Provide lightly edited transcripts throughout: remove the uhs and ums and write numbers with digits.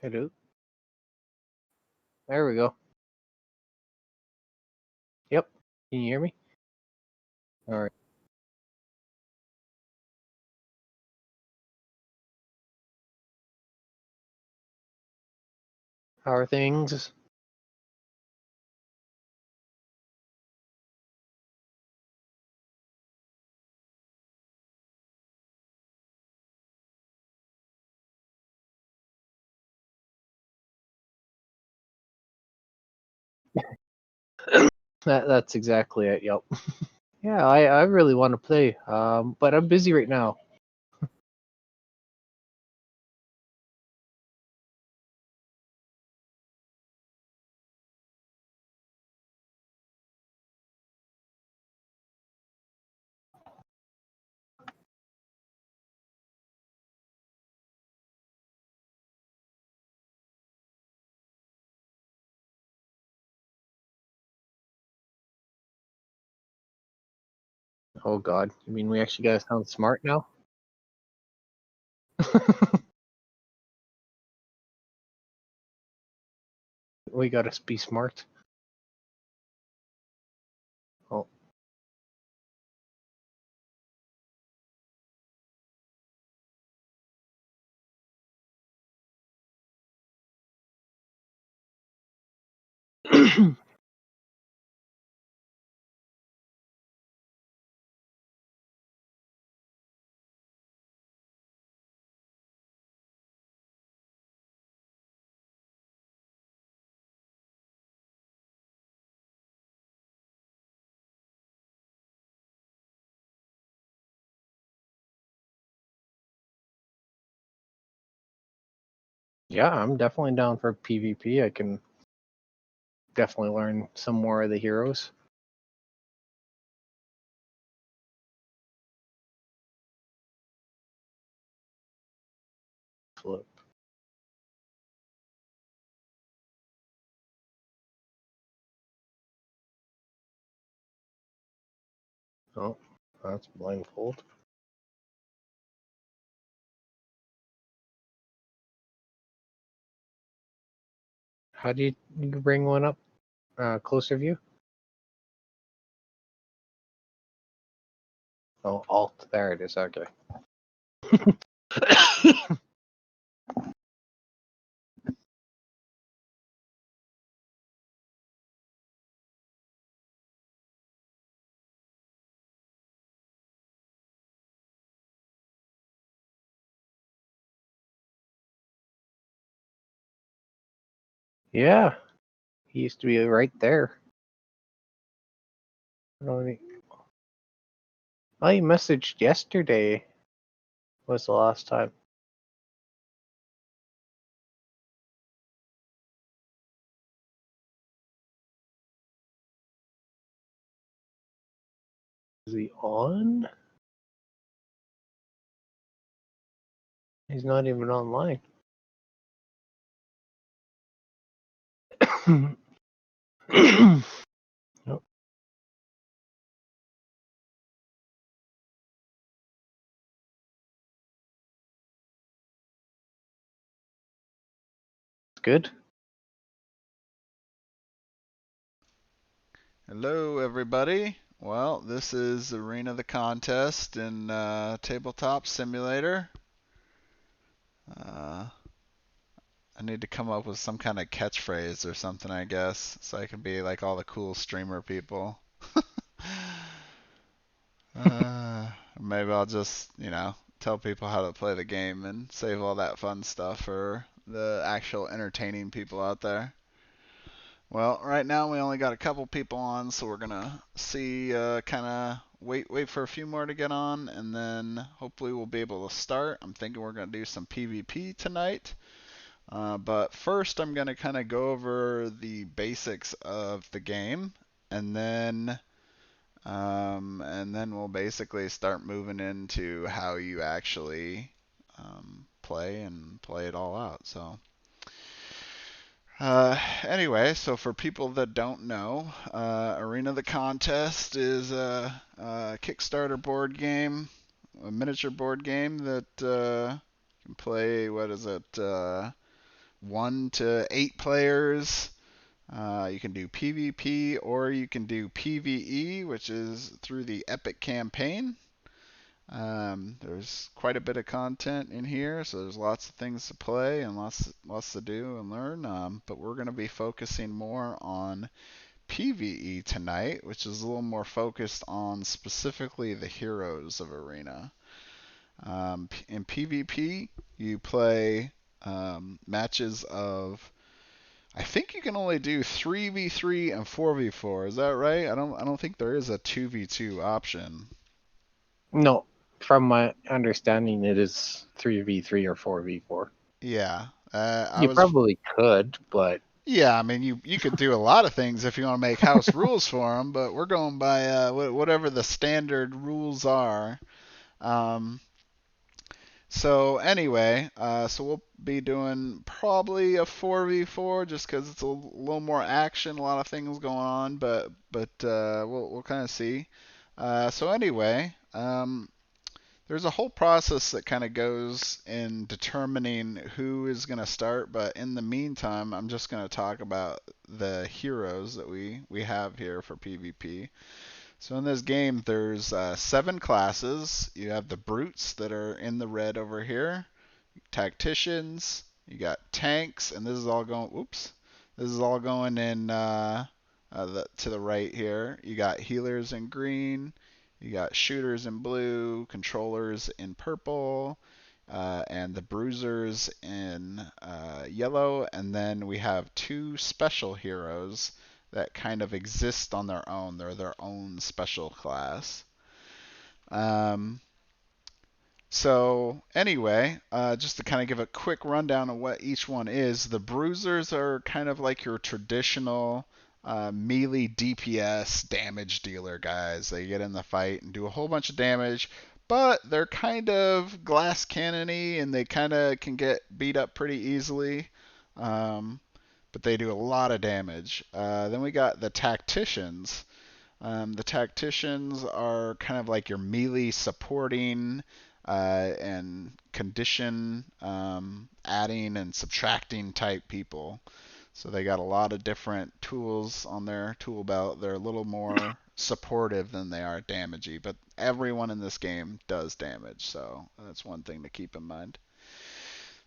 Hello. There we go. Yep. Can you hear me? All right. How are things? That's exactly it. Yep. Yeah, I really want to play, but I'm busy right now. Oh God, you mean we actually gotta sound smart now? We gotta be smart. Oh. Yeah, I'm definitely down for PvP. I can definitely learn some more of the heroes. Flip. Oh, that's blindfold. How do you bring one up? Closer view? Oh, Alt. There it is. Okay. Yeah, he used to be right there. I don't think- I messaged yesterday was the last time. Is he on? He's not even online. Nope, good. Hello, everybody. Well, this is Arena the Contest in Tabletop Simulator. Uh, I need to come up with some kind of catchphrase or something, I guess, so I can be like all the cool streamer people. Maybe I'll just, tell people how to play the game and save all that fun stuff for the actual entertaining people out there. Well, right now we only got a couple people on, so we're gonna see, kind of wait for a few more to get on, and then hopefully we'll be able to start. I'm thinking we're gonna do some PvP tonight, but first I'm gonna kind of go over the basics of the game, and then we'll basically start moving into how you actually play and play it all out. So. Anyway, so for people that don't know, Arena the Contest is a Kickstarter board game, a miniature board game that you can play, what is it, 1 to 8 players. You can do PvP or you can do PvE, which is through the Epic campaign. There's quite a bit of content in here, so there's lots of things to play and lots to do and learn. But we're going to be focusing more on PvE tonight, which is a little more focused on specifically the heroes of Arena. In PvP, you play matches of. I think you can only do 3v3 and 4v4. Is that right? I don't think there is a 2v2 option. No, from my understanding, it is 3v3 or 4v4. Yeah. I You was. probably could, but Yeah, I mean, you could do a lot of things if you want to make house rules for them, but we're going by whatever the standard rules are. Um, so anyway, so we'll be doing probably a 4v4 just because it's a little more action, a lot of things going on, but we'll kind of see. So anyway, there's a whole process that kind of goes in determining who is going to start, but in the meantime, I'm just going to talk about the heroes that we have here for PvP. So in this game, there's 7 classes. You have the brutes that are in the red over here, tacticians. You got tanks, and this is all going. Oops, this is all going in to the right here. You got healers in green. You got shooters in blue, controllers in purple, and the bruisers in yellow. And then we have 2 special heroes that kind of exist on their own. They're their own special class. Um, so anyway, just to kind of give a quick rundown of what each one is, the bruisers are kind of like your traditional melee DPS damage dealer guys. They get in the fight and do a whole bunch of damage, but they're kind of glass cannony and they kind of can get beat up pretty easily. Um, but they do a lot of damage. Then we got the tacticians. The tacticians are kind of like your melee supporting and condition adding and subtracting type people. So they got a lot of different tools on their tool belt. They're a little more supportive than they are damagey, but everyone in this game does damage, so that's one thing to keep in mind.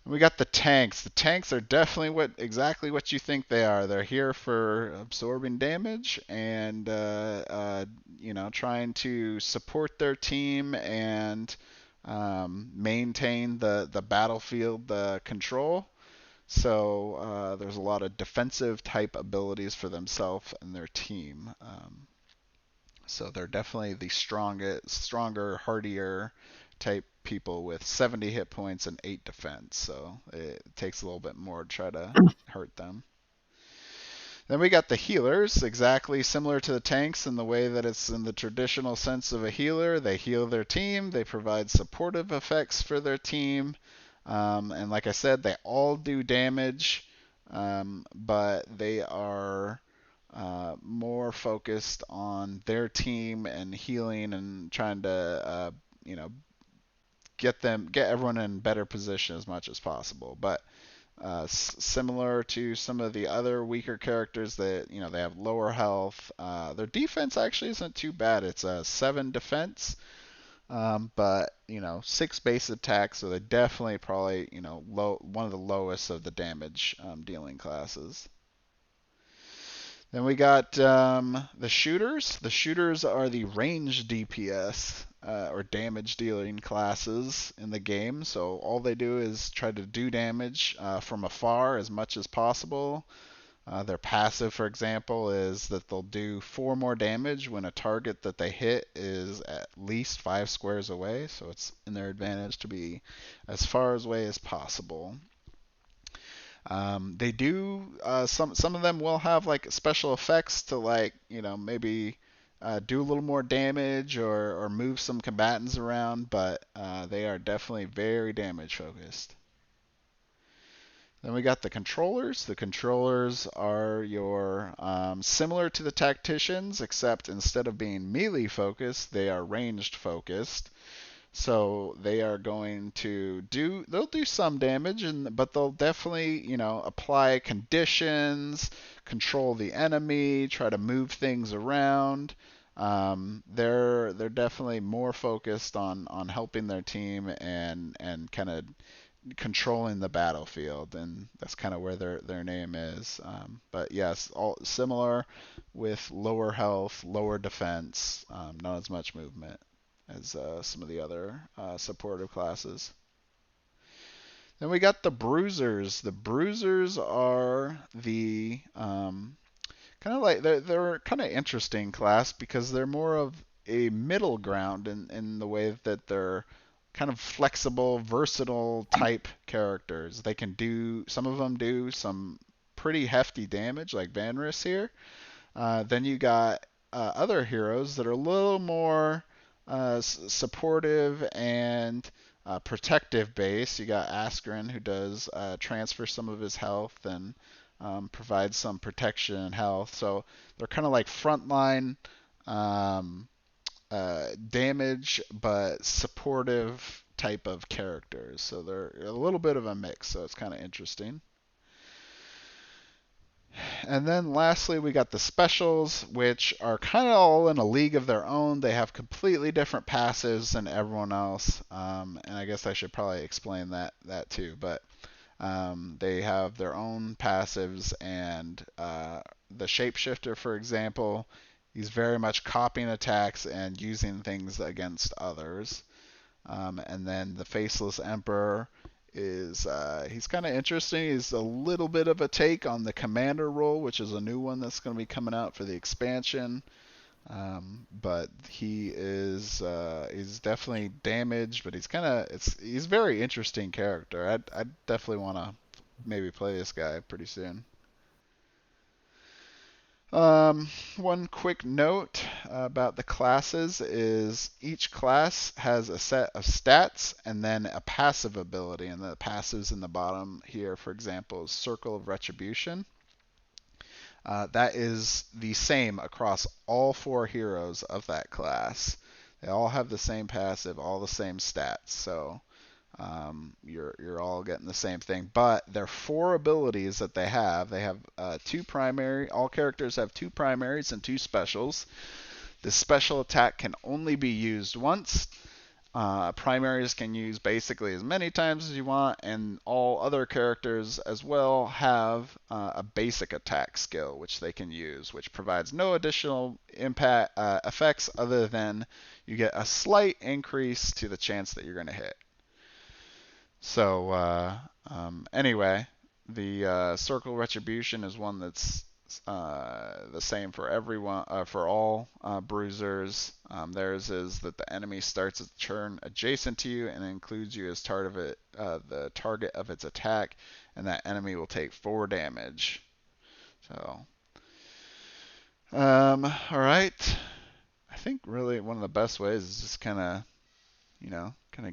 We got the tanks. The tanks are definitely exactly what you think they are. They're here for absorbing damage and trying to support their team and maintain the battlefield control. So there's a lot of defensive type abilities for themselves and their team. So they're definitely the stronger, hardier type people with 70 hit points and 8 defense. So it takes a little bit more to try to hurt them. Then we got the healers, exactly similar to the tanks in the way that it's in the traditional sense of a healer. They heal their team, they provide supportive effects for their team, and like I said, they all do damage, but they are more focused on their team and healing and trying to, get everyone in better position as much as possible. But similar to some of the other weaker characters that they have lower health. Their defense actually isn't too bad. It's a 7 defense, but 6 base attack, so they're definitely probably one of the lowest of the damage dealing classes. Then we got the shooters. The shooters are the range DPS or damage dealing classes in the game. So all they do is try to do damage from afar as much as possible. Their passive, for example, is that they'll do 4 more damage when a target that they hit is at least 5 squares away. So it's in their advantage to be as far away as possible. They do some of them will have like special effects to maybe do a little more damage or move some combatants around, but they are definitely very damage focused. Then we got the controllers. The controllers are your similar to the tacticians, except instead of being melee focused, they are ranged focused. So they are going to they'll do some damage, but they'll definitely, apply conditions, control the enemy, try to move things around. They're definitely more focused on helping their team and kind of controlling the battlefield, and that's kind of where their name is. But yes, all similar with lower health, lower defense, not as much movement as some of the other supportive classes. Then we got the Bruisers. The Bruisers are the kind of like they're kind of interesting class because they're more of a middle ground in the way that they're kind of flexible, versatile type characters. They can do some of them do some pretty hefty damage like Vanris here. Then you got other heroes that are a little more supportive and protective base. You got Askren who does transfer some of his health and provides some protection and health. So they're kind of like frontline um, damage, but supportive type of characters. So they're a little bit of a mix. So it's kind of interesting. And then lastly, we got the specials, which are kind of all in a league of their own. They have completely different passives than everyone else. And I guess I should probably explain that too. But they have their own passives, and the shapeshifter, for example, he's very much copying attacks and using things against others. And then the faceless emperor is he's kind of interesting. He's a little bit of a take on the commander role, which is a new one that's going to be coming out for the expansion. But he's definitely damaged, but he's very interesting character. I'd definitely want to maybe play this guy pretty soon. One quick note about the classes is each class has a set of stats and then a passive ability, and the passives in the bottom here, for example, is Circle of Retribution. That is the same across all four heroes of that class. They all have the same passive, all the same stats. So you're all getting the same thing. But their four abilities that they have two primary. All characters have two primaries and two specials. The special attack can only be used once. Primaries can use basically as many times as you want, and all other characters as well have a basic attack skill which they can use, which provides no additional impact effects other than you get a slight increase to the chance that you're going to hit. So anyway, the Circle Retribution is one that's the same for everyone, for all bruisers. Theirs is that the enemy starts its turn adjacent to you and includes you as the target of its attack, and that enemy will take 4 damage. So, all right. I think really one of the best ways is just kind of,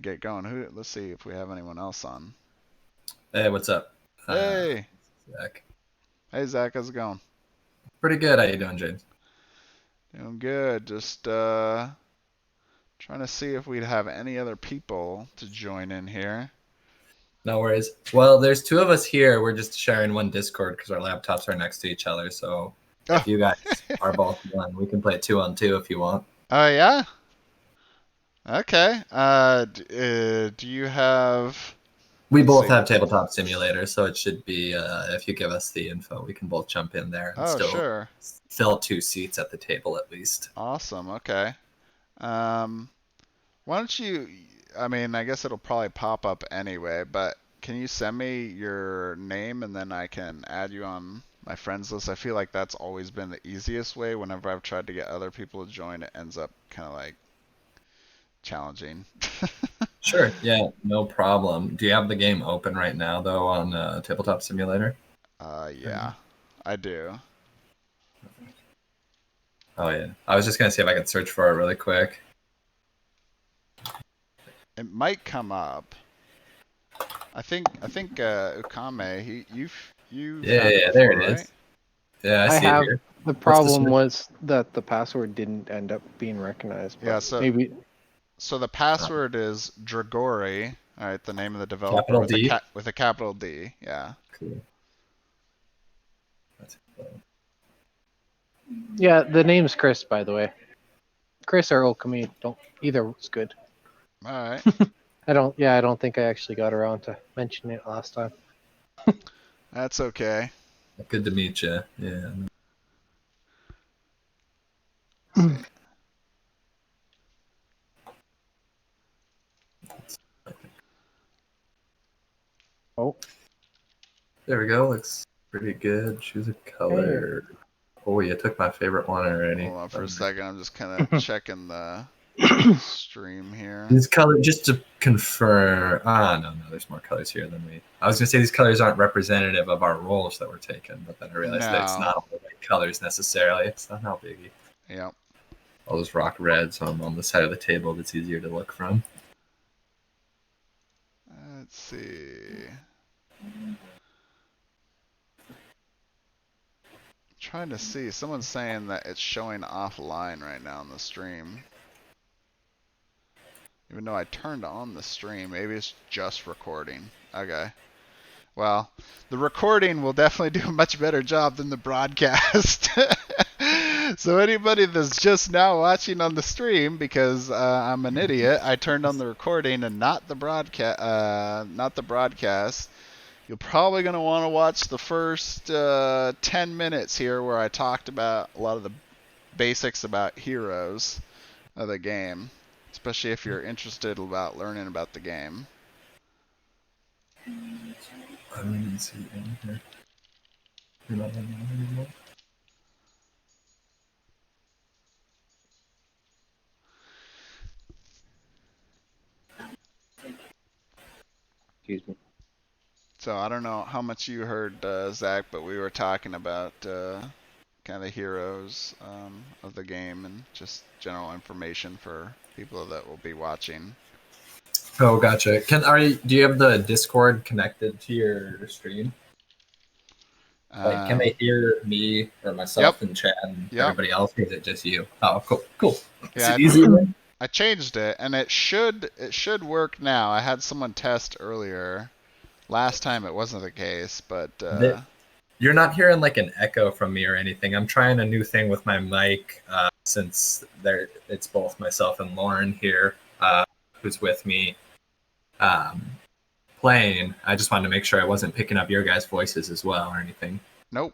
get going. Let's see if we have anyone else on. Hey, what's up? Hey. Zach. Hey, Zach. How's it going? Pretty good. How you doing, James? Doing good. Just trying to see if we'd have any other people to join in here. No worries. Well, there's 2 of us here. We're just sharing one Discord because our laptops are next to each other. So if you guys are both one, we can play 2-on-2 if you want. Oh, yeah? Okay. Do you have... We both have Tabletop Simulator, so it should be, if you give us the info, we can both jump in there and sure. fill 2 seats at the table at least. Awesome. Okay. Why don't you... I mean, I guess it'll probably pop up anyway, but can you send me your name and then I can add you on my friends list? I feel like that's always been the easiest way. Whenever I've tried to get other people to join, it ends up kind of like challenging. Sure. Yeah, no problem. Do you have the game open right now, though, on Tabletop Simulator? Yeah, I do. Oh, yeah. I was just going to see if I could search for it really quick. It might come up. I think Ukame, you Yeah, there it is. Yeah, I see it here. The problem was that the password didn't end up being recognized. Yeah, so maybe So the password is Dragori. All right, the name of the developer Capital D? with a capital D. Yeah. Cool. Yeah, the name's Chris, by the way. Chris or Okami, don't either is good. All right. I don't think I actually got around to mentioning it last time. That's okay. Good to meet you. Yeah. Let's see. Oh, There we go. Looks pretty good. Choose a color. Oh, you took my favorite one already. Hold on for a second. I'm just kind of checking the stream here. These colors, just to confirm. No, there's more colors here than we. I was gonna say these colors aren't representative of our roles that we're taking, but then I realized that it's No. not all the right colors necessarily. It's not how biggie. Yep. All those rock reds on the side of the table that's easier to look from. Let's see. Trying to see. Someone's saying that it's showing offline right now on the stream. Even though I turned on the stream, maybe it's just recording. Okay. Well, the recording will definitely do a much better job than the broadcast. So anybody that's just now watching on the stream, because I'm an idiot, I turned on the recording and not the broadcast. You're probably going to want to watch the first 10 minutes here where I talked about a lot of the basics about heroes of the game, especially if you're interested about learning about the game. I don't even see it in here. You're not in there anymore. excuse me. So I don't know how much you heard, Zach, but we were talking about kind of heroes of the game and just general information for people that will be watching. Oh, gotcha. Do you have the Discord connected to your stream? Like, can they hear me or myself and Chad and everybody else? Or is it just you? Oh, cool. Yeah, Is it easy? I changed it, and it should work now. I had someone test earlier. Last time it wasn't the case, but you're not hearing like an echo from me or anything. I'm trying a new thing with my mic since it's both myself and Lauren here, who's with me playing. I just wanted to make sure I wasn't picking up your guys' voices as well or anything. Nope.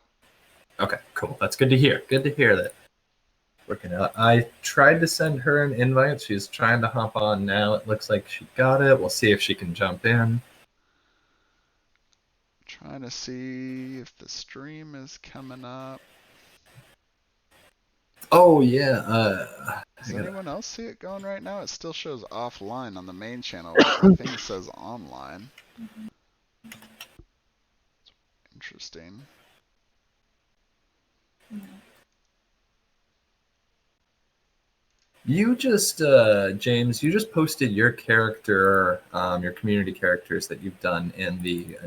Okay, cool. That's good to hear. Good to hear that working out. I tried to send her an invite. She's trying to hop on now. It looks like she got it. We'll see if she can jump in. Trying to see if the stream is coming up. Oh yeah. Does anyone else see it going right now? It still shows offline on the main channel, but the thing says online. Interesting. You just, James, you just posted your character, your community characters that you've done in the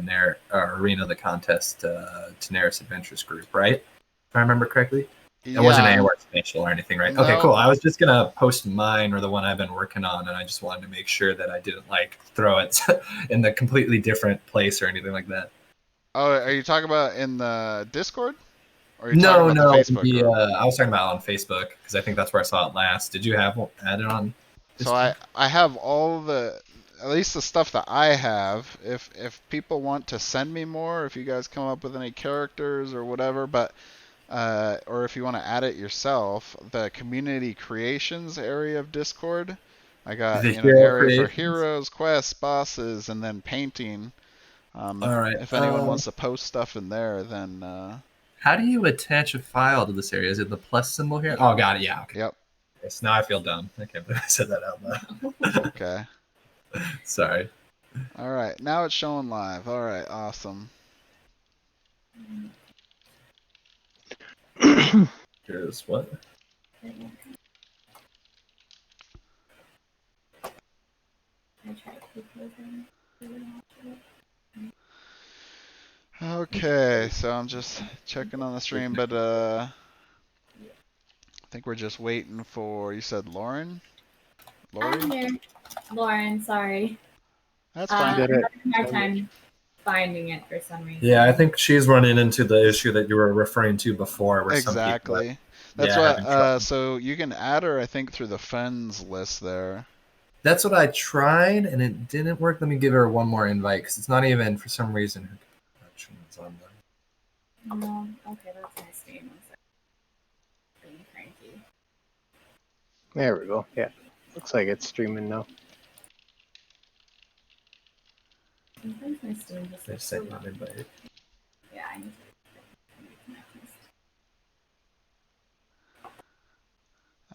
Arena of the Contest Daenerys Adventures group, right? If I remember correctly? Yeah. It wasn't anywhere special or anything, right? No. Okay, cool. I was just going to post mine or the one I've been working on, and I just wanted to make sure that I didn't, like, throw it in the completely different place or anything like that. Oh, are you talking about in the Discord? Or No, the Facebook group? I was talking about on Facebook because I think that's where I saw it last. Did you have one added on? So I have all the, at least the stuff that I have. If people want to send me more, if you guys come up with any characters or whatever, but or if you want to add it yourself, the community creations area of Discord, I got an area for heroes, quests, bosses, and then painting. All right. If anyone wants to post stuff in there, then. How do you attach a file to this area? Is it the plus symbol here? Oh, got it. Yeah. Okay. Yep. Okay, so now I feel dumb. I can't believe I said that out loud. Okay. Sorry. All right. Now it's showing live. All right. Awesome. Here's what? Okay, so I'm just checking on the stream, but I think we're just waiting for, you said Lauren? Lori? I'm here. Lauren, sorry. That's fine. I'm having a hard time finding it for some reason. Yeah, I think she's running into the issue that you were referring to before, where Exactly. some people That's having trouble. what. So you can add her, I think, through the friends list there. That's what I tried, and it didn't work. Let me give her one more invite because it's not even for some reason her connection is on there. No, okay, that's my Steam. Being cranky. There we go. Yeah, looks like it's streaming now. Sometimes my Steam just They sent an invite. Yeah, I need to reconnect this.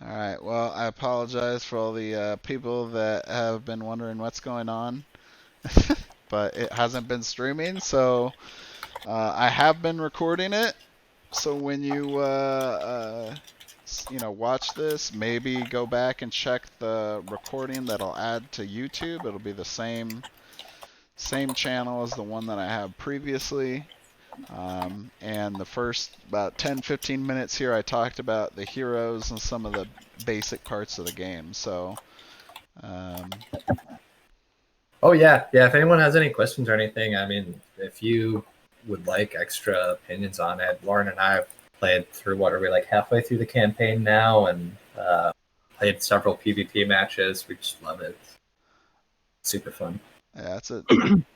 All right. Well, I apologize for all the people that have been wondering what's going on, but it hasn't been streaming. So I have been recording it. So when you watch this, maybe go back and check the recording that I'll add to YouTube. It'll be the same channel as the one that I have previously. And the first about 10-15 minutes here, I talked about the heroes and some of the basic parts of the game. So, oh yeah. If anyone has any questions or anything, I mean, if you would like extra opinions on it, Lauren and I have played through what are we like halfway through the campaign now, and played several PvP matches. We just love it. Super fun. Yeah, it's a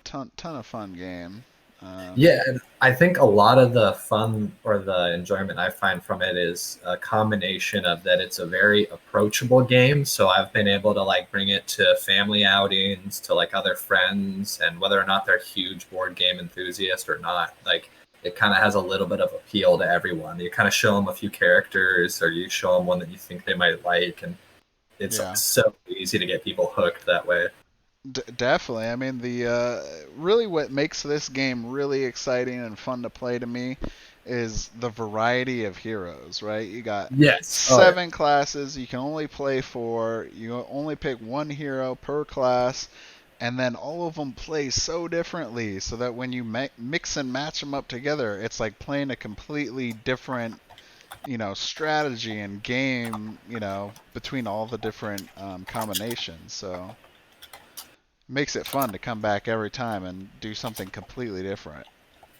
ton of fun game. Yeah, and I think a lot of the fun or the enjoyment I find from it is a combination of that it's a very approachable game. So I've been able to like bring it to family outings, to like other friends, and whether or not they're huge board game enthusiasts or not, like it kind of has a little bit of appeal to everyone. You kind of show them a few characters, or you show them one that you think they might like, and it's so easy to get people hooked that way. Definitely. I mean, the really what makes this game really exciting and fun to play to me is the variety of heroes, right? You got 7 classes. You can only play 4. You only pick one hero per class, and then all of them play so differently, so that when you mix and match them up together, it's like playing a completely different, strategy and game, between all the different combinations. So makes it fun to come back every time and do something completely different.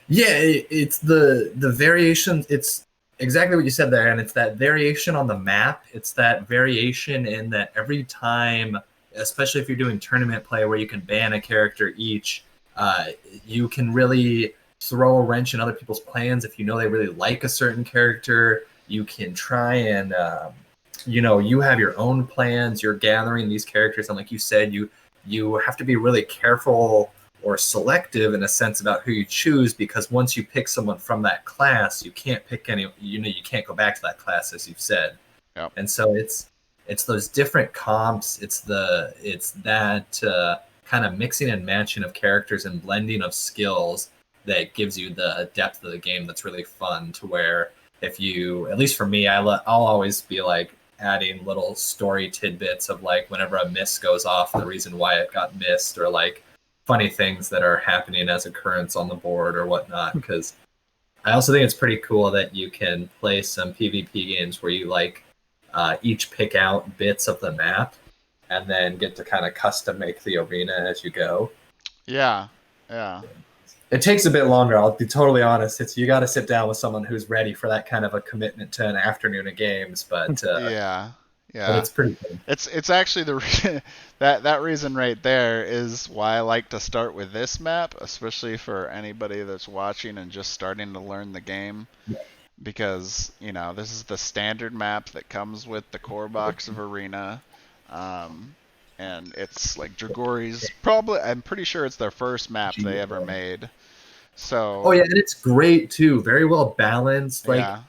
Yeah, it's the variation. It's exactly what you said there, and it's that variation on the map. It's that variation in that every time, especially if you're doing tournament play where you can ban a character each, you can really throw a wrench in other people's plans. If you know they really like a certain character, you can try and you have your own plans. You're gathering these characters, and like you said, you have to be really careful or selective in a sense about who you choose, because once you pick someone from that class, you can't pick any, you can't go back to that class, as you've said. Yep. And so it's those different comps. It's that kind of mixing and matching of characters and blending of skills that gives you the depth of the game that's really fun, to where if you, at least for me, I'll always be like, adding little story tidbits of like whenever a miss goes off, the reason why it got missed, or like funny things that are happening as occurrence on the board or whatnot. Because I also think it's pretty cool that you can play some PvP games where you like each pick out bits of the map and then get to kind of custom make the arena as you go. Yeah. It takes a bit longer, I'll be totally honest. You got to sit down with someone who's ready for that kind of a commitment to an afternoon of games, but yeah. But it's pretty cool. It's actually that reason right there is why I like to start with this map, especially for anybody that's watching and just starting to learn the game. Yeah. Because, this is the standard map that comes with the core box of Arena. And it's like Dragori's I'm pretty sure it's their first map they ever made. So. Oh yeah, and it's great too. Very well balanced. Like, yeah.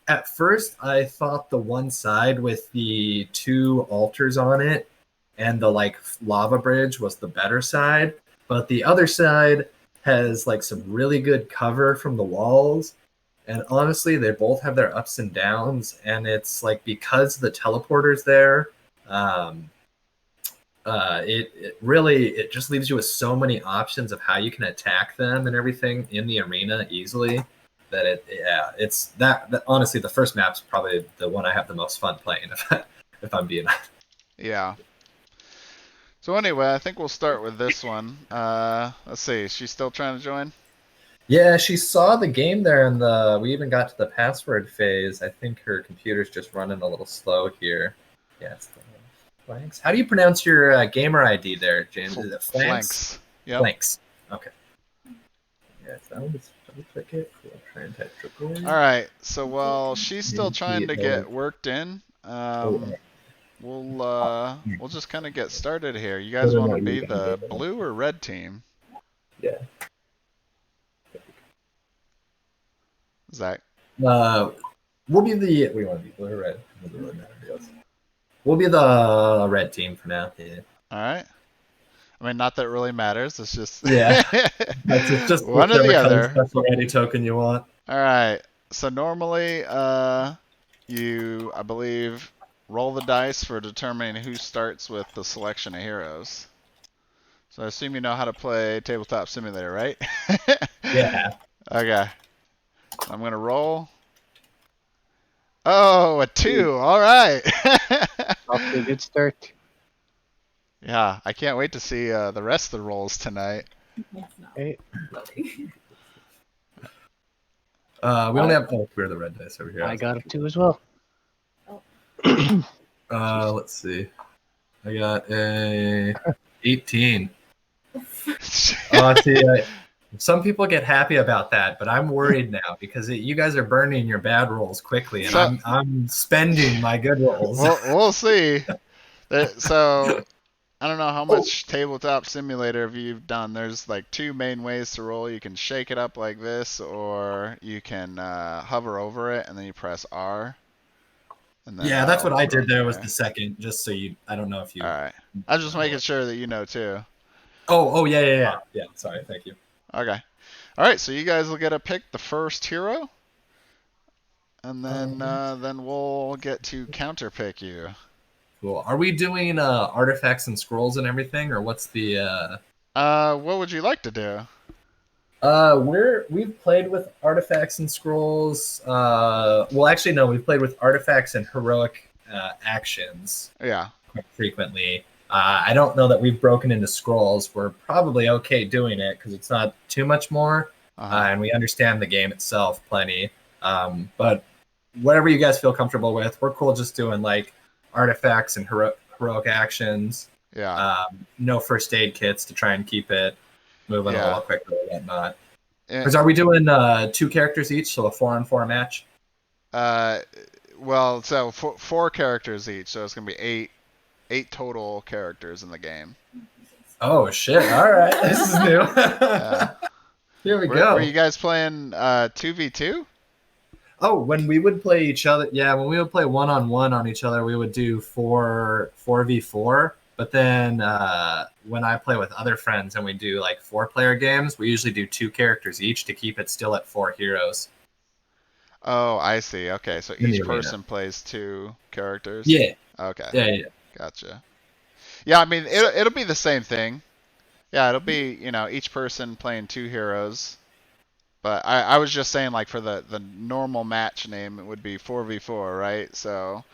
At first, I thought the one side with the 2 altars on it and the like lava bridge was the better side, but the other side has like some really good cover from the walls. And honestly, they both have their ups and downs, and it's like because the teleporter's there, it really just leaves you with so many options of how you can attack them and everything in the arena easily. That it's that honestly, the first map's probably the one I have the most fun playing, if I'm being honest. Yeah. So anyway, I think we'll start with this one. Let's see. Is she still trying to join? Yeah, she saw the game there, and we even got to the password phase. I think her computer's just running a little slow here. Yeah, it's the Flanks. How do you pronounce your gamer ID there, James? Is it Flanks? Yep. Flanks. Okay. Yeah, so I'll just double-click it. We'll try and type triple. All right. So while she's still trying to get worked in, we'll just kind of get started here. You guys want to be the blue or red team? Yeah. Zach. We'll be the. We want to be blue or red. We'll be the red team for now. Yeah. All right. I mean, not that it really matters. It's just yeah. It's just one or the other. Special ready token you want. All right. So normally, you, I believe, roll the dice for determining who starts with the selection of heroes. So I assume you know how to play Tabletop Simulator, right? Yeah. Okay. I'm gonna roll. Oh, a 2. All right. Off to a good start. Yeah, I can't wait to see the rest of the rolls tonight. It's not Hey. loading. We only have. Oh, we're the red dice over here. I got a 2 as well. Let's see. I got a 18. Some people get happy about that, but I'm worried now because you guys are burning your bad rolls quickly, and I'm spending my good rolls. We'll see. So I don't know how much Tabletop Simulator have you done. There's like 2 main ways to roll. You can shake it up like this, or you can hover over it and then you press R. And then yeah, that's what I did there was the second, just so you. I don't know if you. All right. I was just making sure that you know too. Oh yeah. Yeah, sorry, thank you. Okay. All right, so you guys will get to pick the first hero, and then we'll get to counter pick you. Cool. Are we doing artifacts and scrolls and everything, or what's the? What would you like to do? We've played with artifacts and scrolls. Well, actually, no, we've played with artifacts and heroic actions. Yeah. Quite frequently. I don't know that we've broken into scrolls. We're probably okay doing it because it's not too much more, and we understand the game itself plenty. But whatever you guys feel comfortable with, we're cool just doing like artifacts and heroic actions. Yeah. No first aid kits to try and keep it moving a little quicker or whatnot. Because are we doing 2 characters each, so a 4-on-4 match? Well, so 4 characters each, so it's gonna be 8 total characters in the game. Oh shit! All right, this is new. Here we go. Were you guys playing 2v2? Oh, when we would play each other, yeah, when we would play 1-on-1 on each other, we would do 4v4. But then when I play with other friends and we do like 4-player games, we usually do 2 characters each to keep it still at 4 heroes. Oh, I see. Okay, so each person plays 2 characters. Yeah. Okay. Yeah. Gotcha. Yeah, I mean it'll be the same thing. Yeah, it'll be each person playing 2 heroes. But I was just saying like for the normal match name it would be 4v4, right? So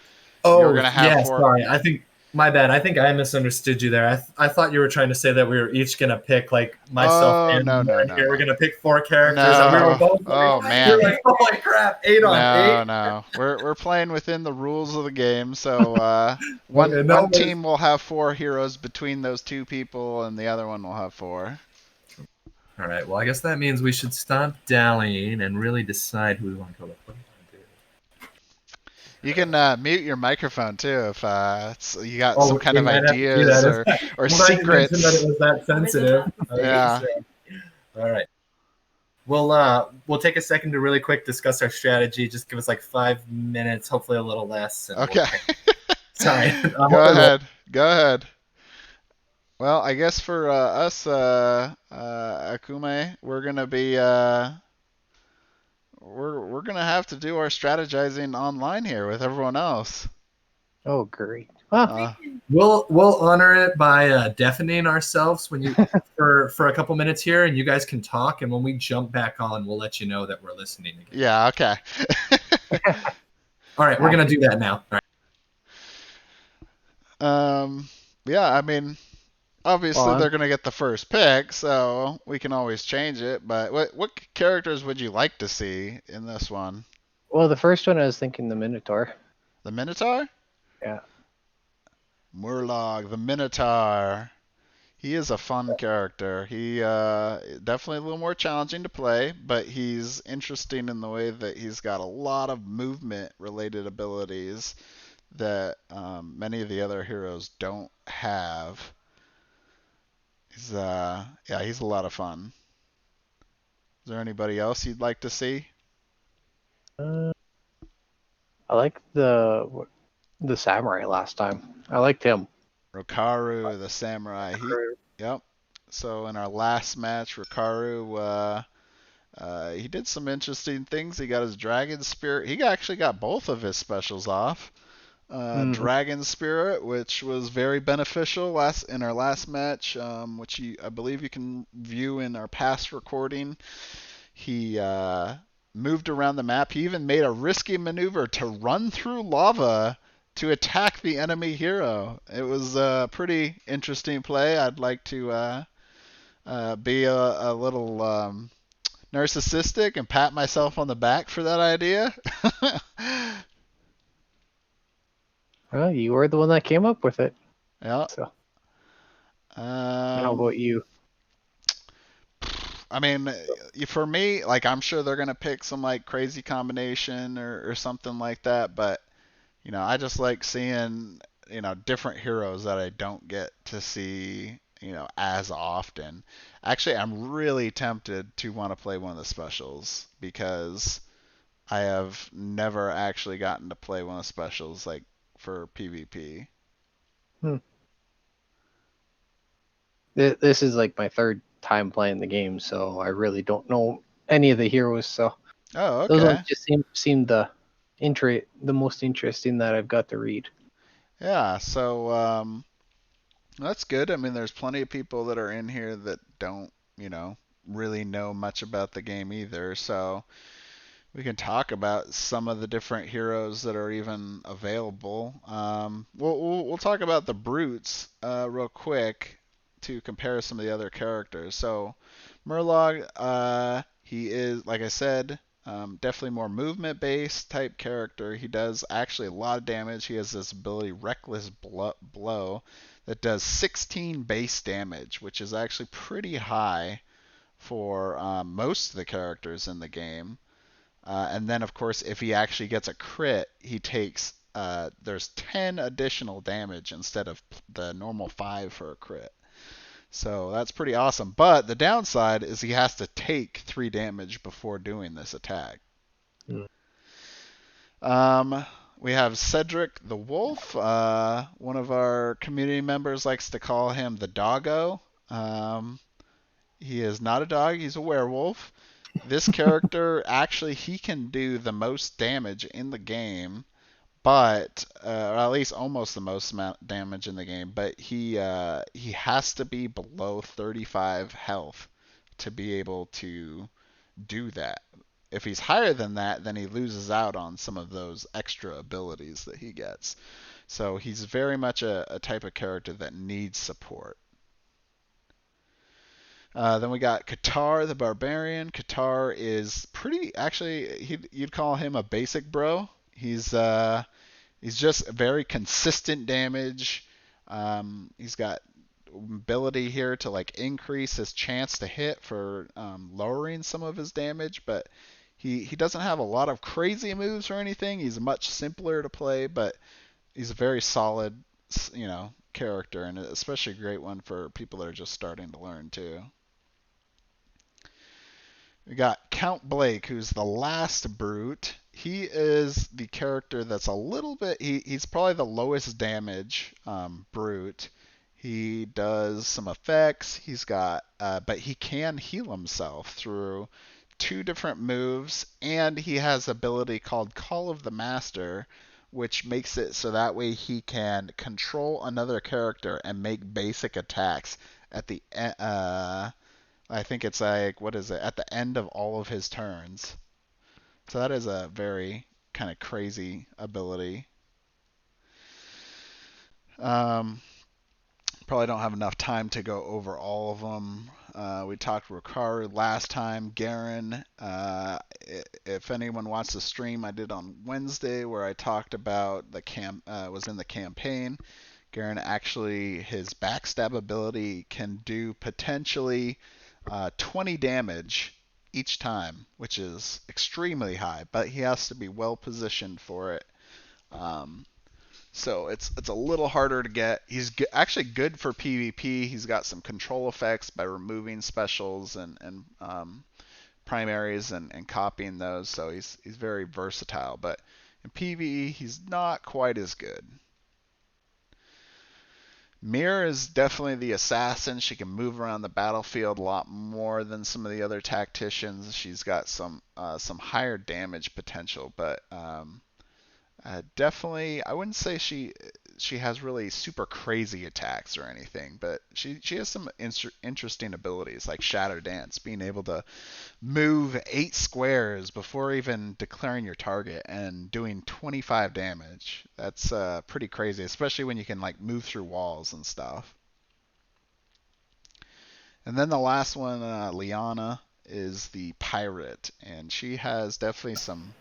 you're gonna have 4. Sorry. I think my bad. I think I misunderstood you there. I thought you were trying to say that we were each gonna pick like myself and no. here we're gonna pick 4 characters. No. And we were both man. We're like, holy crap, 8 on 8. No. We're playing within the rules of the game. So one team will have 4 heroes between those 2 people, and the other one will have 4. All right. Well, I guess that means we should stop dallying and really decide who we want to go with. You can mute your microphone too if you got some kind of ideas or secrets. That it was that sensitive. Yeah. All right. We'll take a second to really quick discuss our strategy. Just give us like 5 minutes, hopefully a little less. Okay. Sorry. Go ahead. Well, I guess for us, Akume, we're gonna be we're gonna have to do our strategizing online here with everyone else. Oh, great! Huh. We'll honor it by deafening ourselves when you for a couple minutes here, and you guys can talk. And when we jump back on, we'll let you know that we're listening again. Yeah. Okay. All right, we're gonna do that now. All right. Yeah. I mean, Obviously, Well, they're going to get the first pick, so we can always change it. But what characters would you like to see in this one? well, the first one I was thinking the Minotaur. The Minotaur? Yeah. Murloc, the Minotaur. He is a fun character. He definitely a little more challenging to play, but he's interesting in the way that he's got a lot of movement-related abilities that many of the other heroes don't have. He's he's a lot of fun. Is there anybody else you'd like to see? I like the samurai last time. I liked him. Rokaru, the samurai. Yep. So in our last match, Rokaru, he did some interesting things. He got his dragon spirit. He actually got both of his specials off. Dragon spirit, which was very beneficial in our last match, which I believe you can view in our past recording. He moved around the map. He even made a risky maneuver to run through lava to attack the enemy hero. It was a pretty interesting play. I'd like to be a little narcissistic and pat myself on the back for that idea. Well, you were the one that came up with it. Yeah. So. How about you? I mean, for me, like I'm sure they're gonna pick some like crazy combination or something like that, but I just like seeing different heroes that I don't get to see as often. Actually, I'm really tempted to want to play one of the specials because I have never actually gotten to play one of the specials like for PvP. This is like my third time playing the game, so I really don't know any of the heroes. So Oh, those ones okay. just seem the most interesting that I've got to read. Yeah, so that's good. I mean, there's plenty of people that are in here that don't, really know much about the game either. So we can talk about some of the different heroes that are even available. We'll talk about the brutes real quick to compare some of the other characters. So Murloc, he is, like I said, definitely more movement-based type character. He does actually a lot of damage. He has this ability, Reckless Blow, that does 16 base damage, which is actually pretty high for most of the characters in the game. And then, of course, if he actually gets a crit, he takes there's 10 additional damage instead of the normal 5 for a crit. So that's pretty awesome. But the downside is he has to take 3 damage before doing this attack. We have Cedric the Wolf. One of our community members likes to call him the Doggo. He is not a dog, he's a werewolf. This character, actually, he can do the most damage in the game, but or at least almost the most damage in the game. But he has to be below 35 health to be able to do that. If he's higher than that, then he loses out on some of those extra abilities that he gets. So he's very much a type of character that needs support. Then we got Qatar the Barbarian. Qatar is pretty, actually, you'd call him a basic bro. He's just very consistent damage. He's got ability here to like increase his chance to hit for lowering some of his damage, but he doesn't have a lot of crazy moves or anything. He's much simpler to play, but he's a very solid, character, and especially a great one for people that are just starting to learn too. We got Count Blake, who's the last brute. He is the character that's a little bit. He's probably the lowest damage brute. He does some effects. He's got, but he can heal himself through 2 different moves, and he has ability called Call of the Master, which makes it so that way he can control another character and make basic attacks at the I think it's like, what is it, at the end of all of his turns. So that is a very kind of crazy ability. Probably don't have enough time to go over all of them. We talked Ricard last time. Garen, if anyone wants to stream, I did on Wednesday where I talked about was in the campaign. Garen actually, his backstab ability can do potentially 20 damage each time, which is extremely high, but he has to be well positioned for it. So it's a little harder to get. He's actually good for PvP. He's got some control effects by removing specials and primaries and copying those. So he's very versatile. But in PvE, he's not quite as good. Mir is definitely the assassin. She can move around the battlefield a lot more than some of the other tacticians. She's got some higher damage potential, but definitely, I wouldn't say she has really super crazy attacks or anything, but she has some interesting abilities like Shadow Dance, being able to move 8 squares before even declaring your target and doing 25 damage. That's pretty crazy, especially when you can like move through walls and stuff. And then the last one, Liana, is the pirate, and she has definitely some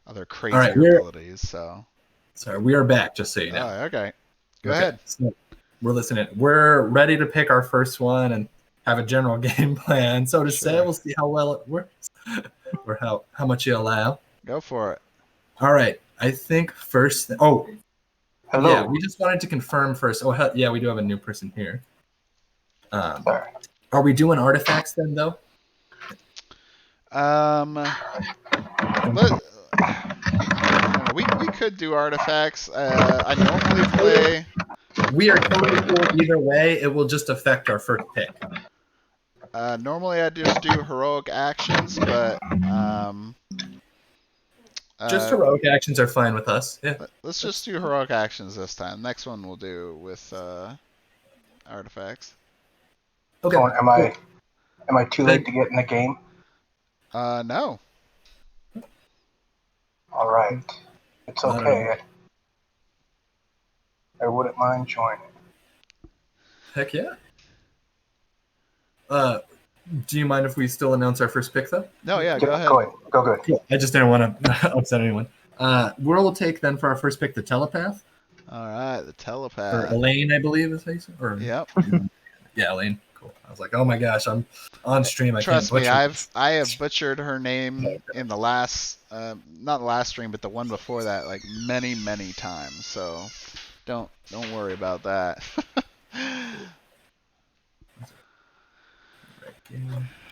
other crazier abilities. So sorry, we are back, just so you know. Oh, okay. Go ahead. So we're listening. We're ready to pick our first one and have a general game plan. So to say, we'll see how well it works or how much you allow. Go for it. All right. I think first. Hello. Yeah, we just wanted to confirm first. Oh, yeah, we do have a new person here. Are we doing artifacts then, though? We could do artifacts. I normally play. We are totally cool either way. It will just affect our first pick. Normally I just do heroic actions, but just heroic actions are fine with us. Yeah. Let's just do heroic actions this time. Next one we'll do with artifacts. Okay. Oh, am I too late to get in the game? No. All right. It's okay. I wouldn't mind joining. Heck yeah. Do you mind if we still announce our first pick, though? No, yeah, go ahead. Go good. Cool. I just didn't want to upset anyone. We'll take then for our first pick the telepath. All right, the telepath. Or Elaine, I believe is how you say it. Or, yep. Yeah, Elaine. Cool. I was like, oh my gosh, I'm on stream. Trust me, I have butchered her name in the last, not the last stream, but the one before that, like many times. So don't worry about that.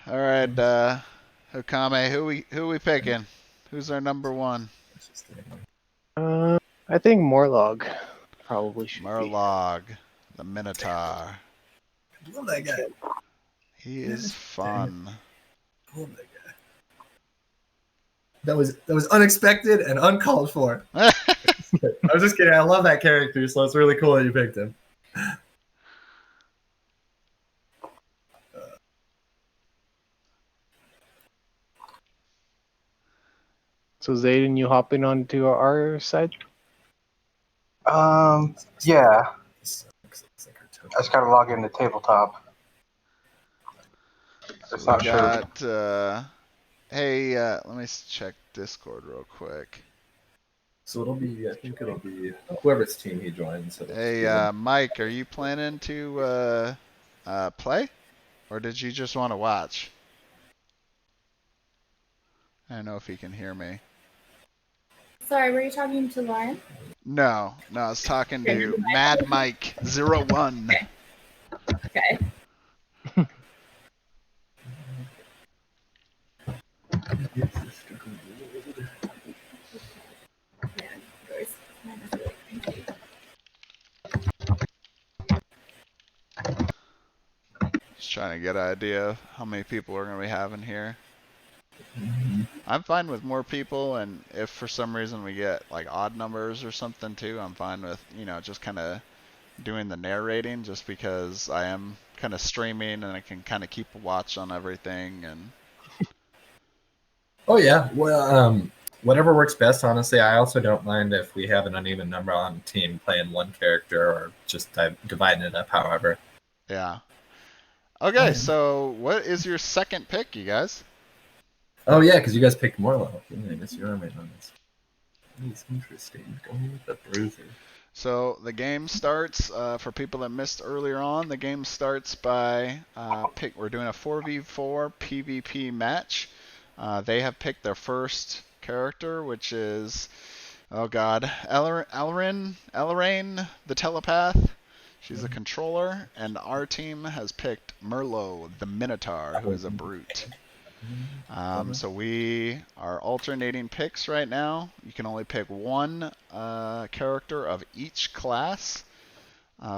All right, Okame, who we picking? Who's our number one? I think Morlog probably should Morlog, the Minotaur. Love that guy. He is fun. Love that guy. That was unexpected and uncalled for. I was just kidding. I love that character, so it's really cool that you picked him. So Zayden, you hopping onto our side? Yeah. I just gotta log into tabletop. So we got, hey, let me check Discord real quick. So it'll be, I think it'll be whoever's team he joins. Hey, Mike, are you planning to play? Or did you just want to watch? I don't know if he can hear me. Sorry, were you talking to Lion? No, I was talking to Mad Mike 01. Okay. Just trying to get an idea of how many people we're going to be having here. I'm fine with more people, and if for some reason we get like odd numbers or something too, I'm fine with, just kind of doing the narrating, just because I am kind of streaming and I can kind of keep a watch on everything. And oh yeah, well, whatever works best, honestly. I also don't mind if we have an uneven number on the team playing one character or just dividing it up however. Yeah. Okay, so what is your second pick, you guys? Oh, yeah, because you guys picked Morlock. Yeah, I guess you're right on this. That's interesting. Going with the Bruiser. So the game starts, for people that missed earlier on, the game starts by we're doing a 4v4 PvP match. They have picked their first character, which is, oh god, Elrain, the telepath. She's a controller, and our team has picked Merlo, the Minotaur, who is a brute. So we are alternating picks right now. You can only pick one character of each class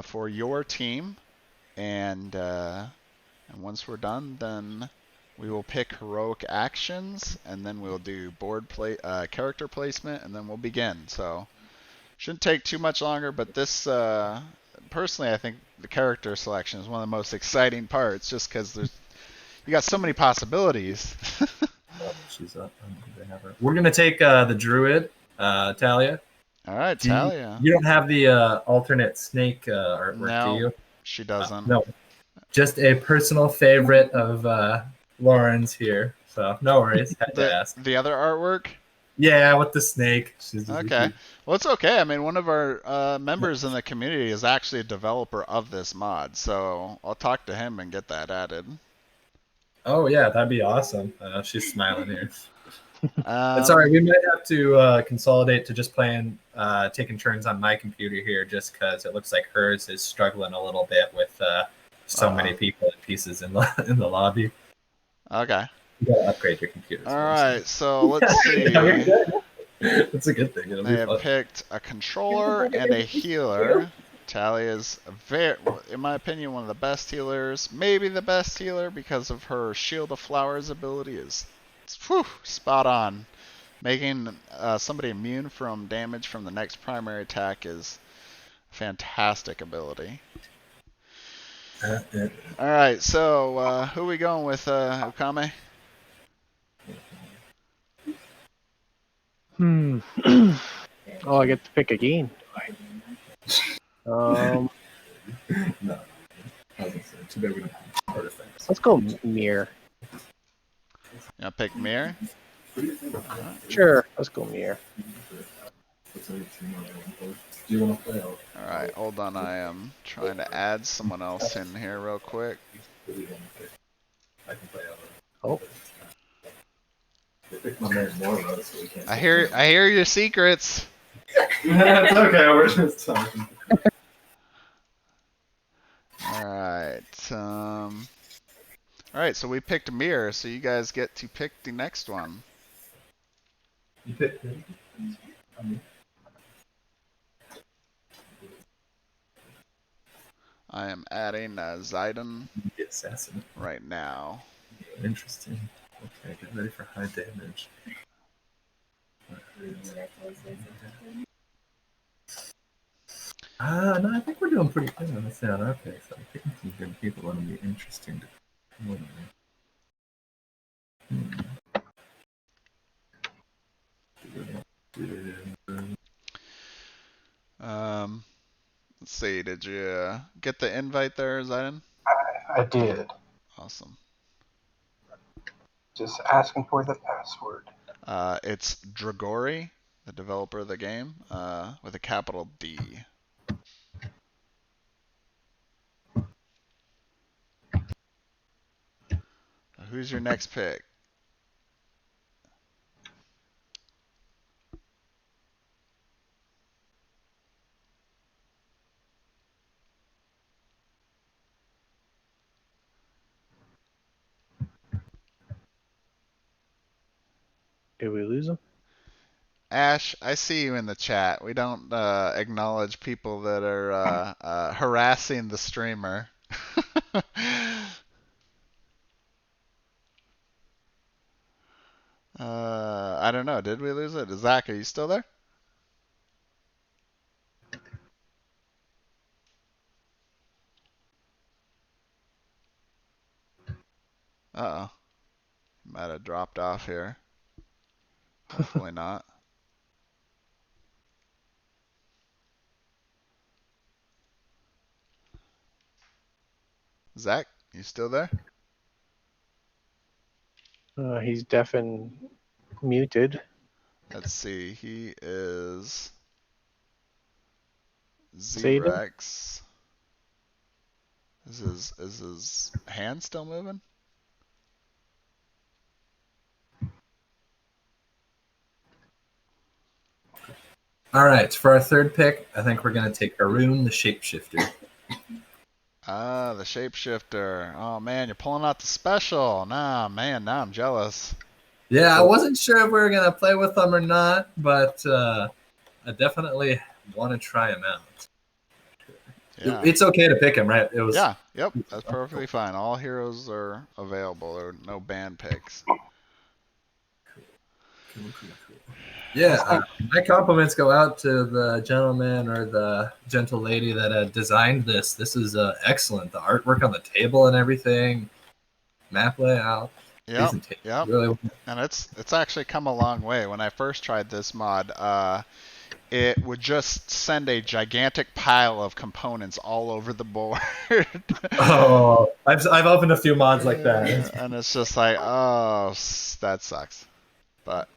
for your team, and once we're done, then we will pick heroic actions, and then we'll do character placement, and then we'll begin. So shouldn't take too much longer, but this personally, I think the character selection is one of the most exciting parts, just because you got so many possibilities. She's up. We're gonna take the Druid, Talia. All right, Talia. You don't have the alternate snake artwork, do you? She doesn't. No, just a personal favorite of Lauren's here, so no worries. Had to ask. The other artwork? Yeah, with the snake. Okay. Well, it's okay. I mean, one of our members in the community is actually a developer of this mod, so I'll talk to him and get that added. Oh, yeah, that'd be awesome. She's smiling here. Sorry, we might have to consolidate to just playing, taking turns on my computer here, just because it looks like hers is struggling a little bit with so many people and pieces in the lobby. Okay. You gotta upgrade your computer. All right, so let's see. That's a good thing. They have picked a controller and a healer. Talia's in my opinion, one of the best healers, maybe the best healer, because of her Shield of Flowers ability is spot on. Making somebody immune from damage from the next primary attack is a fantastic ability. Alright, so who are we going with, Okame? Oh, I get to pick again. No. Too bad we don't have artifacts. Let's go Mirror. You want to pick Mir? Sure, let's go Mirror. Alright, hold on, I am trying to add someone else in here real quick. Oh. I hear your secrets. It's okay, we're just talking. Alright, alright, so we picked Mir, so you guys get to pick the next one. You picked I am adding Zidon right now. Interesting. Okay, get ready for high damage. No, I think we're doing pretty good on this now. Okay, so I'm picking some good people that'll be interesting to Let's see, did you get the invite there, Zidon? I did. Awesome. Just asking for the password. It's Dragori, the developer of the game, with a capital D. Who's your next pick? Did we lose him? Ash, I see you in the chat. We don't acknowledge people that are harassing the streamer. I don't know. Did we lose it? Zach, are you still there? Uh-oh. Might have dropped off here. Hopefully not. Zach, you still there? He's deaf and muted. Let's see. He is Zayden? Z-Rex. Is his hand still moving? All right, for our third pick, I think we're gonna take Arun the Shapeshifter. Ah, the Shapeshifter. Oh man, you're pulling out the special. Nah, man, now I'm jealous. Yeah, I wasn't sure if we were gonna play with them or not, but I definitely want to try him out. Yeah. It's okay to pick him, right? It was. Yeah. Yep. That's perfectly fine. All heroes are available. There are no banned picks. Cool. Yeah, my compliments go out to the gentleman or the gentle lady that designed this. This is excellent. The artwork on the table and everything, map layout. Yep. Yep. Really. And it's actually come a long way. When I first tried this mod, it would just send a gigantic pile of components all over the board. Oh, I've opened a few mods like that. And it's just like, oh, that sucks. But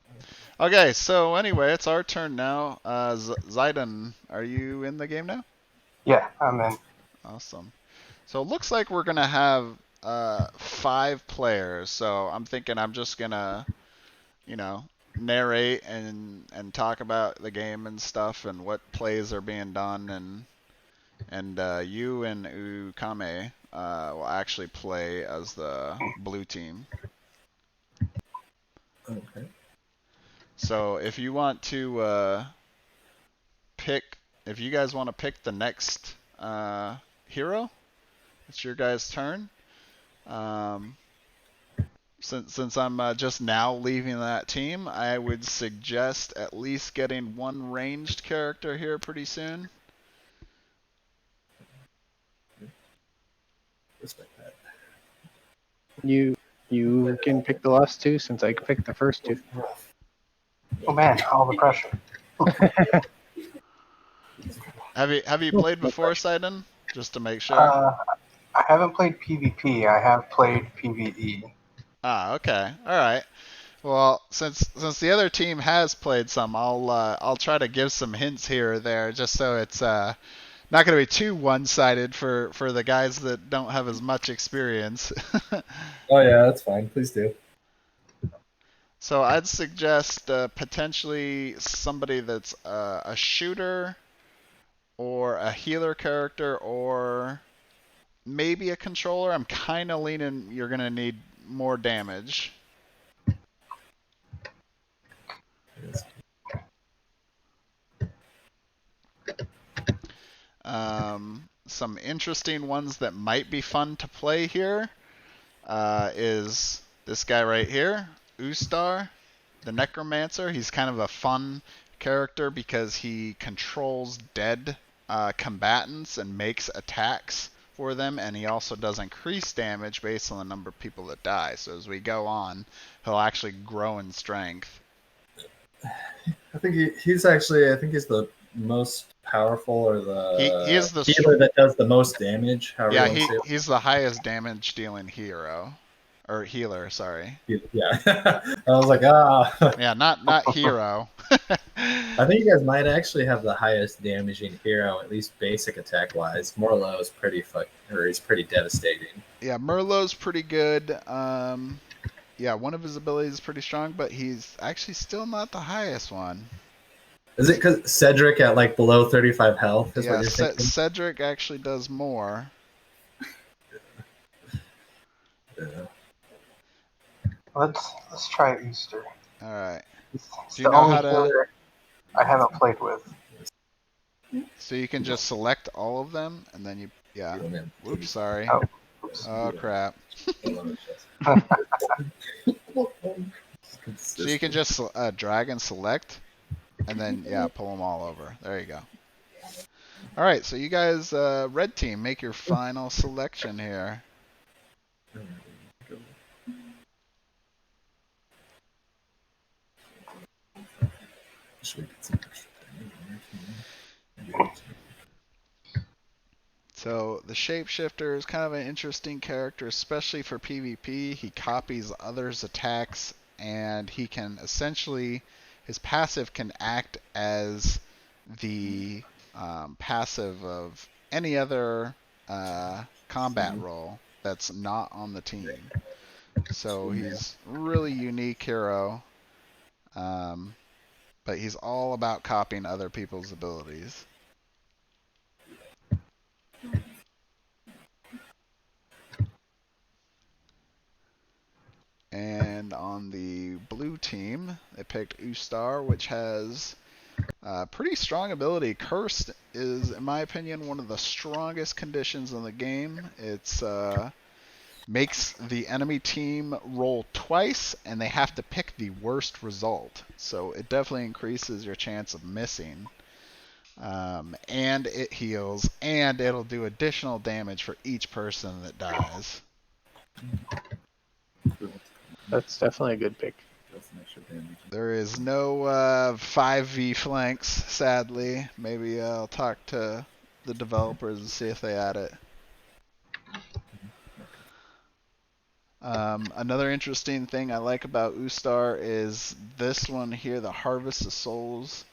okay, so anyway, it's our turn now. Zayden, are you in the game now? Yeah, I'm in. Awesome. So it looks like we're gonna have 5 players. So I'm thinking I'm just gonna, narrate and talk about the game and stuff and what plays are being done, and you and Ukame will actually play as the blue team. Okay. So if you want to if you guys want to pick the next hero, it's your guys' turn. Since I'm just now leaving that team, I would suggest at least getting one ranged character here pretty soon. Respect that. You can pick the last 2 since I picked the first 2. Oh man, all the pressure. Have you played before, Sidon? Just to make sure. I haven't played PvP. I have played PvE. Ah, okay, all right. Well, since the other team has played some, I'll try to give some hints here or there, just so it's not going to be too one-sided for the guys that don't have as much experience. Oh yeah, that's fine. Please do. So I'd suggest potentially somebody that's a shooter or a healer character or maybe a controller. I'm kind of leaning you're going to need more damage. Some interesting ones that might be fun to play here is this guy right here, Ustar, the Necromancer. He's kind of a fun character because he controls dead combatants and makes attacks for them, and he also does increased damage based on the number of people that die. So as we go on, he'll actually grow in strength. I think he's the most powerful, or he is the healer that does the most damage. Yeah, he's the highest damage dealing hero. Or healer, sorry. Yeah. I was like, ah. Yeah, not hero. I think you guys might actually have the highest damaging hero, at least basic attack wise. Morlo's he's pretty devastating. Yeah, Merlot's pretty good. Yeah, one of his abilities is pretty strong, but he's actually still not the highest one. Is it because Cedric at like below 35 health is yeah, what you're thinking? Cedric actually does more. Yeah. Let's try Easter. All right. It's Do you the know only how to? healer I haven't played with. So you can just select all of them, and then you. Yeah. Oops, sorry. Oh, oops. Oh crap. So you can just drag and select, and then pull them all over. There you go. All right, so you guys, red team, make your final selection here. actually get some extra thing. So the shapeshifter is kind of an interesting character, especially for PvP. He copies others' attacks, and he can essentially, his passive can act as the passive of any other combat role that's not on the team. So he's really unique hero, but he's all about copying other people's abilities. And on the blue team, they picked Ustar, which has pretty strong ability. Cursed is, in my opinion, one of the strongest conditions in the game. It's makes the enemy team roll twice, and they have to pick the worst result. So it definitely increases your chance of missing. And it heals, and it'll do additional damage for each person that dies. That's definitely a good pick. There is no 5v flanks, sadly. Maybe I'll talk to the developers and see if they add it. Another interesting thing I like about Ustar is this one here, the Harvest of Souls.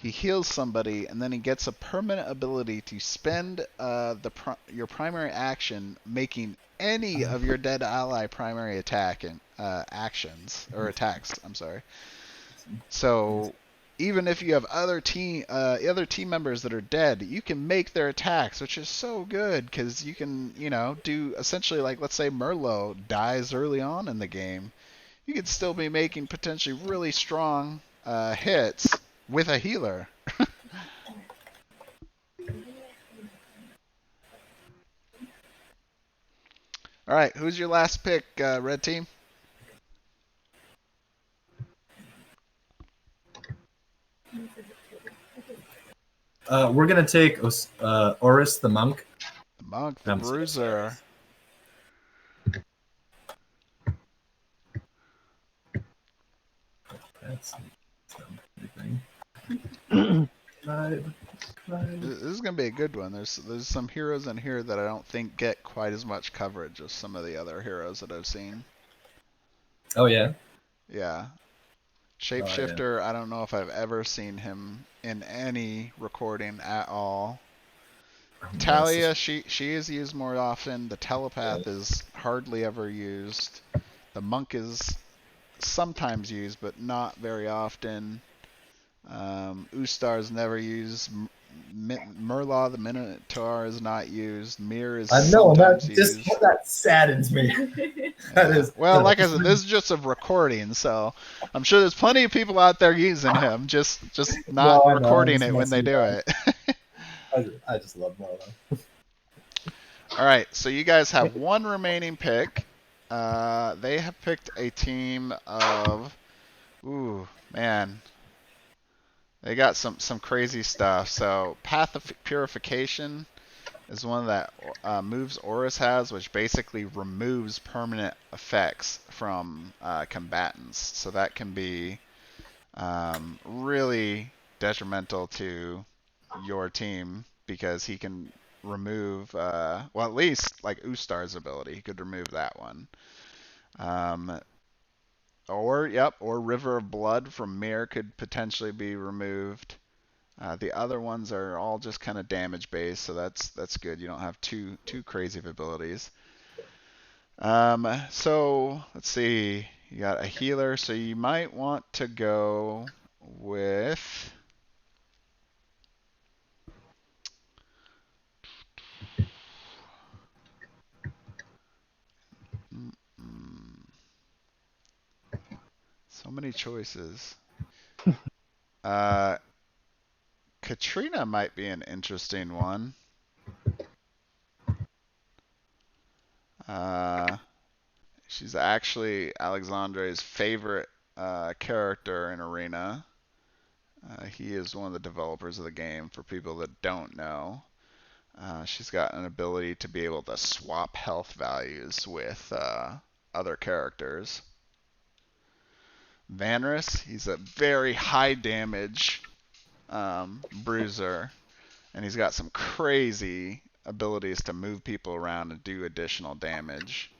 He heals somebody, and then he gets a permanent ability to spend your primary action making any of your dead ally primary attack and actions or attacks. I'm sorry. So even if you have other team members that are dead, you can make their attacks, which is so good because you can do essentially like, let's say Merlot dies early on in the game, you could still be making potentially really strong hits with a healer. All right, who's your last pick, red team? We're gonna take Oris the monk. The monk, the bruiser. That's This is gonna be a good one. There's some heroes in here that I don't think get quite as much coverage as some of the other heroes that I've seen. Oh yeah. Yeah. Shapeshifter, I don't know if I've ever seen him in any recording at all. Talia, she is used more often. The telepath is hardly ever used. The monk is sometimes used, but not very often. Ustar's never used. Murlaw the Minotaur is not used. Mir is sometimes used. That saddens me. That is. Well, like I said, this is just a recording, so I'm sure there's plenty of people out there using him, just not recording it when they do it. I just love Murlaw. All right, so you guys have one remaining pick. They have picked a team of, ooh, man. They got some crazy stuff. So Path of Purification is one that moves Oris has, which basically removes permanent effects from combatants. So that can be really detrimental to your team because he can remove, well, at least like Ustar's ability, he could remove that one. Or River of Blood from Mir could potentially be removed. The other ones are all just kind of damage based, so that's good. You don't have too crazy of abilities. So let's see. You got a healer, so you might want to go with. So many choices. Katrina might be an interesting one. She's actually Alexandre's favorite character in Arena. He is one of the developers of the game, for people that don't know. She's got an ability to be able to swap health values with other characters. Vanris. He's a very high damage bruiser, and he's got some crazy abilities to move people around and do additional damage.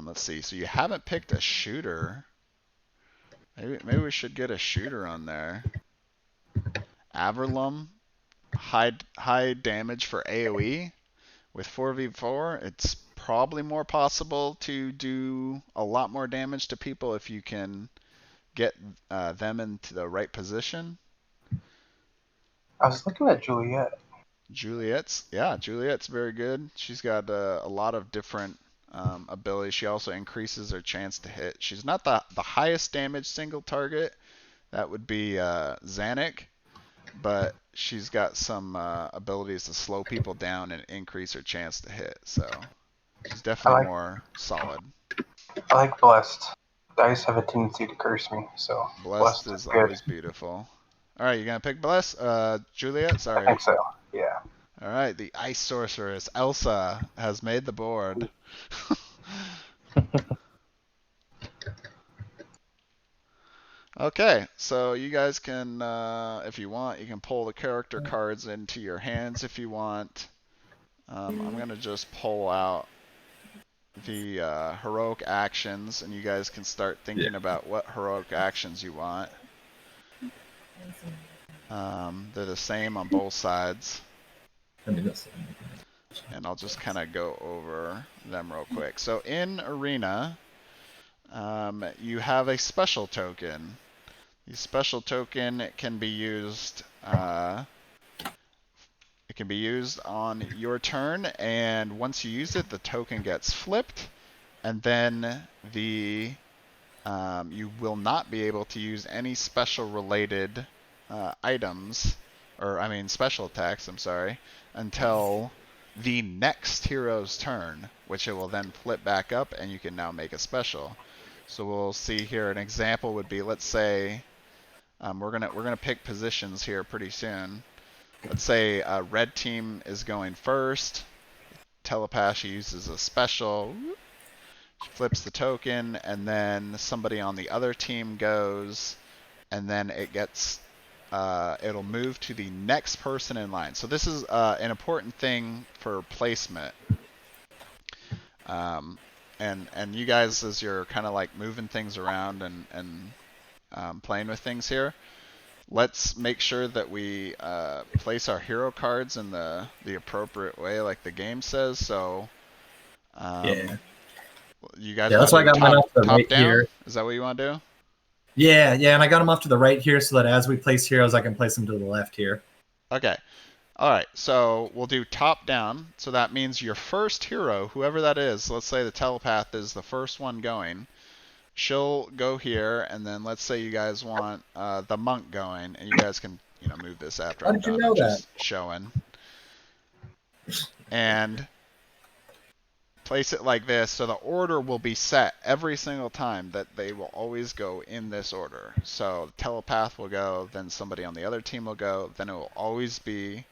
Let's see. So you haven't picked a shooter. Maybe we should get a shooter on there. Averlum, high damage for AoE. With 4v4, it's probably more possible to do a lot more damage to people if you can get them into the right position. I was looking at Juliet. Juliet's very good. She's got a lot of different abilities. She also increases her chance to hit. She's not the highest damage single target. That would be Zanuck, but she's got some abilities to slow people down and increase her chance to hit. So she's definitely more solid. I like Blessed. Dice have a tendency to curse me, so Blessed is always beautiful. All right, you gonna pick Bless? Juliet, sorry. I think so. Yeah. All right, the Ice Sorceress Elsa has made the board. Okay, so you guys can, if you want, you can pull the character cards into your hands if you want. I'm gonna just pull out the heroic actions, and you guys can start thinking about what heroic actions you want. They're the same on both sides. And I'll just kind of go over them real quick. So in Arena, you have a special token. The special token can be used. It can be used on your turn, and once you use it, the token gets flipped, and then you will not be able to use any special related items, special attacks. I'm sorry, until the next hero's turn, which it will then flip back up, and you can now make a special. So we'll see here. An example would be, let's say, we're gonna pick positions here pretty soon. Let's say red team is going first. Telepath uses a special. She flips the token, and then somebody on the other team goes, and then it gets. It'll move to the next person in line. So this is an important thing for placement. And you guys, as you're kind of like moving things around and playing with things here, let's make sure that we place our hero cards in the appropriate way, like the game says. So, you guys that's why I got mine off the right down? Here. Is that what you want to do? Yeah, and I got them off to the right here so that as we place heroes, I can place them to the left here. Okay. All right, so we'll do top down. So that means your first hero, whoever that is, let's say the telepath is the first one going. She'll go here, and then let's say you guys want the monk going, and you guys can move this after I'm done. I'm just showing. And place it like this, so the order will be set every single time, that they will always go in this order. So the telepath will go, then somebody on the other team will go, then it will always be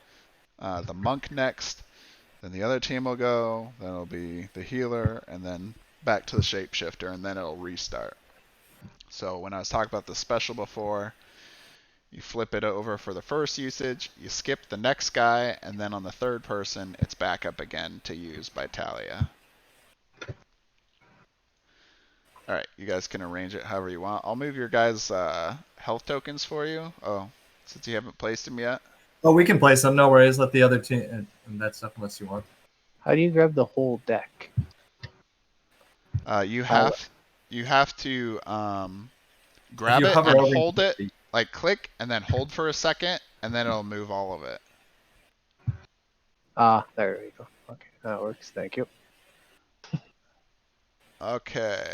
the monk next, then the other team will go, then it'll be the healer, and then back to the shapeshifter, and then it'll restart. So when I was talking about the special before, you flip it over for the first usage, you skip the next guy, and then on the third person, it's back up again to use by Talia. Alright, you guys can arrange it however you want. I'll move your guys' health tokens for you. Oh, since you haven't placed them yet. Oh, we can place them. No worries. Let the other team and that stuff unless you want. How do you grab the whole deck? You have to grab it and hold it, like click, and then hold for a second, and then it'll move all of it. Ah, there we go. Okay, that works. Thank you. Okay.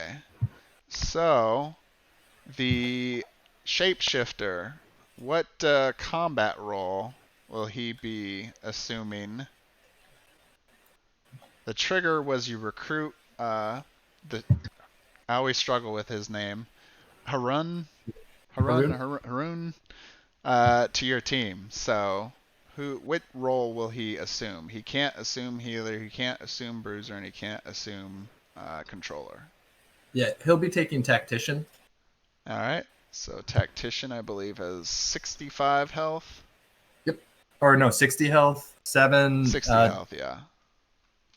So, the shapeshifter, what combat role will he be assuming? The trigger was you recruit I always struggle with his name. Harun to your team. So, what role will he assume? He can't assume healer, he can't assume bruiser, and he can't assume controller. Yeah, he'll be taking Tactician. All right. So Tactician, I believe, has 65 health. Yep. Or no, 60 health, 60 health, yeah.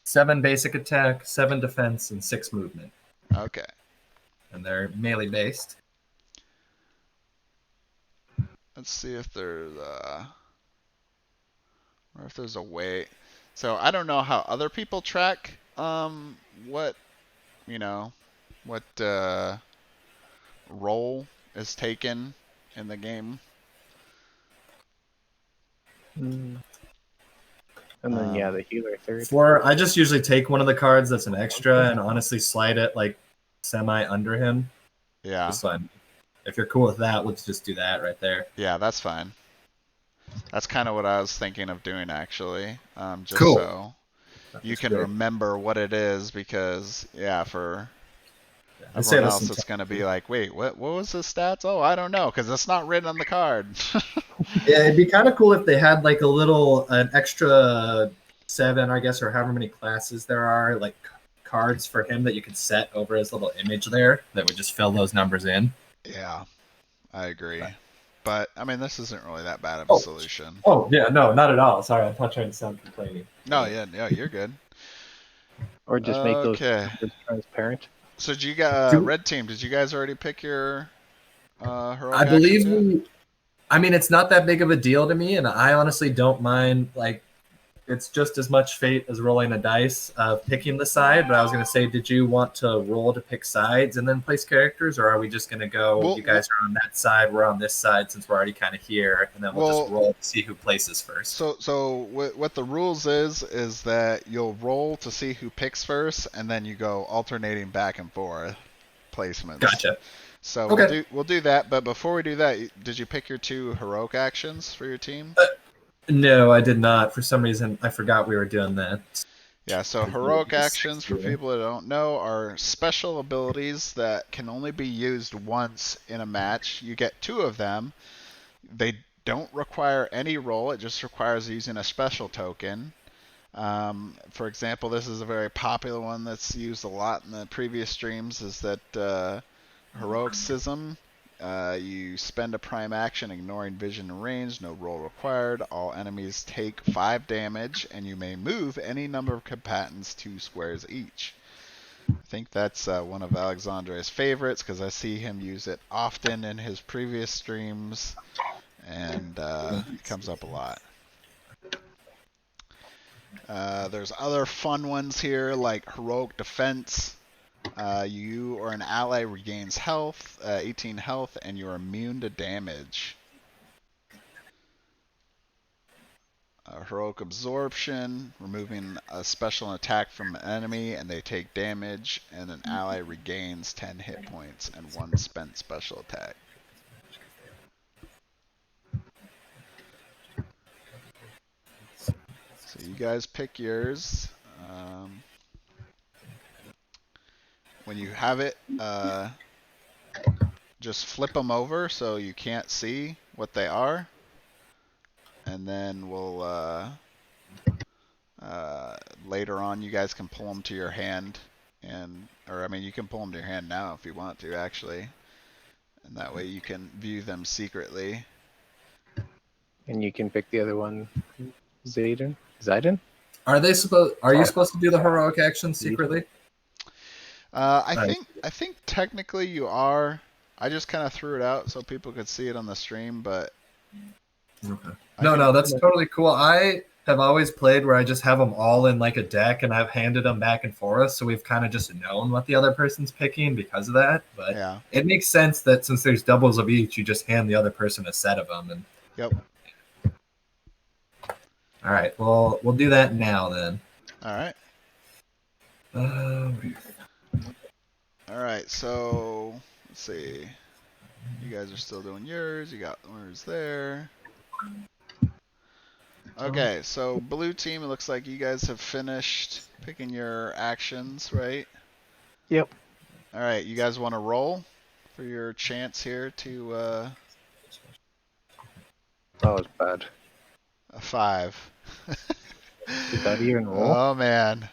7 basic attack, 7 defense, and 6 movement. Okay. And they're melee based. Let's see if there's a way. So I don't know how other people track what role is taken in the game. And then the healer third. I just usually take one of the cards that's an extra and honestly slide it like semi under him. Yeah. If you're cool with that, let's just do that right there. Yeah, that's fine. That's kind of what I was thinking of doing, actually. Just cool. So you can remember what it is, because, for everyone else, it's going to be like, wait, what was the stats? Oh, I don't know, because it's not written on the card. Yeah, it'd be kind of cool if they had like an extra 7, I guess, or however many classes there are, like cards for him that you could set over his little image there that would just fill those numbers in. Yeah, I agree. But, I mean, this isn't really that bad of a solution. Oh, yeah, no, not at all. Sorry, I'm not trying to sound complaining. No, yeah, you're good. Or just make those transparent. So did you guys, Red Team, did you guys already pick your heroic I believe I mean, it's not that big of a deal to me, and I honestly don't mind, like, it's just as much fate as rolling a dice of picking the side, but I was going to say, did you want to roll to pick sides and then place characters, or are we just going to go, you guys are on that side, we're on this side since we're already kind of here, and then we'll just roll to see who places first? So what the rules is that you'll roll to see who picks first, and then you go alternating back and forth placements. Gotcha. So we'll do that, but before we do that, did you pick your 2 heroic actions for your team? No, I did not. For some reason, I forgot we were doing that. Yeah, so heroic actions, for people that don't know, are special abilities that can only be used once in a match. You get 2 of them. They don't require any roll. It just requires using a special token. For example, this is a very popular one that's used a lot in the previous streams, is that Heroicism. You spend a prime action ignoring vision and range, no roll required. All enemies take 5 damage, and you may move any number of combatants 2 squares each. I think that's one of Alexandre's favorites, because I see him use it often in his previous streams, and it comes up a lot. There's other fun ones here, like Heroic Defense. You or an ally regains health, 18 health, and you're immune to damage. Heroic Absorption, removing a special attack from an enemy and they take damage, and an ally regains 10 hit points and 1 spent special attack. So you guys pick yours. When you have it, just flip them over so you can't see what they are, and then we'll later on you guys can pull them to your hand, you can pull them to your hand now if you want to, actually, and that way you can view them secretly. And you can pick the other one, Zayden. Are you supposed to do the heroic action secretly? I think technically you are. I just kind of threw it out so people could see it on the stream, but okay. No, that's totally cool. I have always played where I just have them all in like a deck, and I've handed them back and forth, so we've kind of just known what the other person's picking because of that. But yeah, it makes sense that since there's doubles of each, you just hand the other person a set of them. And yep. All right. Well, we'll do that now then. All right. All right. So let's see. You guys are still doing yours. You got yours there. Okay. So blue team, it looks like you guys have finished picking your actions, right? Yep. All right. You guys want to roll for your chance here to? That was bad. A 5. Did that even roll? Oh man.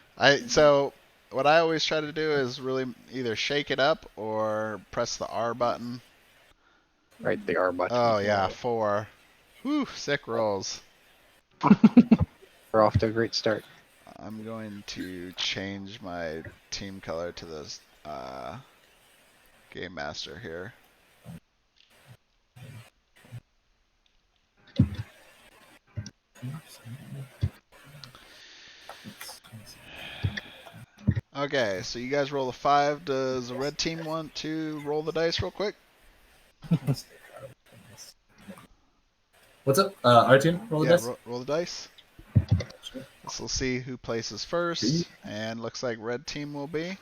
what I always try to do is really either shake it up or press the R button. Right, the R button. Oh yeah, 4. Whew, sick rolls. We're off to a great start. I'm going to change my team color to this Game Master here. Okay, so you guys roll a 5. Does the red team want to roll the dice real quick? What's up? Our team? Roll the dice? Roll the dice. This will see who places first, and looks like red team will be.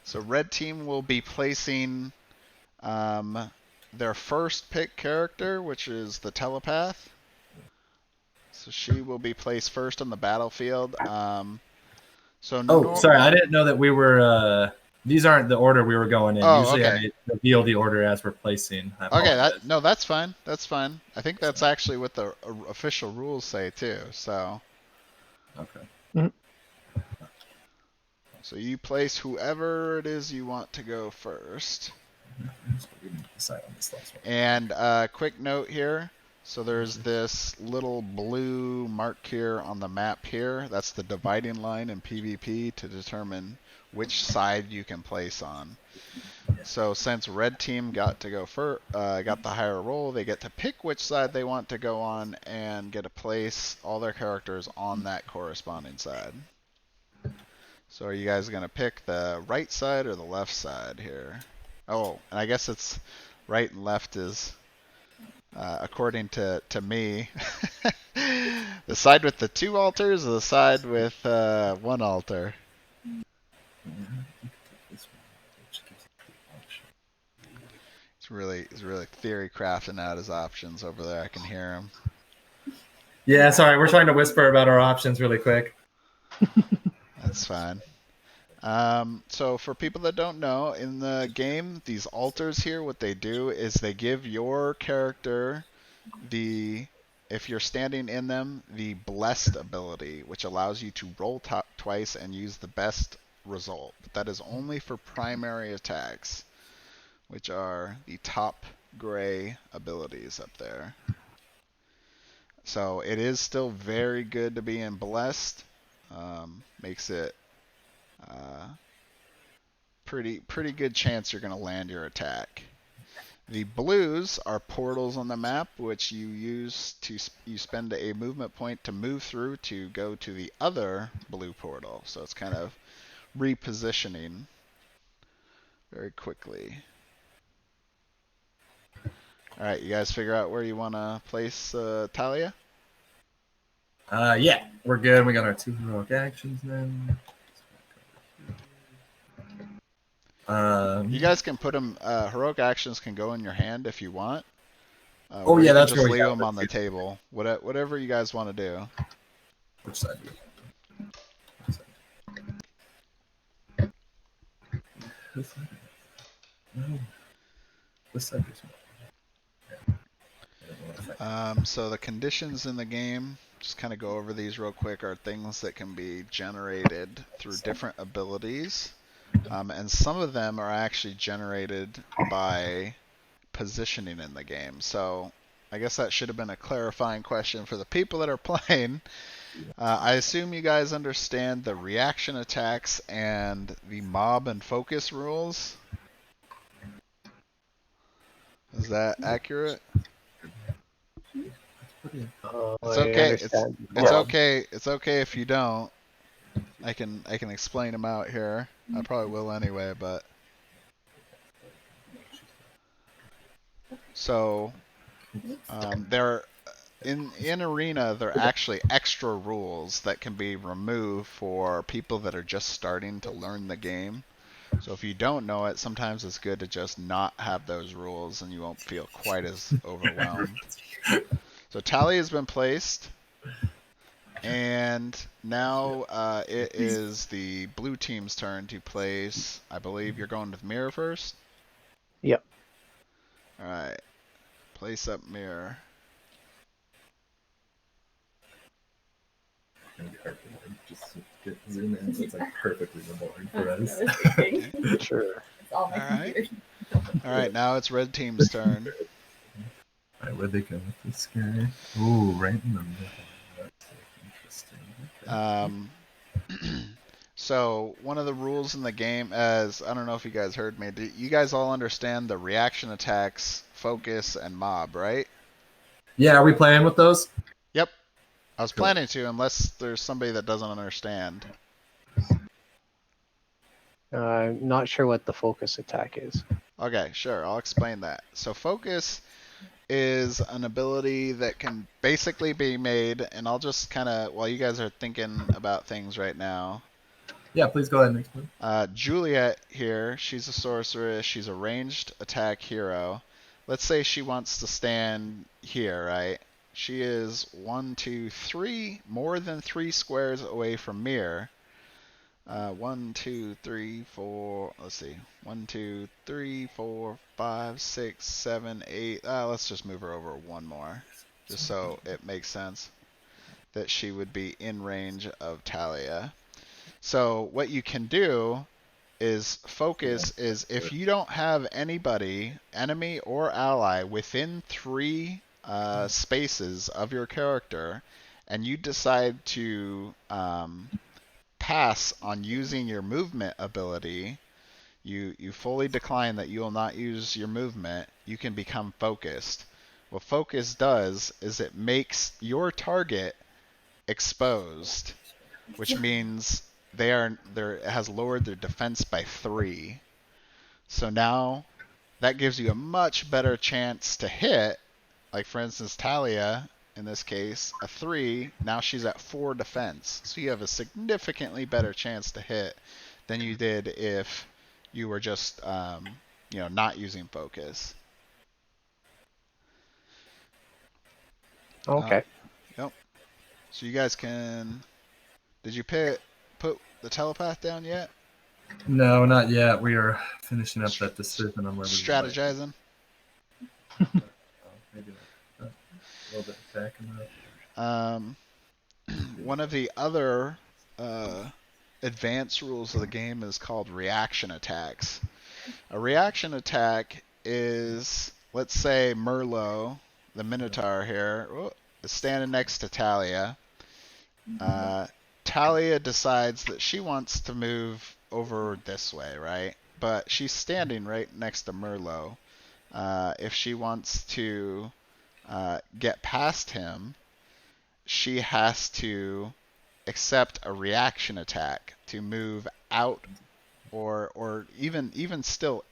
So red team will be placing their first pick character, which is the telepath. So she will be placed first on the battlefield. Sorry, I didn't know that we were. These aren't the order we were going in. Usually, okay. I reveal the order as we're placing. Okay, that's fine. That's fine. I think that's actually what the official rules say too. So. Okay. Mm-hmm. So you place whoever it is you want to go first. And quick note here. So there's this little blue mark here on the map here. That's the dividing line in PvP to determine which side you can place on. So since red team got to go first, got the higher roll, they get to pick which side they want to go on and get to place all their characters on that corresponding side. So are you guys going to pick the right side or the left side here? Oh, and I guess it's right and left is, according to me, the side with the 2 altars or the side with 1 altar? He's really theory crafting out his options over there. I can hear him. Yeah, sorry. We're trying to whisper about our options really quick. That's fine. So for people that don't know, in the game, these altars here, what they do is they give your character if you're standing in them, the blessed ability, which allows you to roll twice and use the best result. But that is only for primary attacks, which are the top gray abilities up there. So it is still very good to be in blessed. Makes it pretty good chance you're going to land your attack. The blues are portals on the map, which you spend a movement point to move through to go to the other blue portal. So it's kind of repositioning very quickly. All right, you guys figure out where you want to place Talia? Yeah, we're good. We got our 2 heroic actions now. You guys can put them. Heroic actions can go in your hand if you want. Oh yeah, that's just leave them on the table. Whatever you guys want to do. Which side? This side. So the conditions in the game, just kind of go over these real quick, are things that can be generated through different abilities. And some of them are actually generated by positioning in the game. So I guess that should have been a clarifying question for the people that are playing. I assume you guys understand the reaction attacks and the mob and focus rules. Is that accurate? It's okay. It's okay. It's okay if you don't. I can explain them out here. I probably will anyway, but so there in Arena there are actually extra rules that can be removed for people that are just starting to learn the game. So if you don't know it, sometimes it's good to just not have those rules and you won't feel quite as overwhelmed. So Tally has been placed. And now it is the blue team's turn to place. I believe you're going with Mirror first? Yep. Alright. Place up Mirror. zoom in so it's like perfectly the board for That's us. what I was thinking. Sure. It's all my All right. computer. All right, now it's red team's turn. All right, where'd they go with this guy? Ooh, right in the middle. That's interesting. Okay. So one of the rules in the game, as I don't know if you guys heard me, do you guys all understand the reaction attacks, focus, and mob, right? Yeah, are we playing with those? Yep. I was Cool. planning to, unless there's somebody that doesn't understand. I'm not sure what the focus attack is. Okay, sure. I'll explain that. So focus is an ability that can basically be made, and I'll just kind of, while you guys are thinking about things right now. Yeah, please go ahead and explain. Juliet here, she's a sorceress. She's a ranged attack hero. Let's say she wants to stand here, right? She is 1, 2, 3, more than 3 squares away from Mir. 1, 2, 3, 4. Let's see. 1, 2, 3, 4, 5, 6, 7, 8. Let's just move her over one more, just so it makes sense that she would be in range of Talia. So what you can do is focus is if you don't have anybody, enemy or ally, within 3 spaces of your character, and you decide to pass on using your movement ability, you fully decline that you will not use your movement, you can become focused. What focus does is it makes your target exposed, which means it has lowered their defense by 3. So now that gives you a much better chance to hit. Like for instance, Talia, in this case, a 3, now she's at 4 defense. So you have a significantly better chance to hit than you did if you were just, not using focus. Okay. Yep. So you guys can... Did you put the telepath down yet? No, not yet. We are finishing up that decision on whether strategizing. Maybe a little bit attacking that. One of the other advanced rules of the game is called reaction attacks. A reaction attack is, let's say Merlot, the Minotaur here, is standing next to Talia. Talia decides that she wants to move over this way, right? But she's standing right next to Merlot. If she wants to get past him, she has to accept a reaction attack to move out or even still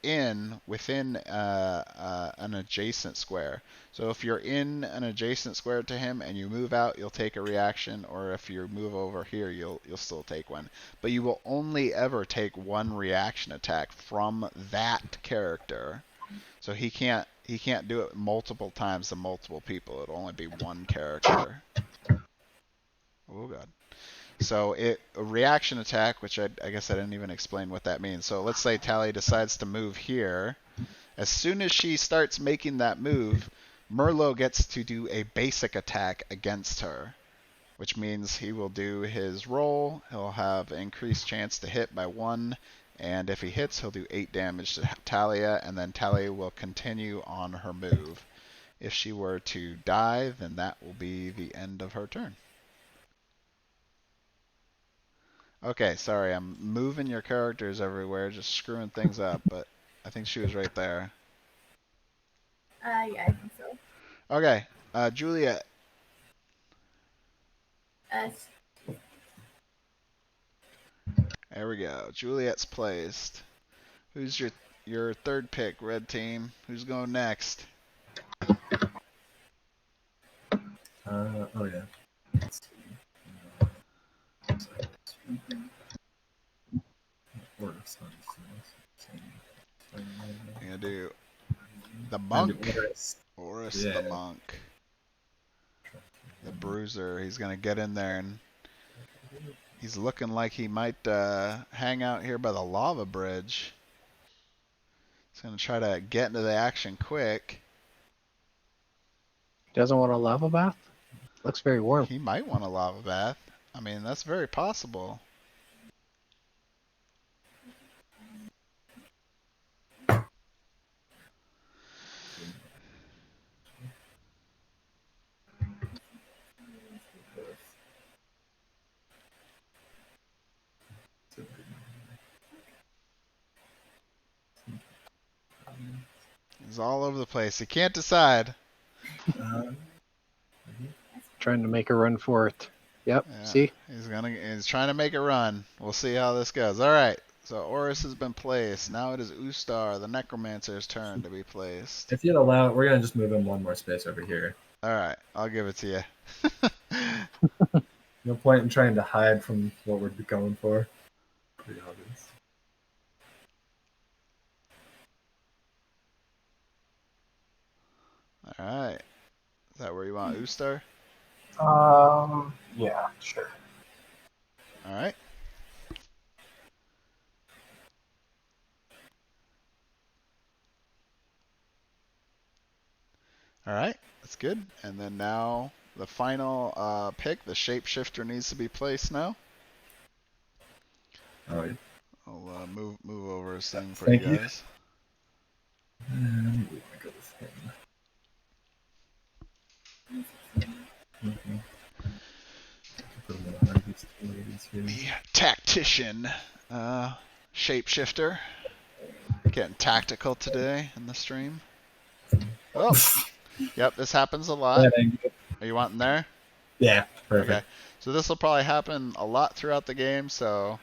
within an adjacent square. So if you're in an adjacent square to him and you move out, you'll take a reaction, or if you move over here, you'll still take one. But you will only ever take one reaction attack from that character. So he can't do it multiple times to multiple people. It'll only be one character. Oh god. So a reaction attack, which I guess I didn't even explain what that means. So let's say Talia decides to move here. As soon as she starts making that move, Merlot gets to do a basic attack against her, which means he will do his roll. He'll have increased chance to hit by 1, and if he hits, he'll do 8 damage to Talia, and then Talia will continue on her move. If she were to die, then that will be the end of her turn. Okay, sorry, I'm moving your characters everywhere, just screwing things up, but I think she was right there. Yeah, I think so. Okay, Juliet. There we go. Juliet's placed. Who's your third pick, red team? Who's going next? Oh yeah. I'm gonna do the monk. Oris the monk. The bruiser. He's gonna get in there and he's looking like he might hang out here by the lava bridge. He's gonna try to get into the action quick. Doesn't want a lava bath? Looks very warm. He might want a lava bath. I mean, that's very possible. He's all over the place. He can't decide. Trying to make a run for it. Yep. Yeah, See? he's trying to make a run. We'll see how this goes. All right. So Oris has been placed. Now it is Ustar, the Necromancer's turn to be placed. If you'd allow it, we're gonna just move him one more space over here. All right, I'll give it to you. No point in trying to hide from what we're going for. Pretty obvious. All right. Is that where you want Ustar? Yeah, sure. All right. All right, that's good. And then now the final pick, the shapeshifter needs to be placed now. All right. I'll move over his thing for Thank you you. guys. And we want to go with him. The tactician, shapeshifter, getting tactical today in the stream. Oh, yep, this happens a lot. Are you wanting there? Yeah, perfect. Okay, so this will probably happen a lot throughout the game. So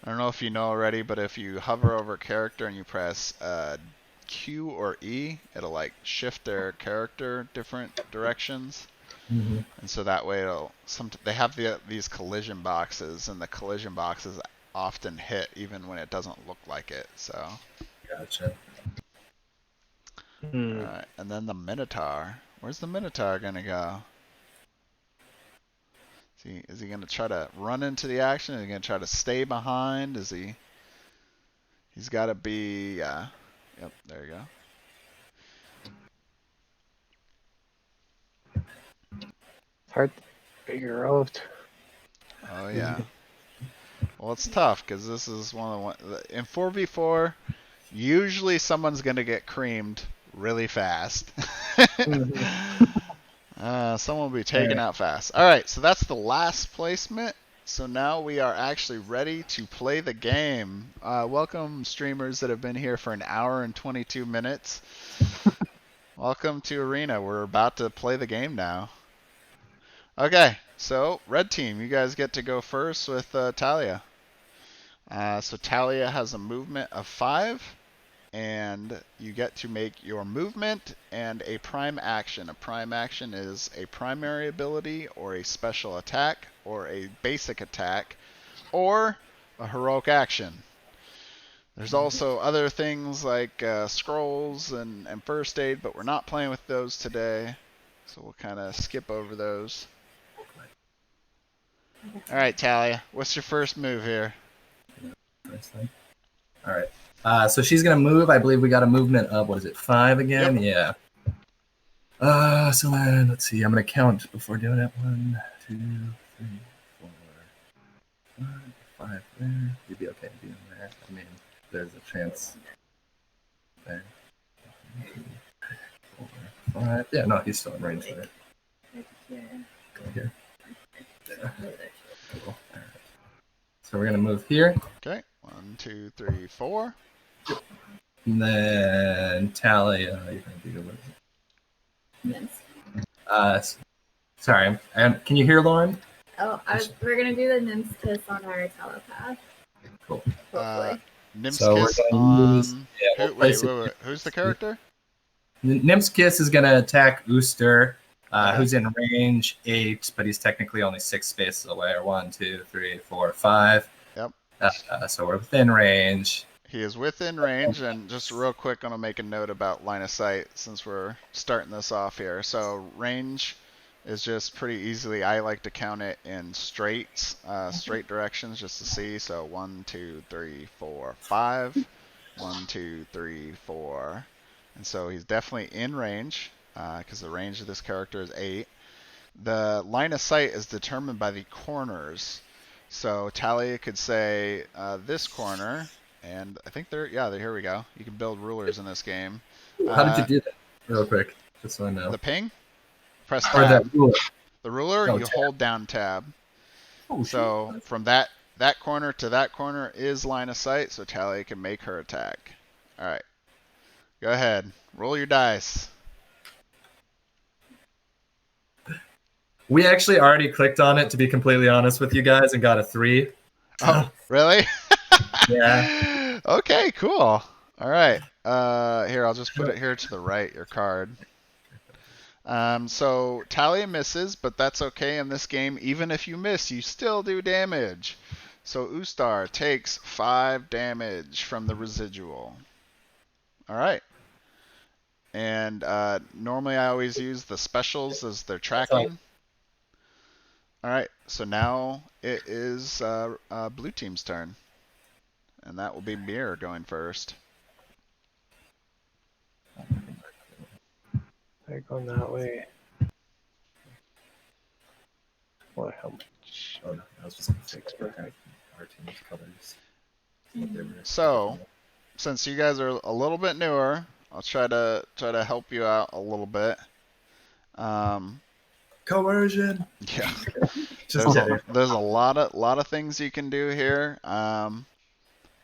I don't know if you know already, but if you hover over a character and you press Q or E, it'll like shift their character different directions. Mm-hmm. And so that way they have these collision boxes, and the collision boxes often hit even when it doesn't look like it. So Gotcha. Alright, and then the Minotaur. Where's the Minotaur gonna go? Is he gonna try to run into the action? Is he gonna try to stay behind? He's gotta be yep, there you go. Hard to figure out. Oh yeah. Well, it's tough because this is in 4v4. Usually, someone's gonna get creamed really fast. Someone will be taken out fast. All right, so that's the last placement. So now we are actually ready to play the game. Welcome, streamers that have been here for an hour and 22 minutes. Welcome to Arena. We're about to play the game now. Okay, so red team, you guys get to go first with Talia. So Talia has a movement of 5, and you get to make your movement and a prime action. A prime action is a primary ability or a special attack or a basic attack or a heroic action. There's also other things like scrolls and first aid, but we're not playing with those today, so we'll kind of skip over those. All right, Talia, what's your first move here? All right. So she's gonna move. I believe we got a movement of 5 again? Yep. Yeah. So let's see. I'm gonna count before doing it. 1, 2, 3, 4, 5, 5 there. You'd be okay being there. I mean, there's a chance there. 4, 5. Yeah, no, he's still in range there. Go here. There. Cool. Right. So we're gonna move here. Okay. 1, 2, 3, 4. And then Talia, you're gonna do Nims. Sorry. Can you hear Lauren? Oh, we're gonna do the Nims kiss on our telepath. Cool. Hopefully. Nim's So kiss we're gonna on. use- yeah, Wait. Who's the character? Nim's Kiss is gonna attack Ooster, who's in range 8, but he's technically only 6 spaces away. Or 1, 2, 3, 4, 5. Yep. So we're within range. He is within range, and just real quick, I'm gonna make a note about line of sight since we're starting this off here. So range is just pretty easily. I like to count it in straight directions just to see. So 1, 2, 3, 4, 5. 1, 2, 3, 4. And so he's definitely in range because the range of this character is 8. The line of sight is determined by the corners. So Talia could say this corner, and I think here we go. You can build rulers in this game. How did you do that? Real quick, just so I know. The ping? Press Or tab. the ruler. The ruler, you tab. hold down tab. So from that corner to that corner is line of sight, so Talia can make her attack. All right. Go ahead. Roll your dice. We actually already clicked on it, to be completely honest with you guys, and got a 3. Oh, really? Yeah. Okay, cool. All right. Here, I'll just put it here to the right, your card. So Talia misses, but that's okay in this game. Even if you miss, you still do damage. So Ustar takes 5 damage from the residual. All right. And normally I always use the specials as their tracking. All right. So now it is blue team's turn. And that will be Mirror going first. They're going that way. What? How much? Oh, no, I was just going to 6 perfect. Our team's colors. So, since you guys are a little bit newer, I'll try to help you out a little bit. Coercion. Yeah. Just there's a lot of things you can do here.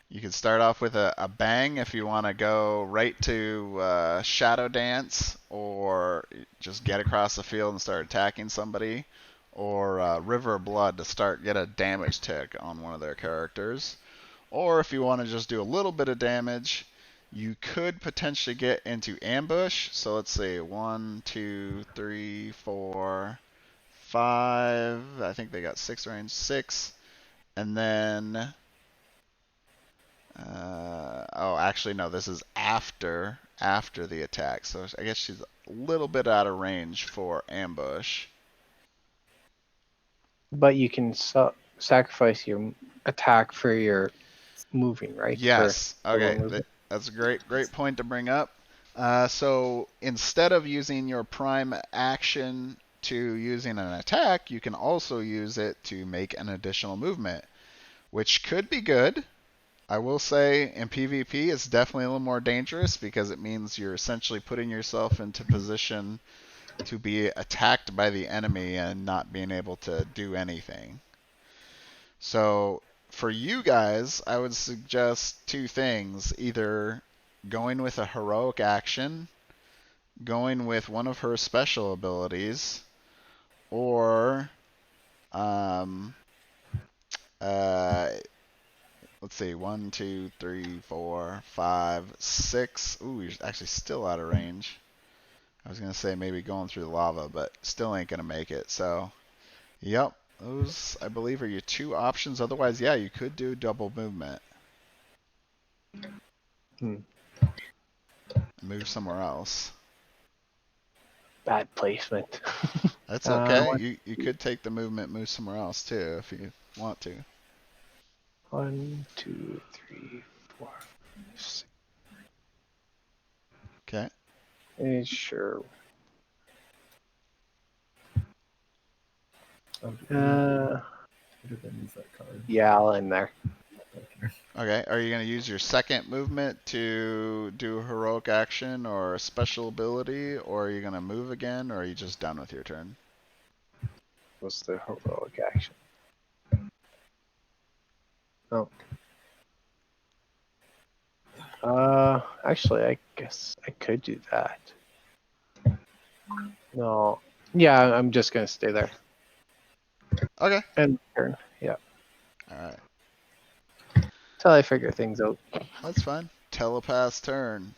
You can start off with a bang if you want to go right to Shadow Dance, or just get across the field and start attacking somebody, or River of Blood to get a damage tick on one of their characters. Or if you want to just do a little bit of damage, you could potentially get into ambush. So let's see, 1, 2, 3, 4, 5. I think they got 6 range, 6, and then. Oh, actually, no. This is after the attack, so I guess she's a little bit out of range for ambush. But you can sacrifice your attack for your moving, right? Yes. For Okay. That's a great point to bring up. So instead of using your prime action to using an attack, you can also use it to make an additional movement, which could be good. I will say in PvP it's definitely a little more dangerous because it means you're essentially putting yourself into position to be attacked by the enemy and not being able to do anything. So for you guys, I would suggest 2 things. Either going with a heroic action, going with one of her special abilities, or let's see, 1, 2, 3, 4, 5, 6. Ooh, you're actually still out of range. I was going to say maybe going through the lava, but still ain't going to make it. So, yep, those, I believe, are your 2 options. Otherwise, yeah, you could do double movement. Move somewhere else. Bad placement. That's okay. You could take the movement, move somewhere else, too, if you want to. 1, 2, 3, 4, 6. Okay. Sure. Yeah, I'll end there. Okay, are you going to use your second movement to do a heroic action or a special ability, or are you going to move again, or are you just done with your turn? What's the heroic action? Oh. Actually, I guess I could do that. No. Yeah, I'm just gonna stay there. Okay. End turn. Yeah. Alright. Till I figure things out. That's fine. Telepath's turn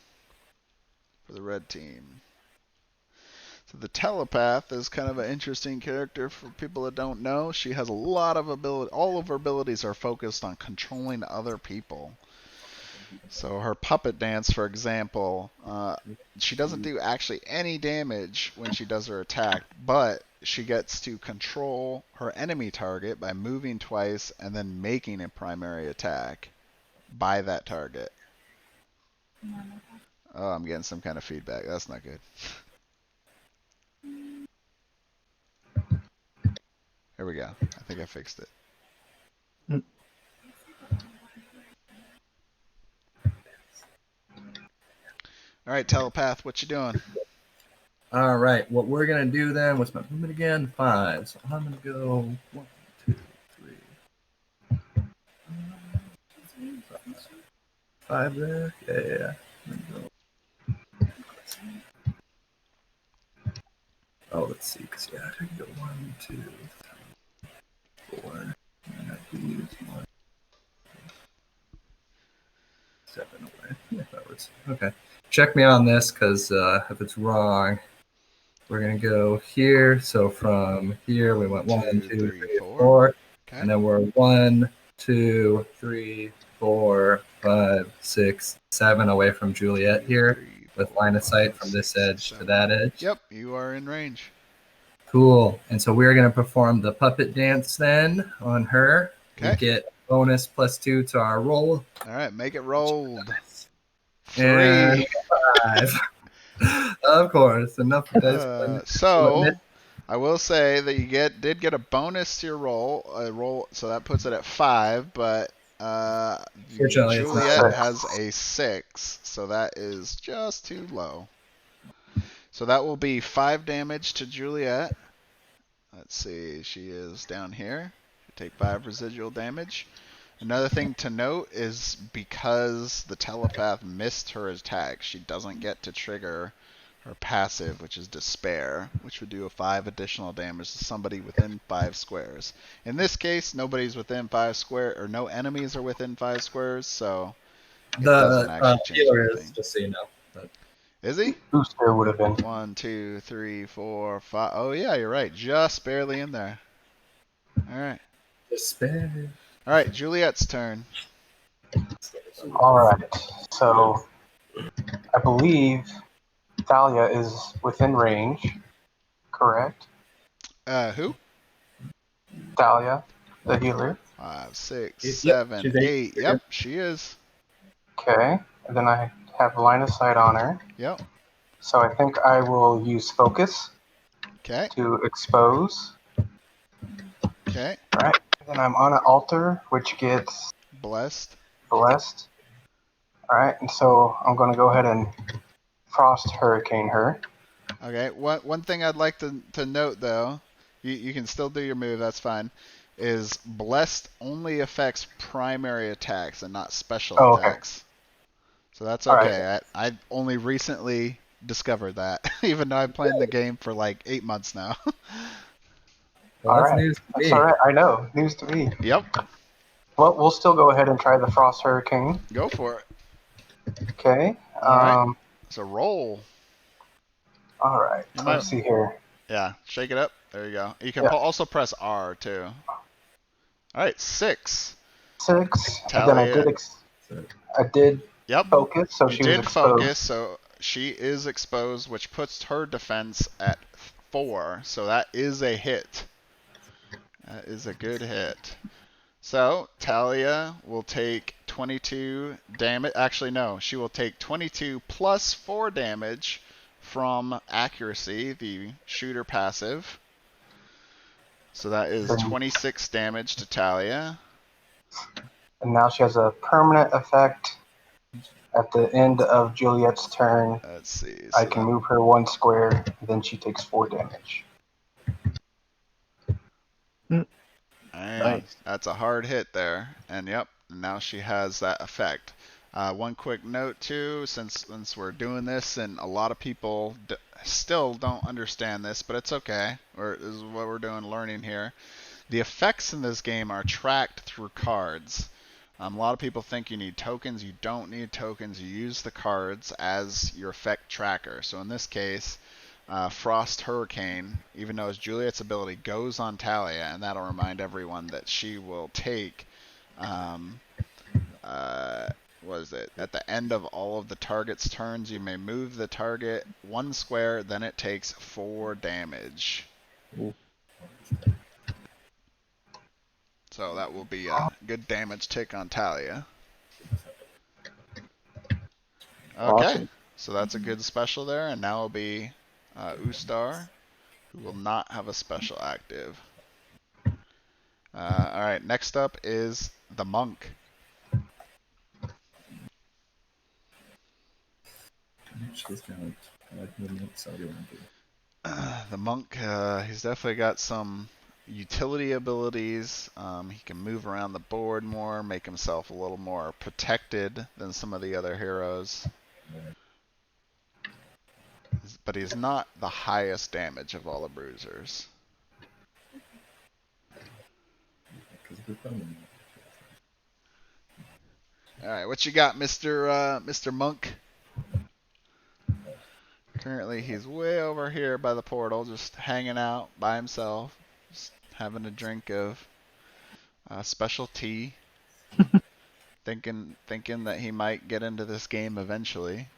for the red team. So the telepath is kind of an interesting character for people that don't know. She has a lot of ability. All of her abilities are focused on controlling other people. So her puppet dance, for example, she doesn't do actually any damage when she does her attack, but she gets to control her enemy target by moving twice and then making a primary attack by that target. Oh, I'm getting some kind of feedback. That's not good. Here we go. I think I fixed it. All right, telepath, what you doing? All right, what we're gonna do then? What's my movement again? 5. So I'm gonna go 1, 2, 3. 5 there. Yeah. Oh, let's see. Because yeah, I can go 1, 2, 3, 4, and I can use 1, 7 away. Yeah, that works. Okay. Check me on this, because if it's wrong, we're gonna go here. So from here, we went 1, 2, 3, 4, Okay. and then we're 1, 2, 3, 4, 5, 6, 7 away from Juliet 2, here, 3, with 4, line of sight 5, from this 6, edge 7. to that edge. Yep, you are in range. Cool. And so we're gonna perform the puppet dance then on her. Okay. We get bonus +2 to our roll. All right, make it rolled. 3. And 5. Of course, enough of this. So I will say that you did get a bonus to your roll, so that puts it at 5. But Fortunately, Juliet has a 6, so that is just too low. So that will be 5 damage to Juliet. Let's see, she is down here. She'll take 5 residual damage. Another thing to note is because the telepath missed her attack, she doesn't get to trigger her passive, which is Despair, which would do a 5 additional damage to somebody within 5 squares. In this case, nobody's within 5 squares, or no enemies are within 5 squares, so it doesn't actually change anything. Is, just so you know. But... Is he? Booster would have been. 1, 2, 3, 4, 5. Oh yeah, you're right. Just barely in there. All right. Despair. All right, Juliet's turn. All right. So I believe Thalia is within range. Correct. Who? Thalia, the healer. 5, 6, Yep, 7, she's 8. Yep, she is. Okay. And then I have line of sight on her. Yep. So I think I will use focus Okay. to expose. Okay. All right. And then I'm on an altar, which gets Blessed. blessed. All right. And so I'm going to go ahead and frost hurricane her. Okay. One thing I'd like to note though, you can still do your move. That's fine. Is blessed only affects primary attacks and not special attacks. So that's okay. Right. I only recently discovered that, even though I've played the game for like 8 months now. Well, that's news to me. That's all right. I know. News to me. Yep. Well, we'll still go ahead and try the frost hurricane. Go for it. Okay. All right. So roll. All right. Let's see here. Yeah. Shake it up. There you go. You can also press R too. All right. 6. 6. Talia. And then I did Yep. focus, so you she was did exposed. focus, so she is exposed, which puts her defense at 4. So that is a hit. That is a good hit. So Talia will take 22 damage. Actually, no, she will take 22 plus 4 damage from accuracy, the shooter passive. So that is 26 damage to Talia. And now she has a permanent effect. At the end of Juliet's turn, let's see. So I can move her 1 square, then she takes 4 damage. Nice. That's a hard hit there. And yep, now she has that effect. One quick note too, since we're doing this, and a lot of people still don't understand this, but it's okay. This is what we're doing, learning here. The effects in this game are tracked through cards. A lot of people think you need tokens. You don't need tokens. You use the cards as your effect tracker. So in this case, Frost Hurricane, even though it's Juliet's ability, goes on Talia, and that'll remind everyone that she will take, what is it? At the end of all of the target's turns, you may move the target 1 square, then it takes 4 damage. Ooh. So that will be a good damage tick on Talia. Okay, awesome. So that's a good special there, and now it'll be Ustar, who will not have a special active. Alright, next up is the Monk. The Monk, he's definitely got some utility abilities. He can move around the board more, make himself a little more protected than some of the other heroes. but he's not the highest damage of all the bruisers. All right, what you got, Mr. Monk? Currently, he's way over here by the portal, just hanging out by himself, just having a drink of special tea, thinking that he might get into this game eventually.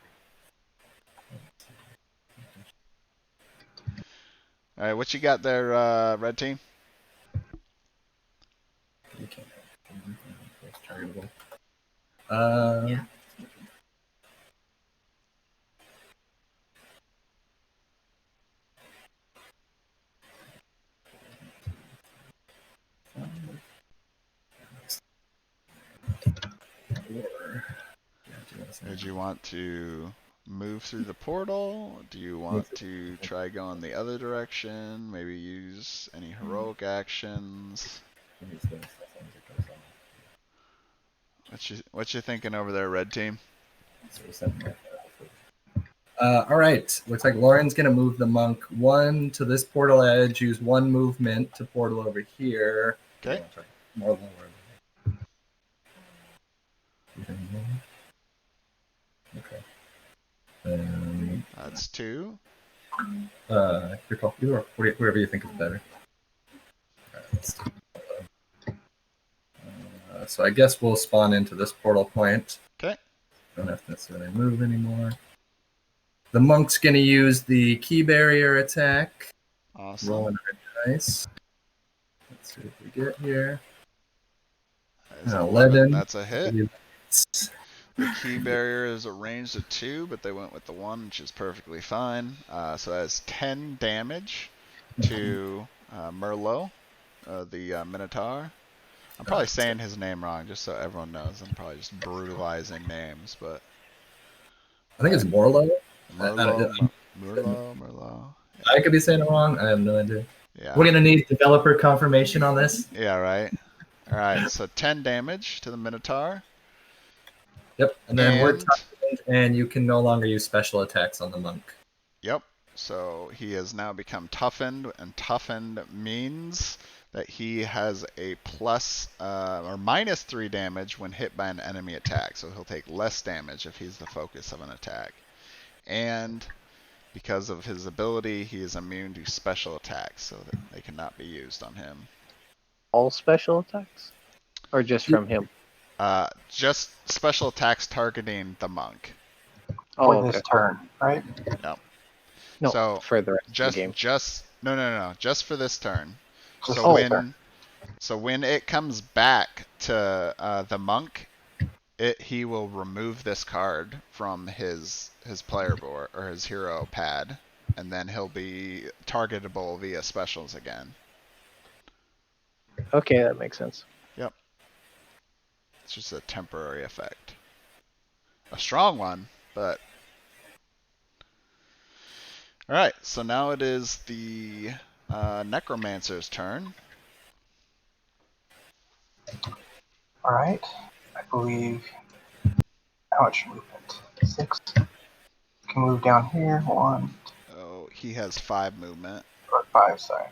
All right, what you got there, red team? Yeah. Did you want to move through the portal? Do you want to try going the other direction? Maybe use any heroic actions? What you thinking over there, red team? All right. Looks like Lauren's gonna move the monk 1 to this portal edge. Use 1 movement to portal over here. Okay. More lower. Okay. That's 2. Your call. Wherever you think is better. So I guess we'll spawn into this portal point. Okay. Don't have to necessarily move anymore. The monk's going to use the key barrier attack. Awesome. Rolling our dice. Let's see what we get here. That is 11. That's a hit. The key barrier is a range of 2, but they went with the 1, which is perfectly fine. So that's 10 damage to Merlot, the Minotaur. I'm probably saying his name wrong, just so everyone knows. I'm probably just brutalizing names, but I think it's Morlo. Merlot. Yeah. I could be saying it wrong. I have no idea. Yeah. We're gonna need developer confirmation on this. Yeah, right. All right, so 10 damage to the Minotaur. Yep, and then we're toughened, and you can no longer use special attacks on the monk. Yep. So he has now become toughened, and toughened means that he has a plus or minus 3 damage when hit by an enemy attack. So he'll take less damage if he's the focus of an attack. And because of his ability, he is immune to special attacks, so that they cannot be used on him. All special attacks? Or just from him? Just special attacks targeting the monk. For this turn, right? No. No, so for the rest of the game. No. Just for this turn. Just So when it comes back to the monk, he will remove this card from his player board or his hero pad, and then he'll be targetable via specials again. Okay, that makes sense. Yep. It's just a temporary effect. A strong one, but... Alright, so now it is the Necromancer's turn. Alright. I believe... How much movement? 6. Can move down here. 1. Oh, he has 5 movement. Or 5, sorry.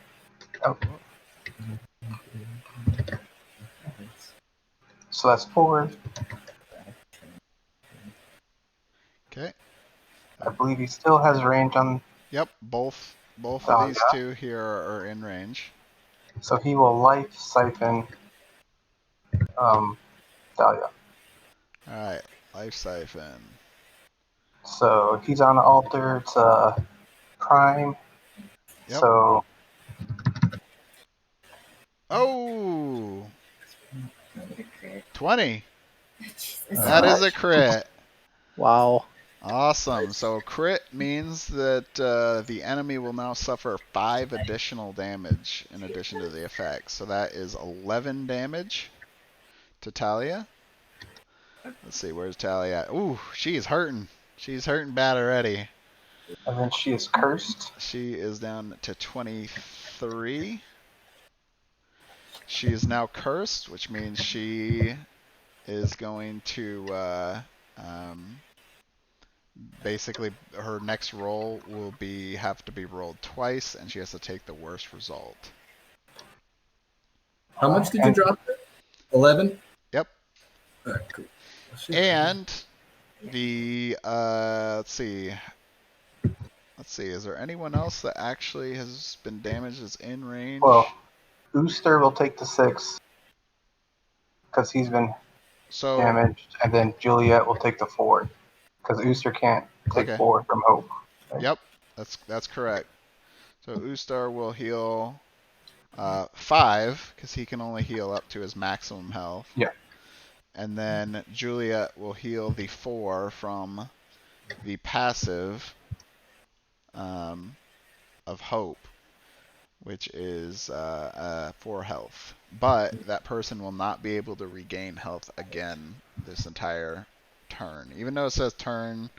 Okay. So that's 4. Okay. I believe he still has range on... Yep, both of these two here are in range. So he will life siphon Dahlia. Alright, life siphon. So he's on the altar. It's prime. Yep. So... Oh! 20. Jesus. That is a crit. Wow. Awesome. So crit means that the enemy will now suffer 5 additional damage in addition to the effect. So that is 11 damage to Talia. Let's see, where's Talia? Ooh, she's hurting. She's hurting bad already. And then she is cursed. She is down to 23. She is now cursed, which means she is going to basically her next roll will have to be rolled twice, and she has to take the worst result. How much did you drop? 11. Yep. All right, cool. And the let's see, is there anyone else that actually has been damaged as in range? Well, Ooster will take the 6 because he's been damaged, and then Juliet will take the 4 because Ooster can't take 4 from Hope. Right? Yep, that's correct. So Oostar will heal 5 because he can only heal up to his maximum health. Yeah. And then Juliet will heal the 4 from the passive of Hope, which is 4 health. But that person will not be able to regain health again this entire turn. Even though it says turn,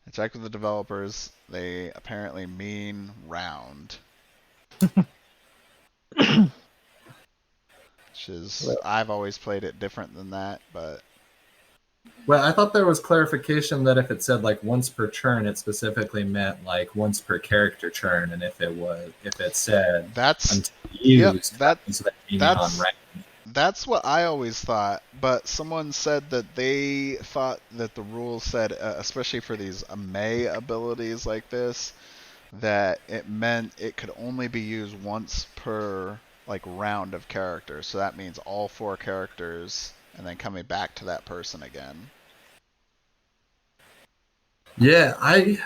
I checked with the developers, they apparently mean round. Which is, I've always played it different than that, but... Well, I thought there was clarification that if it said like once per turn, it specifically meant like once per character turn, and if it said that's used, that's what I always thought. But someone said that they thought that the rule said, especially for these May abilities like this, that it meant it could only be used once per like round of characters. So that means all 4 characters, and then coming back to that person again. Yeah, I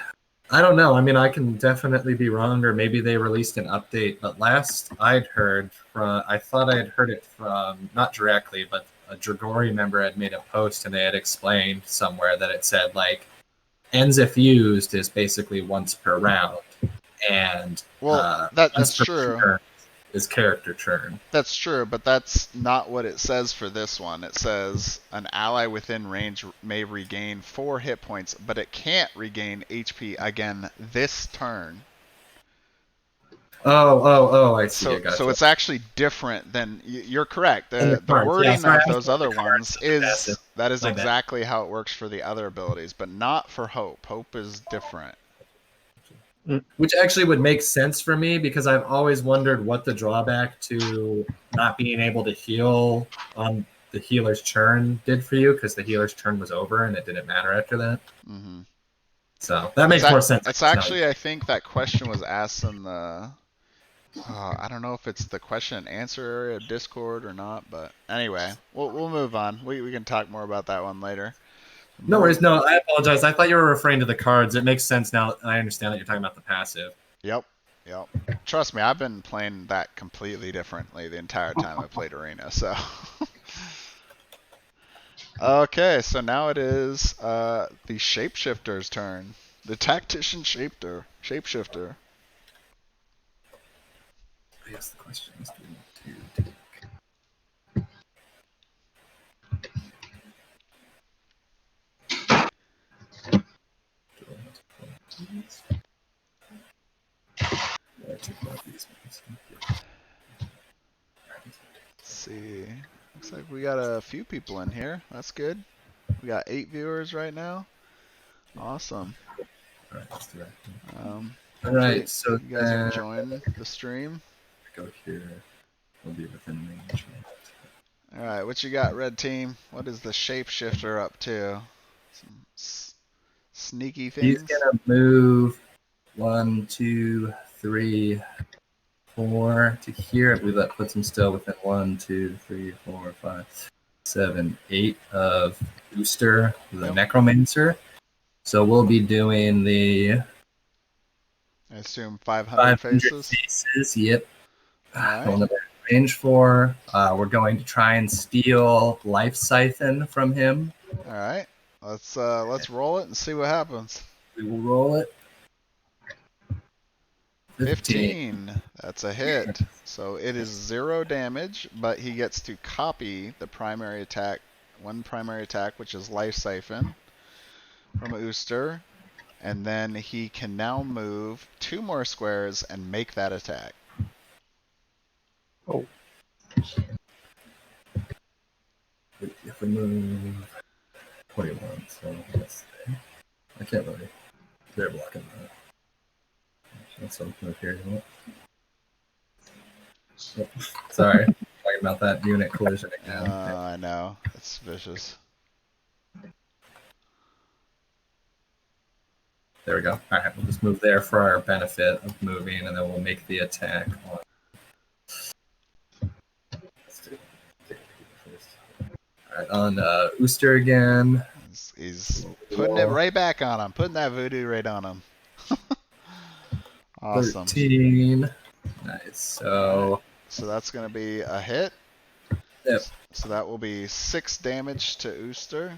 don't know. I mean, I can definitely be wrong, or maybe they released an update. But last I'd heard from, I thought I had heard it from, not directly, but a Dragori member had made a post, and they had explained somewhere that it said like ends if used is basically once per round, and that's true. Is character turn. That's true, but that's not what it says for this one. It says an ally within range may regain 4 hit points, but it can't regain HP again this turn. Oh, I see. I gotcha. So it's actually different than, you're correct. The wording of those other ones is, that is exactly how it works for the other abilities, but not for Hope. Hope is different. Which actually would make sense for me, because I've always wondered what the drawback to not being able to heal on the healer's turn did for you, because the healer's turn was over and it didn't matter after that. Mm-hmm. So that makes more sense. It's actually, I think that question was asked in the, I don't know if it's the question and answer area of Discord or not, but anyway, we'll move on. We can talk more about that one later. No worries. No, I apologize. I thought you were referring to the cards. It makes sense now. I understand that you're talking about the passive. Yep. Trust me, I've been playing that completely differently the entire time I played Arena, so. Okay, so now it is the Shapeshifter's turn. The Tactician Shapeshifter. I guess the question is, do we want to take... Let's see. Looks like we got a few people in here. That's good. We got 8 viewers right now. Awesome. All right, let's do that. All right, so you guys are enjoying the stream. Go here. We'll be within range. All right, what you got, Red Team? What is the Shapeshifter up to? Some sneaky things. He's gonna move 1, 2, 3, 4 to here. I believe that puts him still within 1, 2, 3, 4, 5, 7, 8 of Booster, the Necromancer. So we'll be doing the, I assume 500 faces. Yep. Right. Going to range for. We're going to try and steal Life Siphon from him. All right. Let's roll it and see what happens. We will roll it. 15. That's a hit. So it is 0 damage, but he gets to copy the primary attack, one primary attack, which is Life Siphon from Ooster, and then he can now move 2 more squares and make that attack. Oh. If we move 21, so let's say. can't really. They're blocking that. Let's move here. Oh, sorry. Talking about that unit collision again. I know. It's vicious. There we go. All right, we'll just move there for our benefit of moving, and then we'll make the attack on. All right, on Ooster again. He's putting it right back on him. Putting that voodoo right on him. Awesome. 13. Nice. So that's going to be a hit. Yep. So that will be 6 damage to Ooster.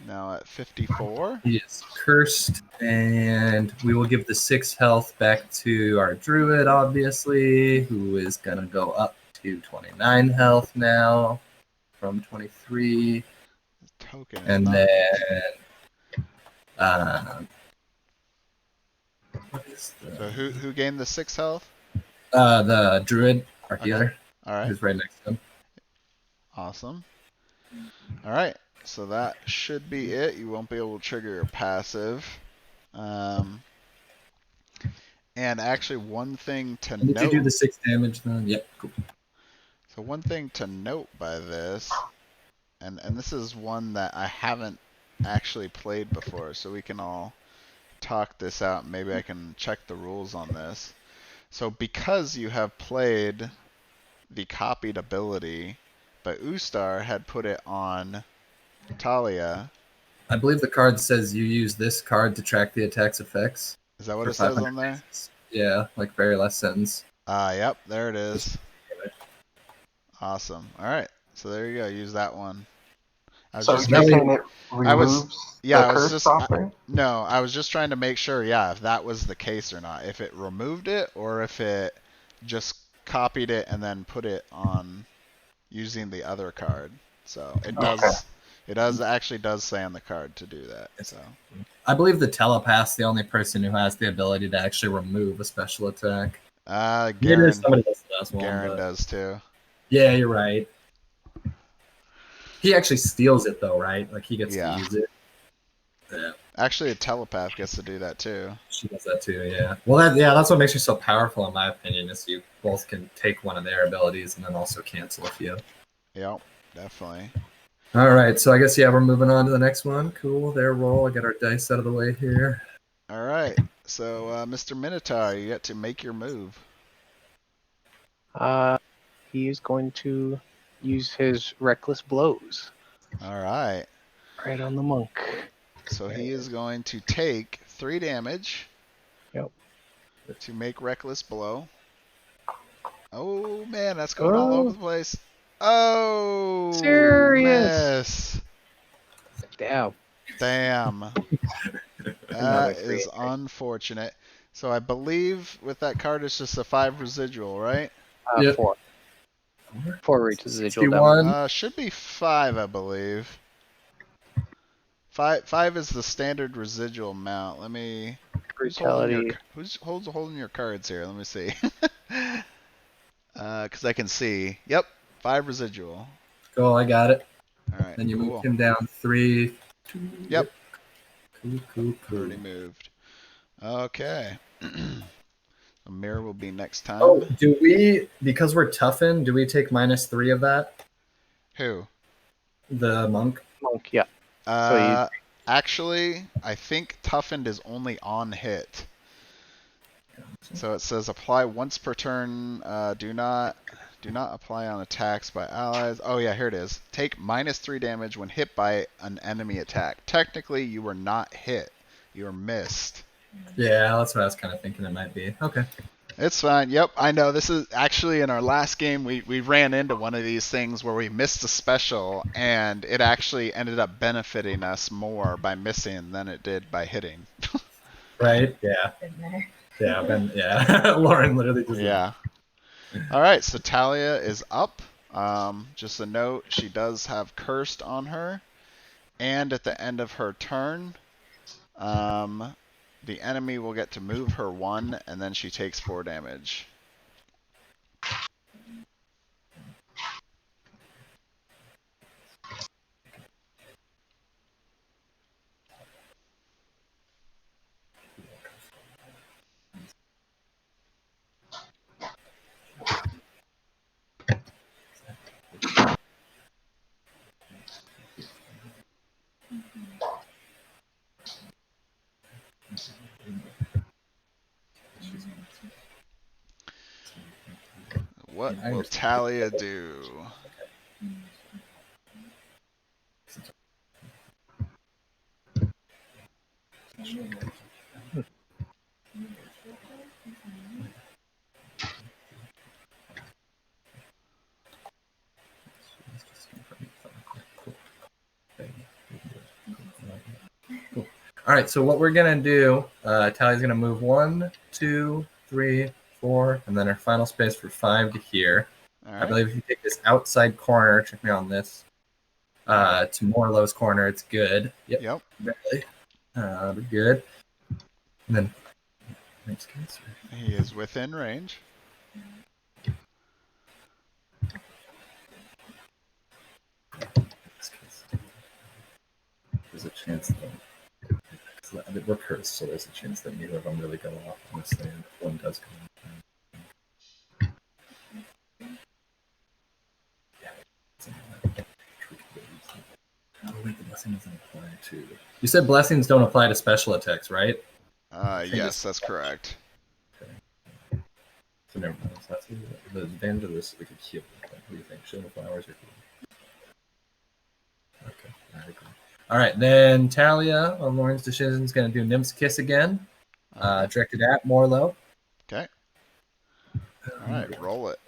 Now at 54. He is cursed, and we will give the 6 health back to our druid, obviously, who is going to go up to 29 health now from 23. Token and then so who gained the 6 health? The druid, our healer. All right. Who's right next to him. Awesome. All right. So that should be it. You won't be able to trigger your passive. And actually, one thing to note. Did you do the 6 damage then? Yep. Cool. So one thing to note by this, and this is one that I haven't actually played before, so we can all talk this out. Maybe I can check the rules on this. So because you have played the copied ability, but Ustar had put it on Talia. I believe the card says you use this card to track the attack's effects. Is that what it says on there? Yeah, like very last sentence. Yep, there it is. Awesome. All right, so there you go. Use that one. I was just trying to make sure, if that was the case or not. If it removed it, or if it just copied it and then put it on using the other card. So it does. Okay. It does say on the card to do that. So I believe the telepath's the only person who has the ability to actually remove a special attack. Garen, somebody else does one, Garen does too. Yeah, you're right. He actually steals it though, right? Like he gets to use it. Yeah. Actually, a telepath gets to do that too. She does that too, yeah. Well, that's what makes you so powerful, in my opinion, is you both can take one of their abilities and then also cancel a few. Yep, definitely. All right, so I guess, we're moving on to the next one. Cool, their roll. I'll get our dice out of the way here. All right, so Mr. Minotaur, you get to make your move. He is going to use his reckless blows. All right. Right on the monk. So he is going to take 3 damage. Yep. To make reckless blow. Oh man, that's going all over the place. Oh, serious. Miss. Damn. That is unfortunate. So I believe with that card it's just a 5 residual, right? 4. 4 residual. Should be 5, I believe. 5 is the standard residual amount. Let me. Who's holding your cards here? Let me see. Because I can see. Yep, 5 residual. Cool, I got it. All right. Then you move him down 3. Yep. Cool. Already moved. Okay. A mirror will be next time. Oh, do we, because we're toughened, do we take -3 of that? Who? The monk. Monk, yeah. Actually, I think toughened is only on hit. So it says apply once per turn. Do not apply on attacks by allies. Oh yeah, here it is. Take -3 damage when hit by an enemy attack. Technically, you were not hit. You were missed. Yeah, that's what I was kind of thinking it might be. Okay. It's fine. Yep, I know. This is actually in our last game, we ran into one of these things where we missed a special, and it actually ended up benefiting us more by missing than it did by hitting. Right? Yeah. Yeah. Lauren literally just. Yeah. All right, so Talia is up. Just a note, she does have cursed on her, and at the end of her turn, the enemy will get to move her 1, and then she takes 4 damage. what will Talia do? Cool. All right, so what we're gonna do, Talia's gonna move 1, 2, 3, 4, and then our final space for 5 to here. Right. I believe if you take this outside corner, check me on this, to Morlow's corner, it's good. Yep. Barely. We're good. And then next case. He is within range. There's a chance that we're cursed, so there's a chance that neither of them really go off on this thing. One does come off. Oh wait, the blessing doesn't apply to. You said blessings don't apply to special attacks, right? Yes, that's correct. Okay. So never mind. So that's the advantage of this. We could heal. What do you think? Show the flowers or heal? Okay, I agree. All right, then Talia on Lauren's decision is going to do Nymph's Kiss again, directed at Morlow. Okay. All right, roll it.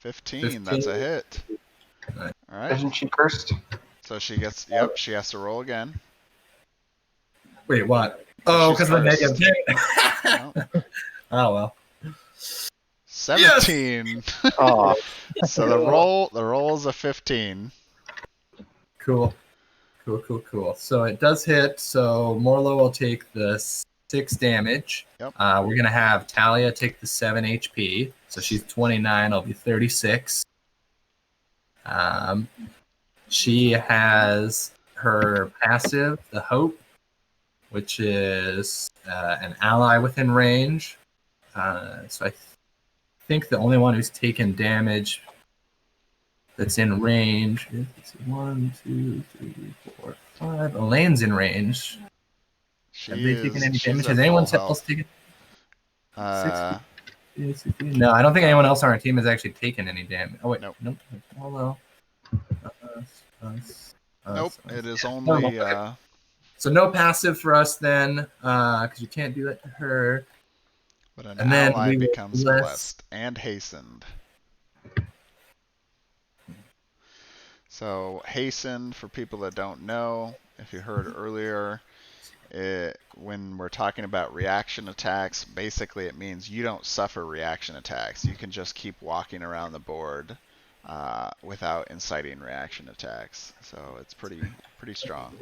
15, that's a hit. All right. Isn't she cursed? So she gets, she has to roll again. Wait, what? Oh, because of the negative 10. Oh, well. 17. Yes! Oh. So the roll is a 15. Cool. So it does hit. So Morlow will take the 6 damage. Yep. We're gonna have Talia take the 7 HP. So she's 29. I'll be 36. She has her passive, the Hope, which is an ally within range. So I think the only one who's taken damage that's in range is 1, 2, 3, 4, 5. Elaine's in range. Have they taken any damage? Has anyone else taken? No, I don't think anyone else on our team has actually taken any damage. Oh wait, nope. Hello. Nope. It is only. So no passive for us then, because you can't do that to her. But an ally becomes blessed and hastened. So hastened, for people that don't know, if you heard earlier, when we're talking about reaction attacks, basically it means you don't suffer reaction attacks. You can just keep walking around the board without inciting reaction attacks. So it's pretty strong.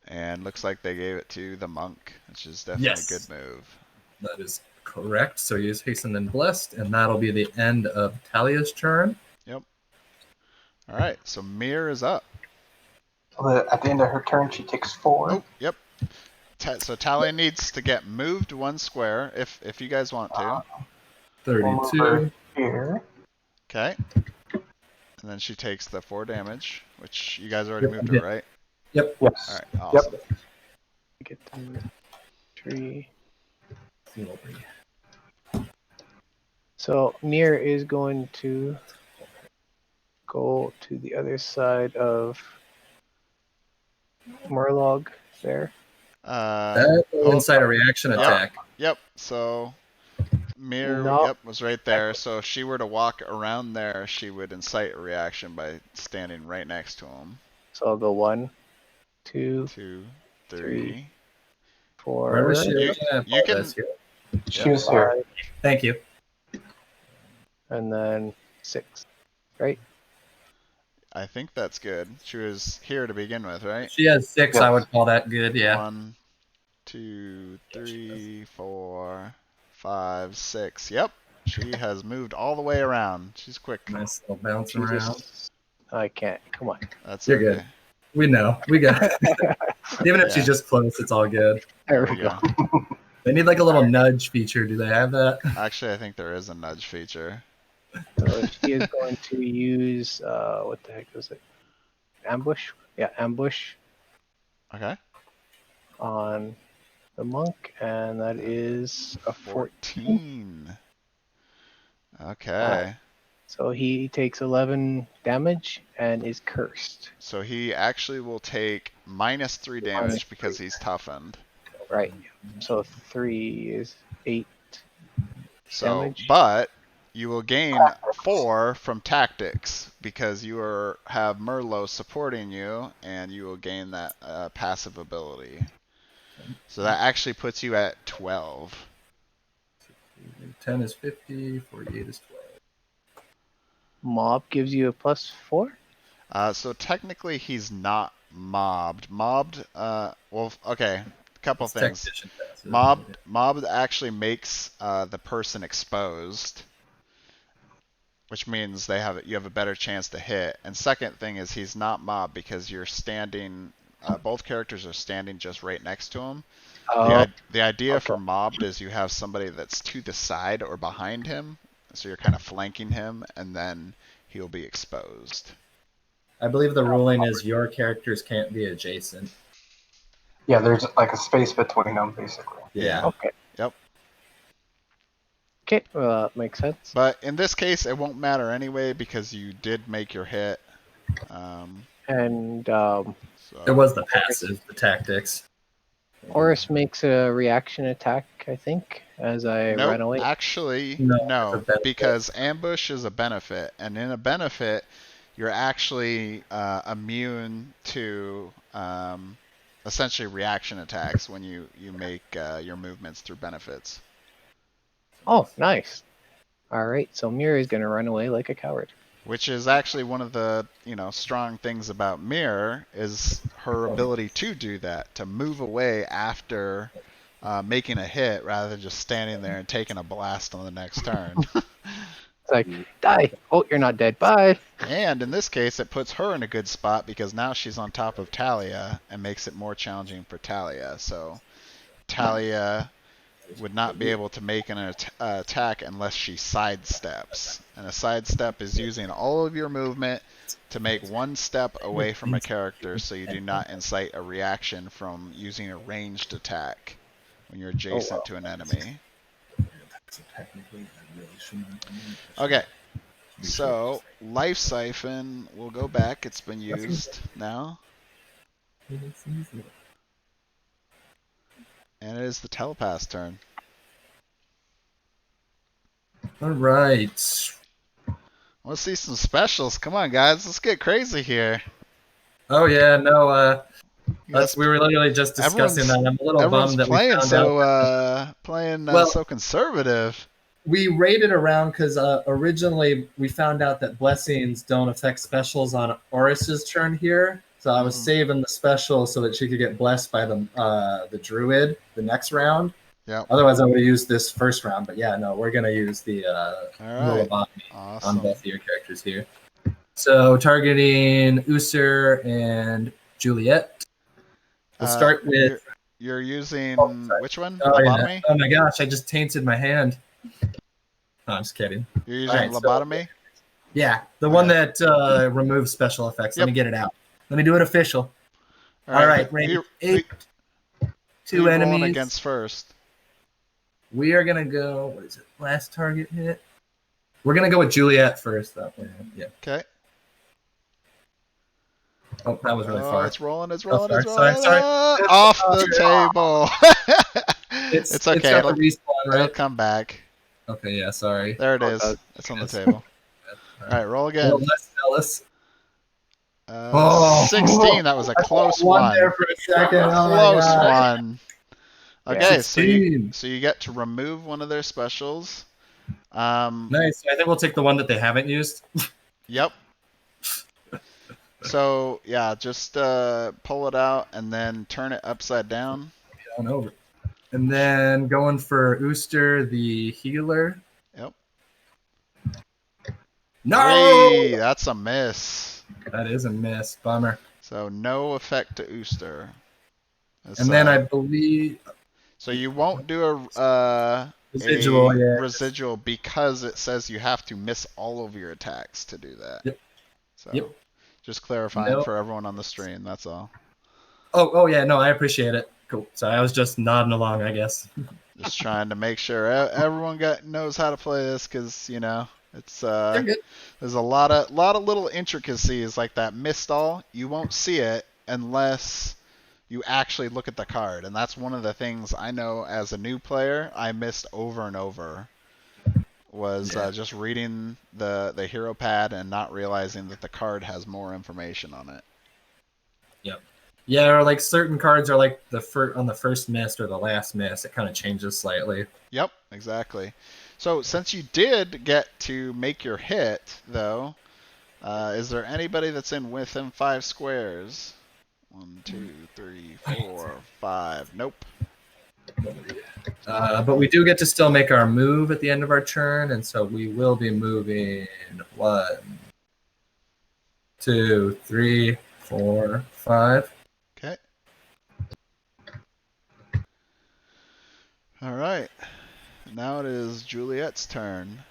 And looks like they gave it to the monk, which is definitely a good move. That is correct. So he is hastened and blessed, and that'll be the end of Talia's turn. Yep. All right, so Mir is up. At the end of her turn, she takes 4. Oh, yep. So Talia needs to get moved 1 square, if you guys want to. 32. Here. Okay. And then she takes the 4 damage, which you guys already moved her, right? Yep. Yes. All right, awesome. Yep. Get the tree. So Mir is going to go to the other side of Murlog there. Inside a reaction attack. Yep. So Mir, was right there. So if she were to walk around there, she would incite a reaction by standing right next to him. So I'll go 1, 2, 3, 4. Where was she? You can. She was here. Thank you. And then 6, right? I think that's good. She was here to begin with, right? She has 6. I would call that good. Yeah. 1, 2, 3, 4, 5, 6. Yep. She has moved all the way around. She's quick. Nice little bounce around. I can't. Come on. That's You're good. We know. We got it. Even if she's just close, it's all good. There we go. They need like a little nudge feature. Do they have that? Actually, I think there is a nudge feature. So she is going to use, what the heck was it? Ambush? Yeah, ambush. Okay. On the monk, and that is a 14. Okay. So he takes 11 damage and is cursed. So he actually will take -3 damage because he's toughened. Right. So 3 is 8 damage. But you will gain 4 from tactics because you have Merlot supporting you, and you will gain that passive ability. So that actually puts you at 12. 10 is 50, 48 is 12. Mob gives you a +4? So technically he's not mobbed. Mobbed, well, okay, a couple things. Mobbed actually makes the person exposed, which means you have a better chance to hit. And second thing is he's not mobbed because you're standing, both characters are standing just right next to him. The idea for mobbed is you have somebody that's to the side or behind him, so you're kind of flanking him, and then he'll be exposed. I believe the ruling is your characters can't be adjacent. Yeah, there's like a space between them, basically. Yeah. Okay. Yep. Okay, well, that makes sense. But in this case, it won't matter anyway because you did make your hit. So it was the passive, the tactics. Horus makes a reaction attack, I think, as I run away. Actually, no, because ambush is a benefit, and in a benefit, you're actually immune to essentially reaction attacks when you make your movements through benefits. Oh, nice. All right, so Mira is going to run away like a coward. Which is actually one of the strong things about Mirror is her ability to do that, to move away after making a hit rather than just standing there and taking a blast on the next turn. It's like, die! Oh, you're not dead. Bye! And in this case, it puts her in a good spot because now she's on top of Talia and makes it more challenging for Talia. So Talia would not be able to make an attack unless she sidesteps. And a sidestep is using all of your movement to make one step away from a character so you do not incite a reaction from using a ranged attack when you're adjacent to an enemy. Okay, so Life Siphon, we'll go back. It's been used now. And it is the telepath's turn. All right. Let's see some specials. Come on, guys. Let's get crazy here. Oh, yeah. No, we were literally just discussing that. I'm a little bummed that playing we found out. So conservative. We rated around because originally we found out that blessings don't affect specials on Oris's turn here. So I was saving the special so that she could get blessed by the druid the next round. Yeah. Otherwise, I would have used this first round. But yeah, no, we're gonna use the lobotomy on both of your characters here. So targeting User and Juliet. We'll start with. You're using which one? Lobotomy? Yeah. Oh my gosh! I just tainted my hand. No, I'm just kidding. You're using lobotomy? Yeah, the one that removes special effects. Let me get it out. Let me do it official. All right, Randy. 2 enemies against first. We are gonna go. What is it? Last target hit. We're gonna go with Juliet first, though. Yeah. Okay. Oh, that was really far. It's rolling. Sorry. Off the table. It's okay. It'll come back. Okay, yeah, sorry. There it is. It's on the table. All right, roll again. Well, let's tell us. 16. That was a close one. There for a second. Close one. Okay, so you get to remove one of their specials. Nice. I think we'll take the one that they haven't used. Yep. So yeah, just pull it out and then turn it upside down. On over. And then going for Ooster, the healer. Yep. No! Hey, that's a miss. That is a miss. Bummer. So no effect to Ooster. Then I believe... So you won't do a residual because it says you have to miss all of your attacks to do that. Yep. So just clarifying for everyone on the stream, that's all. Oh yeah, no, I appreciate it. Cool. So I was just nodding along, I guess. Just trying to make sure everyone knows how to play this, because it's there's a lot of little intricacies like that misstall. You won't see it unless you actually look at the card, and that's one of the things I know as a new player I missed over and over. Was just reading the hero pad and not realizing that the card has more information on it. Yep. Yeah, or like certain cards are like on the first miss or the last miss, it kind of changes slightly. Yep, exactly. So since you did get to make your hit, though, is there anybody that's in within 5 squares? 1, 2, 3, 4, 5. Nope. But we do get to still make our move at the end of our turn, and so we will be moving 1, 2, 3, 4, 5. Okay. All right. Now it is Juliet's turn.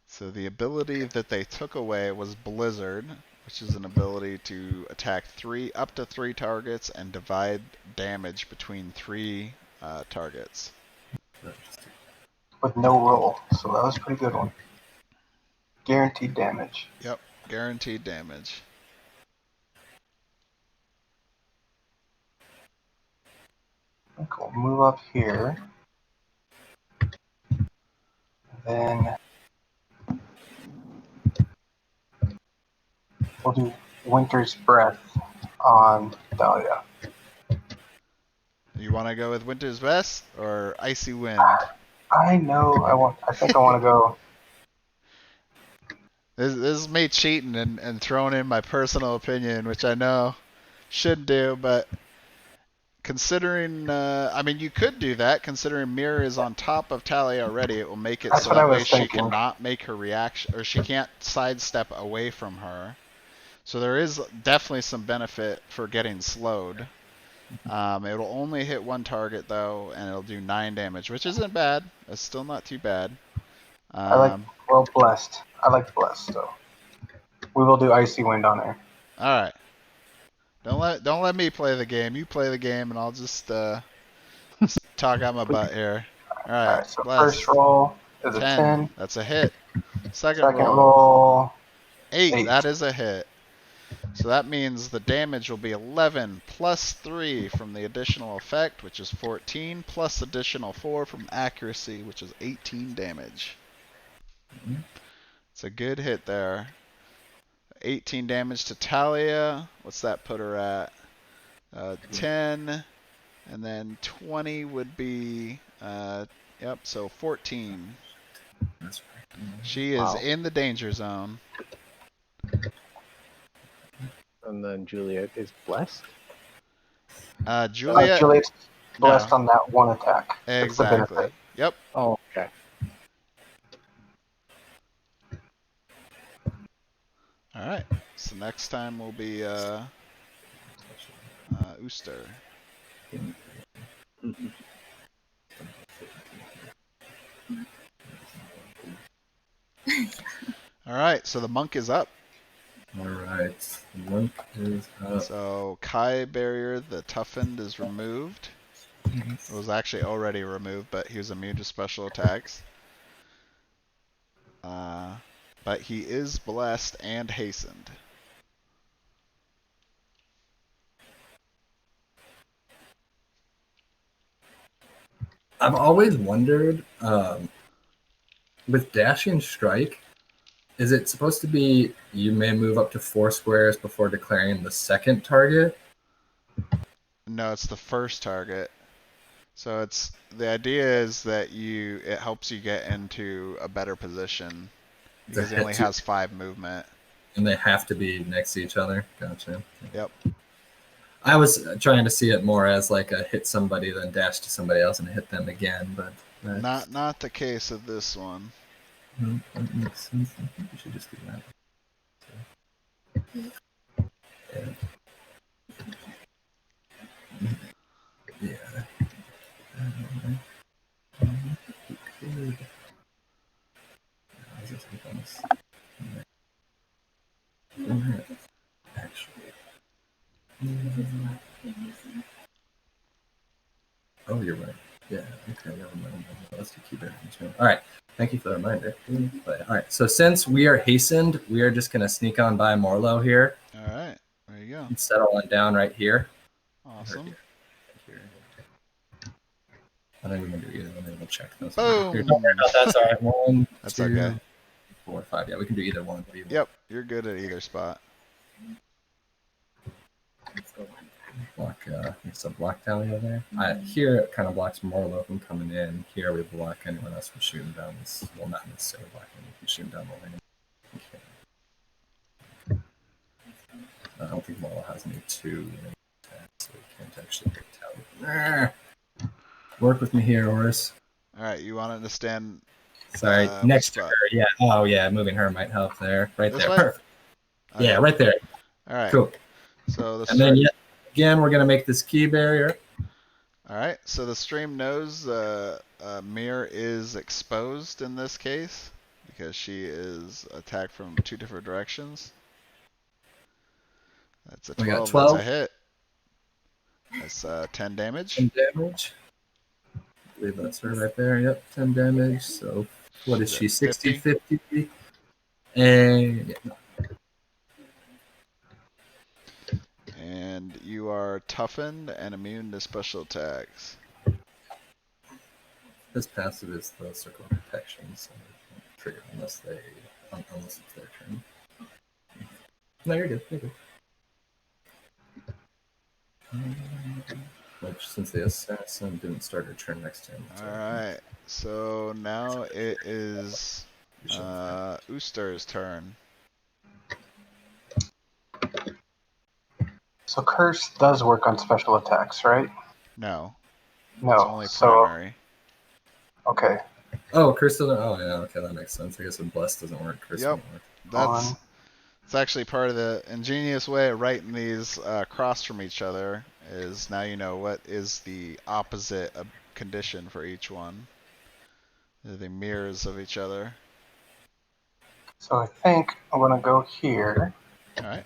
So the ability that they took away was Blizzard, which is an ability to attack up to 3 targets and divide damage between 3 targets. With no roll, so that was a pretty good one. Guaranteed damage. Yep, guaranteed damage. Okay, we'll move up here. Then we'll do Winter's Breath on Dahlia. You want to go with Winter's Breath or Icy Wind? I know. I think I want to go. This is me cheating and throwing in my personal opinion, which I know should do, but considering, I mean, you could do that. Considering Mirror is on top of Tally already, it will make it That's so what that I was way she thinking. cannot make her reaction, or she can't sidestep away from her. So there is definitely some benefit for getting slowed. It'll only hit 1 target though, and it'll do 9 damage, which isn't bad. It's still not too bad. Blessed. I like Blessed, so we will do Icy Wind on her. All right. Don't let me play the game. You play the game, and I'll just talk out my butt here. All right. So Bless. first roll is a 10. That's a hit. Second roll 8. That is a hit. So that means the damage will be 11 plus 3 from the additional effect, which is 14, plus additional 4 from accuracy, which is 18 damage. It's a good hit there. 18 damage to Talia. What's that put her at? 10. And then 20 would be, so 14. She is in the danger zone. And then Juliet is blessed? Juliet's blessed on that one attack. Exactly. Yep. Oh, okay. All right. So next time will be Ooster. All right. So the monk is up. All right. The monk is up. So Kai Barrier, the toughened, is removed. It was actually already removed, but he was immune to special attacks. But he is blessed and hastened. I've always wondered, with Dashing Strike, is it supposed to be you may move up to 4 squares before declaring the second target? No, it's the first target. So the idea is that it helps you get into a better position because it only has 5 movement. And they have to be next to each other. Gotcha. Yep. I was trying to see it more as like a hit somebody, then dash to somebody else and hit them again, but not the case of this one. No, that makes sense. I think we should just do that. Yeah. Actually. Oh, you're right. Yeah. Okay. Never mind. Let's keep everything. All right. Thank you for the reminder. But, all right. So since we are hastened, we are just gonna sneak on by Morlo here. All right. There you go. And settle on down right here. Awesome. I don't even do either one. We'll check those. Boom. Don't worry about that. That's all right. 1, That's 2, okay. 4, 5. Yeah, we can do either one. Yep. You're good at either spot. Let's go Some block down over there. Here it kind of blocks Morlo from coming in. Here we block anyone else from shooting down this. Well, not necessarily blocking. We can shoot down the lane. Okay. I don't think Morlo has any 2 attacks, so we can't actually tell. Work with me here, Oris. All right. You wanted to stand. Sorry, next to her. Yeah. Oh, yeah. Moving her might help there. Right This there. way? Perfect. Okay. Yeah, right there. All right. Cool. So the and then again, we're gonna make this key barrier. All right. So the stream knows Mir is exposed in this case because she is attacked from 2 different directions. That's a 12. We got 12. That's a hit. That's 10 damage. 10 damage. I believe that's her right there. Yep, 10 damage. So what is she? 60, 50? And yeah. And you are toughened and immune to special attacks. This passive is the circle of protection, so it won't trigger unless it's their turn. No, you're good. You're good. Which, since the assassin didn't start her turn next turn. Alright, so now it is Ooster's turn. So Curse does work on special attacks, right? No. No. It's only primary. Okay. Oh, Curse doesn't. Oh, yeah. Okay, that makes sense. I guess when Bless doesn't work, Curse doesn't work. That's actually part of the ingenious way of writing these across from each other. Is now you know what is the opposite condition for each one. They're the mirrors of each other. So I think I'm gonna go here. All right.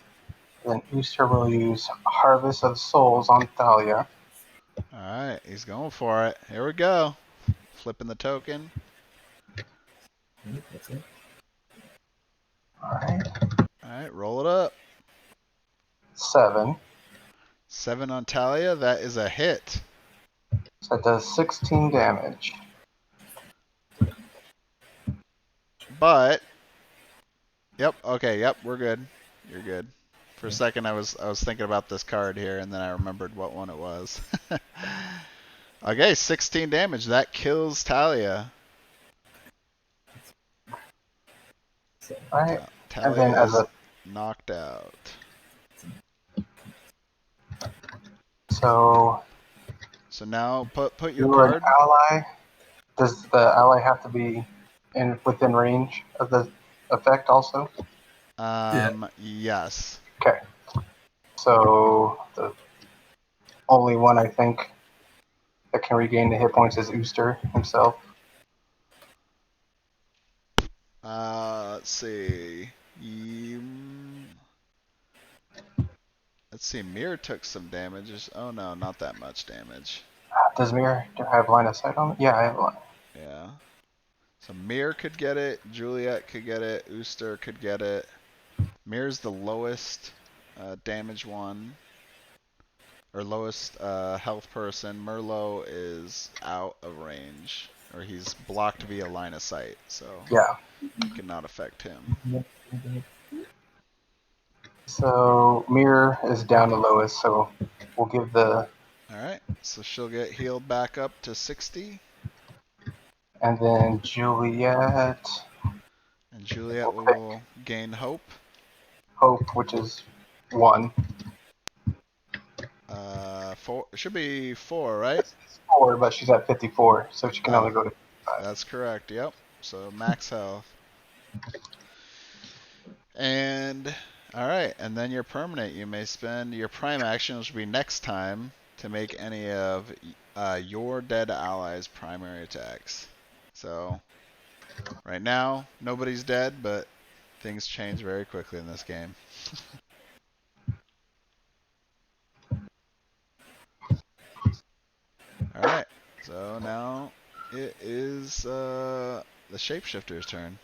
Then Ooster will use Harvest of Souls on Thalia. Alright, he's going for it. Here we go. Flipping the token. Alright, roll it up. 7. 7 on Talia. That is a hit. So that does 16 damage. But yep, okay, yep, we're good. You're good. For a second I was thinking about this card here and then I remembered what one it was. Okay, 16 damage. That kills Talia. Alright. Talia And then as is a knocked out. So now put your you're card. an ally. Does the ally have to be within range of the effect also? Yes. Okay. So the only one I think that can regain the hit points is Ooster himself. Let's see. Let's see. Mir took some damage. Oh no, not that much damage. Does Mir have line of sight on it? Yeah, I have line. Yeah. So Mir could get it. Juliet could get it. Ooster could get it. Mir's the lowest damage one. Or lowest health person. Merlot is out of range. Or he's blocked via line of sight. So yeah, it cannot affect him. So Mir is down the lowest, so we'll give the... Alright, so she'll get healed back up to 60. And then Juliet... And Juliet will gain hope. Hope, which is 1. 4. It should be 4, right? It's 4, but she's at 54, so she can only go to 55. That's correct, yep. So max health. And, alright, and then your permanent. You may spend your prime action, which will be next time, to make any of your dead allies' primary attacks. So, Right now, nobody's dead, but things change very quickly in this game. Alright, so now it is the shapeshifter's turn.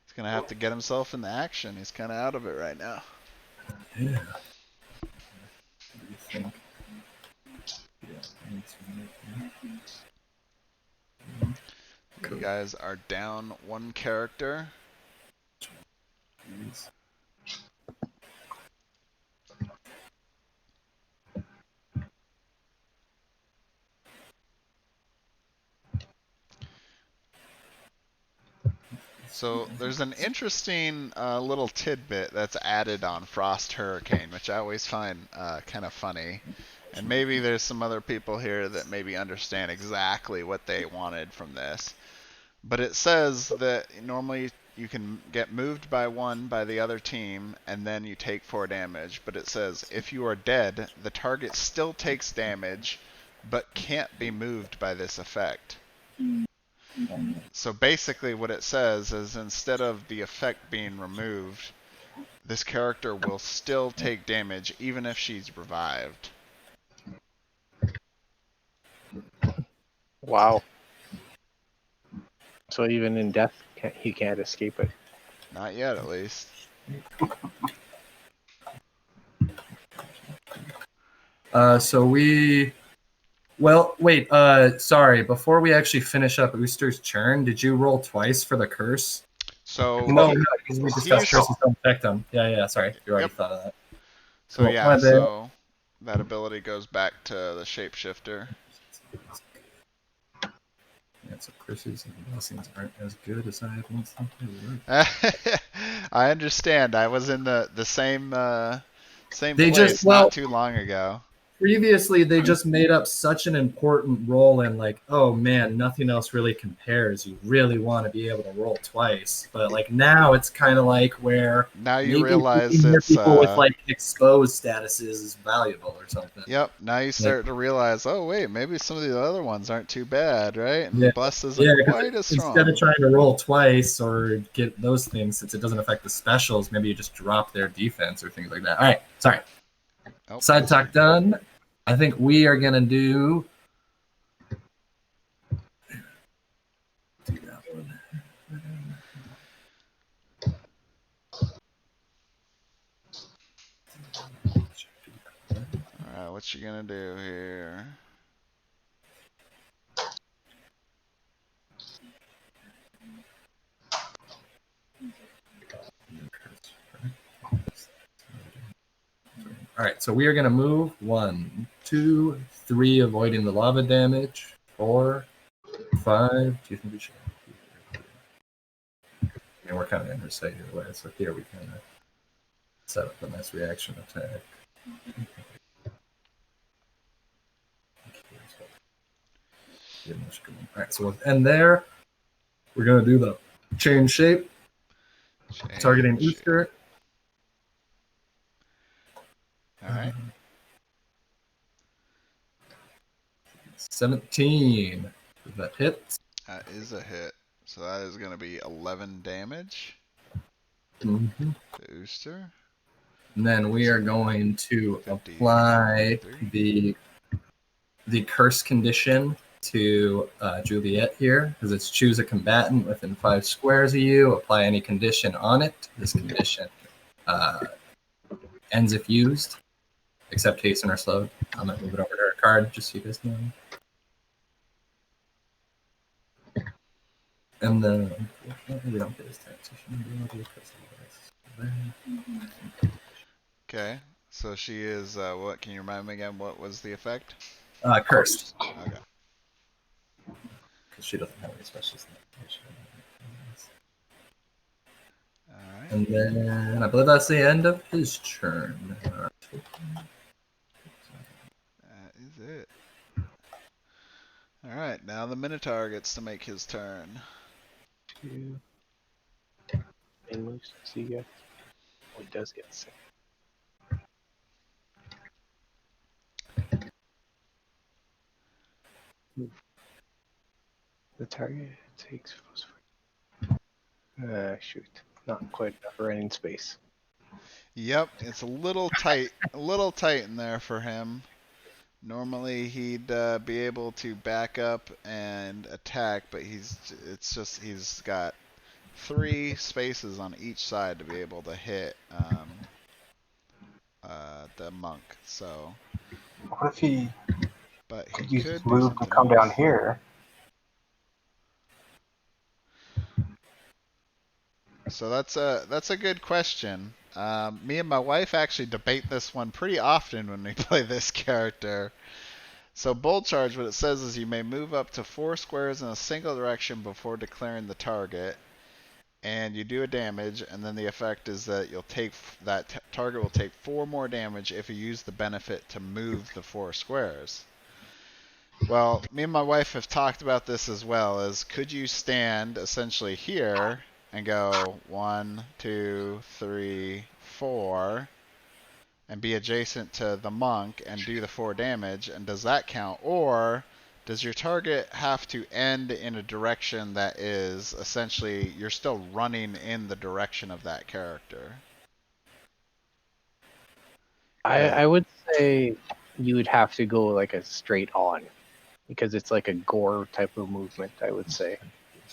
He's going to have to get himself in the action. He's kind of out of it right now. Yeah. What do you think? You guys are down one character. So there's an interesting little tidbit that's added on Frost Hurricane, which I always find kind of funny. And maybe there's some other people here that maybe understand exactly what they wanted from this. But it says that normally you can get moved by one by the other team, and then you take 4 damage. But it says if you are dead, the target still takes damage, but can't be moved by this effect. So basically what it says is instead of the effect being removed, this character will still take damage even if she's revived. Wow. So even in death, he can't escape it. Not yet, at least. So we... Well, wait, sorry. Before we actually finish up Ooster's churn, did you roll twice for the curse? So No, because we discussed curses don't affect them. Yeah, sorry. You already thought of that. So cool. Yeah, so that ability goes back to the shapeshifter. Yeah, so curses and blessings aren't as good as I once thought they were. I understand. I was in the same place not too long ago. Previously, they just made up such an important role in like, oh man, nothing else really compares. You really want to be able to roll twice, but like now it's kind of like where now you realize it's people with like exposed statuses is valuable or something. Yep. Now you start to realize, oh wait, maybe some of the other ones aren't too bad, right? And yeah. Bless isn't quite as strong. Instead of trying to roll twice or get those things, since it doesn't affect the specials, maybe you just drop their defense or things like that. All right, sorry. Oh, side talk done. I think we are gonna do that one. All right, what you gonna do here? All right, so we are going to move 1, 2, 3, avoiding the lava damage. 4, 5. Do you think we should? I mean, we're kind of in her sight either way, so here we kind of set up a nice reaction attack. All right, so we'll end there. We're going to do the change shape, targeting Ooster. All right. 17. That hits. That is a hit. So that is going to be 11 damage to Ooster. And then we are going to apply the curse condition to Juliet here, because it's choose a combatant within 5 squares of you, apply any condition on it. This condition ends if used, except hasten or slowed. I'm going to move it over to her card, just so you guys know. And then, unfortunately, we don't get his taxation. Okay, so she is, what, can you remind me again, what was the effect? Cursed. Okay. Because she doesn't have any specials. Alright. And then, I believe that's the end of his turn. That is it. Alright, now the Minotaur gets to make his turn. See you. Oh, he does get sick. The target takes Shoot. Not quite enough running space. Yep, it's a little tight in there for him. Normally he'd be able to back up and attack, but he's got 3 spaces on each side to be able to hit the monk. So, what if he but he could use his could do move to something come down else. here? So that's a good question. Me and my wife actually debate this one pretty often when we play this character. So bold charge, what it says is you may move up to 4 squares in a single direction before declaring the target, and you do a damage, and then the effect is that you'll take target will take 4 more damage if you use the benefit to move the 4 squares. Well, me and my wife have talked about this as well. As could you stand essentially here and go 1, 2, 3, 4? And be adjacent to the monk and do the 4 damage, and does that count? Or does your target have to end in a direction that is essentially you're still running in the direction of that character? I would say you would have to go like a straight on, because it's like a gore type of movement, I would say.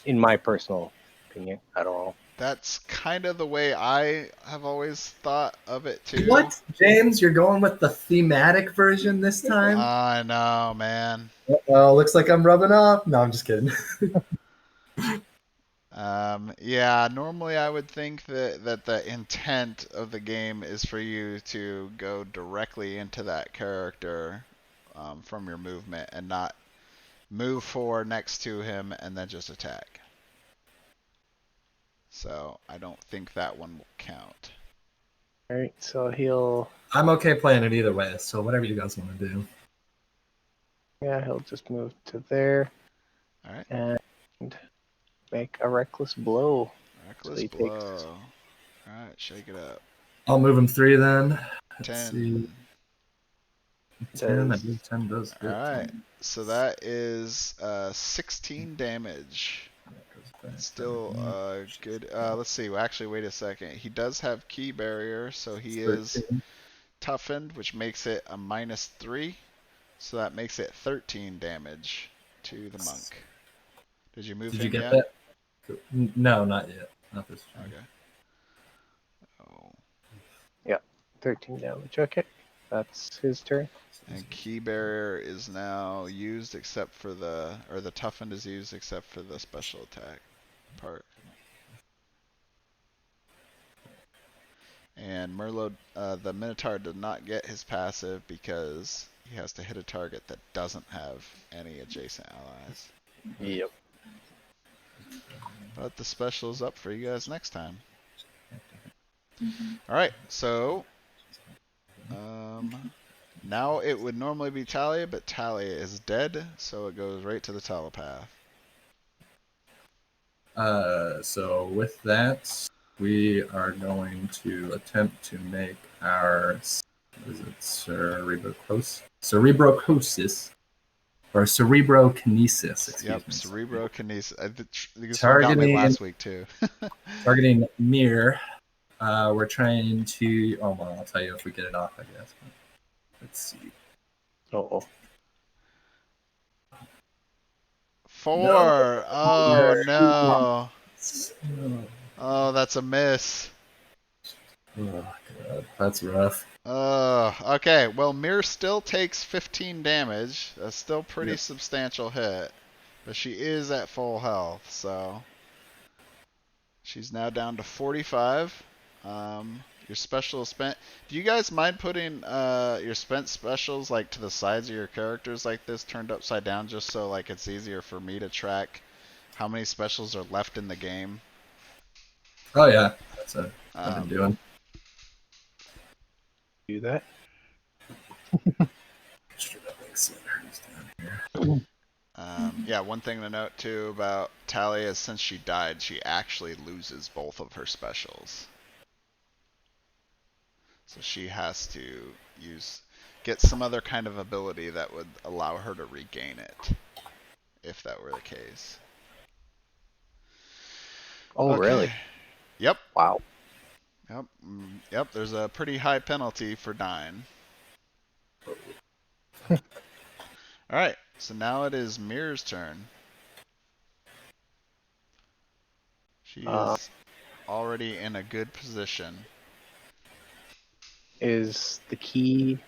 In my personal opinion. I don't know. That's kind of the way I have always thought of it too. What, James? You're going with the thematic version this time? I know, man. Oh, looks like I'm rubbing off. No, I'm just kidding. Yeah, normally I would think that the intent of the game is for you to go directly into that character from your movement and not move forward next to him and then just attack. So I don't think that one will count. Alright, so he'll... I'm okay playing it either way, so whatever you guys want to do. Yeah, he'll just move to there. Alright. And make a reckless blow. Reckless blow. Alright, shake it up. I'll move him 3 then. Let's 10. see. 10, I believe 10 does. Alright, so that is 16 damage. Still good. Let's see. Well, actually, wait a second. He does have key barrier, so he is toughened, which makes it a -3. So that makes it 13 damage to the monk. Did you move him Did you yet? get that? No, not yet. Not this time. Okay. Oh. Yeah, 13 damage. Okay, that's his turn. And key barrier is now used except for the toughened is used except for the special attack part. And Merlot, the Minotaur did not get his passive because he has to hit a target that doesn't have any adjacent allies. Yep. But the special is up for you guys next time. Alright, so now it would normally be Talia, but Talia is dead, so it goes right to the telepath. So with that, we are going to attempt to make our cerebrocosis or cerebrokinesis. Excuse me. Cerebrokinesis. Targeting last week too. Targeting Mir. We're trying to. Oh well, I'll tell you if we get it off, I guess. Let's see. Uh-oh. 4. No. Oh no. Oh, that's a miss. Oh god, that's rough. Okay. Well, Mir still takes 15 damage. That's still pretty substantial hit, but she is at full health, so she's now down to 45. Your special is spent. Do you guys mind putting your spent specials like to the sides of your characters like this, turned upside down, just so like it's easier for me to track how many specials are left in the game? Oh yeah, that's what I've been doing. Do that. Yeah, one thing to note too about Talia is since she died, she actually loses both of her specials. So she has to get some other kind of ability that would allow her to regain it, if that were the case. Oh, Okay. really? Yep. Wow. Yep. There's a pretty high penalty for dying. All right. So now it is Mirror's turn. She is already in a good position. Is the key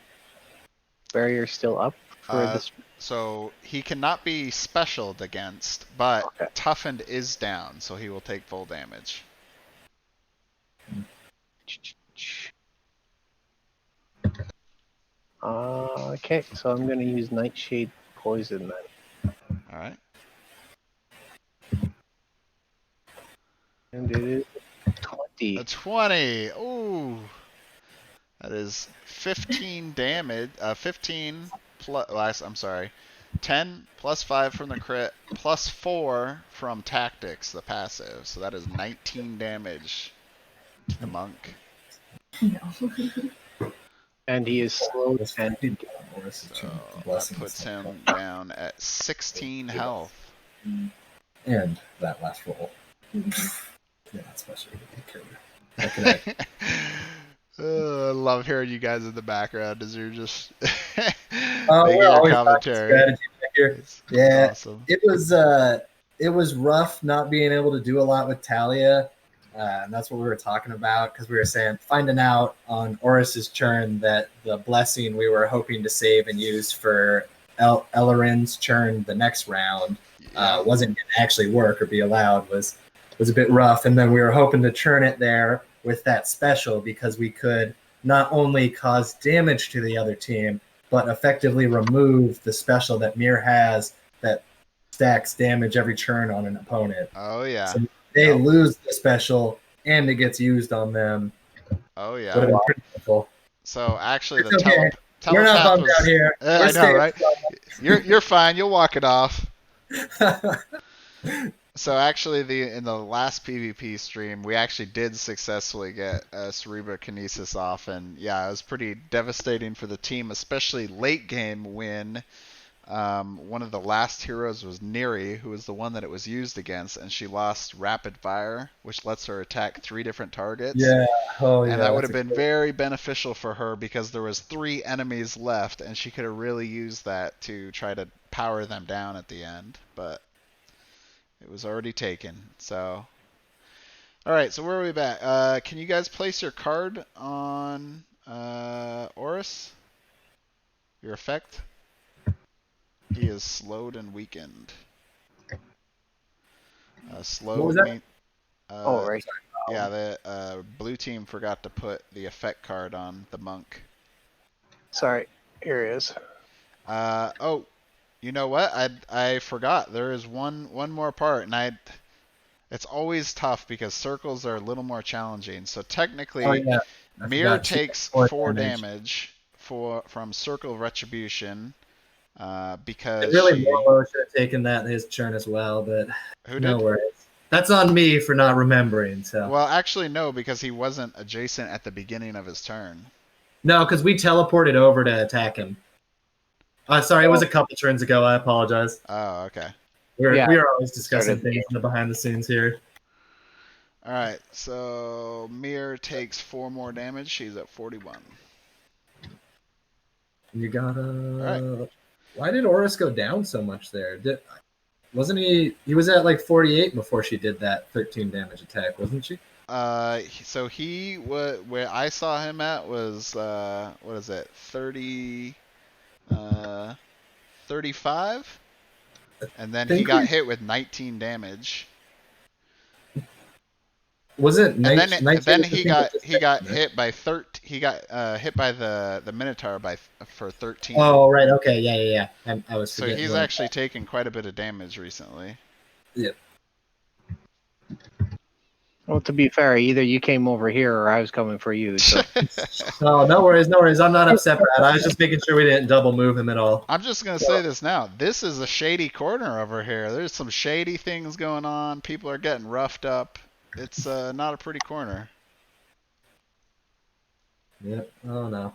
barrier still up for this? So he cannot be specialed against, but toughened is down, so he will take full damage. Okay, so I'm going to use Nightshade Poison then. All right. And it is 20. A 20. Ooh. That is 15 damage. 15 plus. I'm sorry. 10 plus 5 from the crit, plus 4 from tactics, the passive. So that is 19 damage to the monk. No. And he is slowed and so that puts him down at 16 health. And that last roll. Yeah, especially I love hearing you guys in the background as you're just making your commentary. Yeah, awesome. It was rough not being able to do a lot with Talia. And that's what we were talking about, because we were saying, finding out on Oris's churn that the blessing we were hoping to save and use for Elarin's churn the next round wasn't going to actually work or be allowed was a bit rough. And then we were hoping to churn it there with that special, because we could not only cause damage to the other team, but effectively remove the special that Mir has that stacks damage every turn on an opponent. Oh, yeah. So they lose the special, and it gets used on them. Oh, yeah. Would have been pretty cool. So, actually, it's the okay. We're not bummed out here. I know, right? You're fine. You'll walk it off. So, actually, in the last PvP stream, we actually did successfully get Cerebra Kinesis off. And, yeah, it was pretty devastating for the team, especially late game when one of the last heroes was Neri, who was the one that it was used against, and she lost Rapid Fire, which lets her attack 3 different targets. Yeah. And that would have been very beneficial for her, because there was 3 enemies left, and she could have really used that to try to power them down at the end. But it was already taken. So, all right. So where are we back? Can you guys place your card on Oris? Your effect. He is slowed and weakened. Slowed. What was that? right. Yeah, the blue team forgot to put the effect card on the monk. Sorry, here it is. Oh, you know what? I forgot. There is one more part, and it's always tough because circles are a little more challenging. So technically, Mir takes 4 damage from Circle of Retribution. Because really Morlo should have taken that in his turn as well, but no worries. That's on me for not remembering. So well, actually no, because he wasn't adjacent at the beginning of his turn. No, because we teleported over to attack him. Sorry, it was a couple turns ago. I apologize. Oh, okay. We are always discussing things in the behind the scenes here. All right, so Mir takes 4 more damage. She's at 41. You got All right. Why did Oris go down so much there? Wasn't he? He was at like 48 before she did that 13 damage attack, wasn't she? So he where I saw him at was what is it? 35, and then he got hit with 19 damage. Was it? And then he got hit by hit by the Minotaur for 13. Oh right, okay, yeah. I was. So he's actually taken quite a bit of damage recently. Yep. Well, to be fair, either you came over here or I was coming for you. So. No worries. I'm not upset, Brad. I was just making sure we didn't double move him at all. I'm just gonna say this now. This is a shady corner over here. There's some shady things going on. People are getting roughed up. It's not a pretty corner. Yep. Oh no.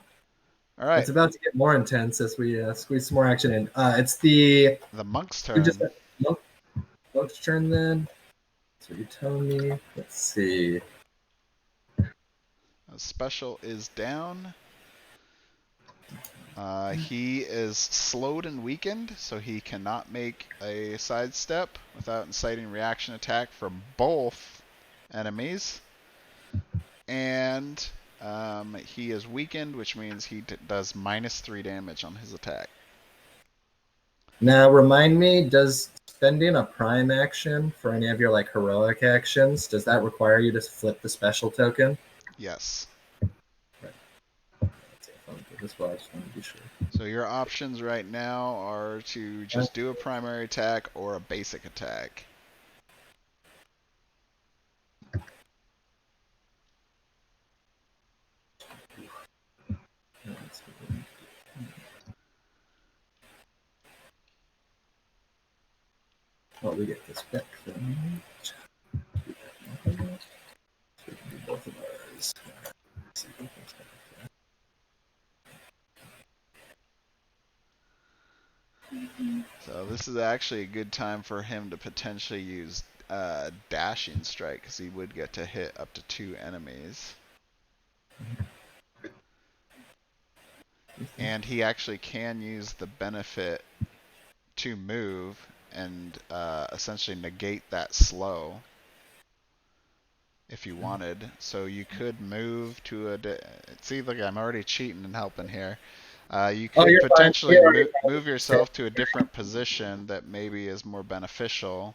All right. It's about to get more intense as we squeeze some more action in. It's the monk's turn. Monk's turn then. So you tell me. Let's see. Special is down. He is slowed and weakened, so he cannot make a sidestep without inciting reaction attack from both enemies. And he is weakened, which means he does -3 damage on his attack. Now, remind me, does spending a prime action for any of your like heroic actions, does that require you to flip the special token? Yes. Right. This well, I just want to be sure. So your options right now are to just do a primary attack or a basic attack. Well, we get this back then. So we can do both of ours. So this is actually a good time for him to potentially use dashing strike, because he would get to hit up to 2 enemies. And he actually can use the benefit to move and essentially negate that slow if you wanted. So you could move to a... See, look, I'm already cheating and helping here. You could potentially move yourself to a different position that maybe is more beneficial.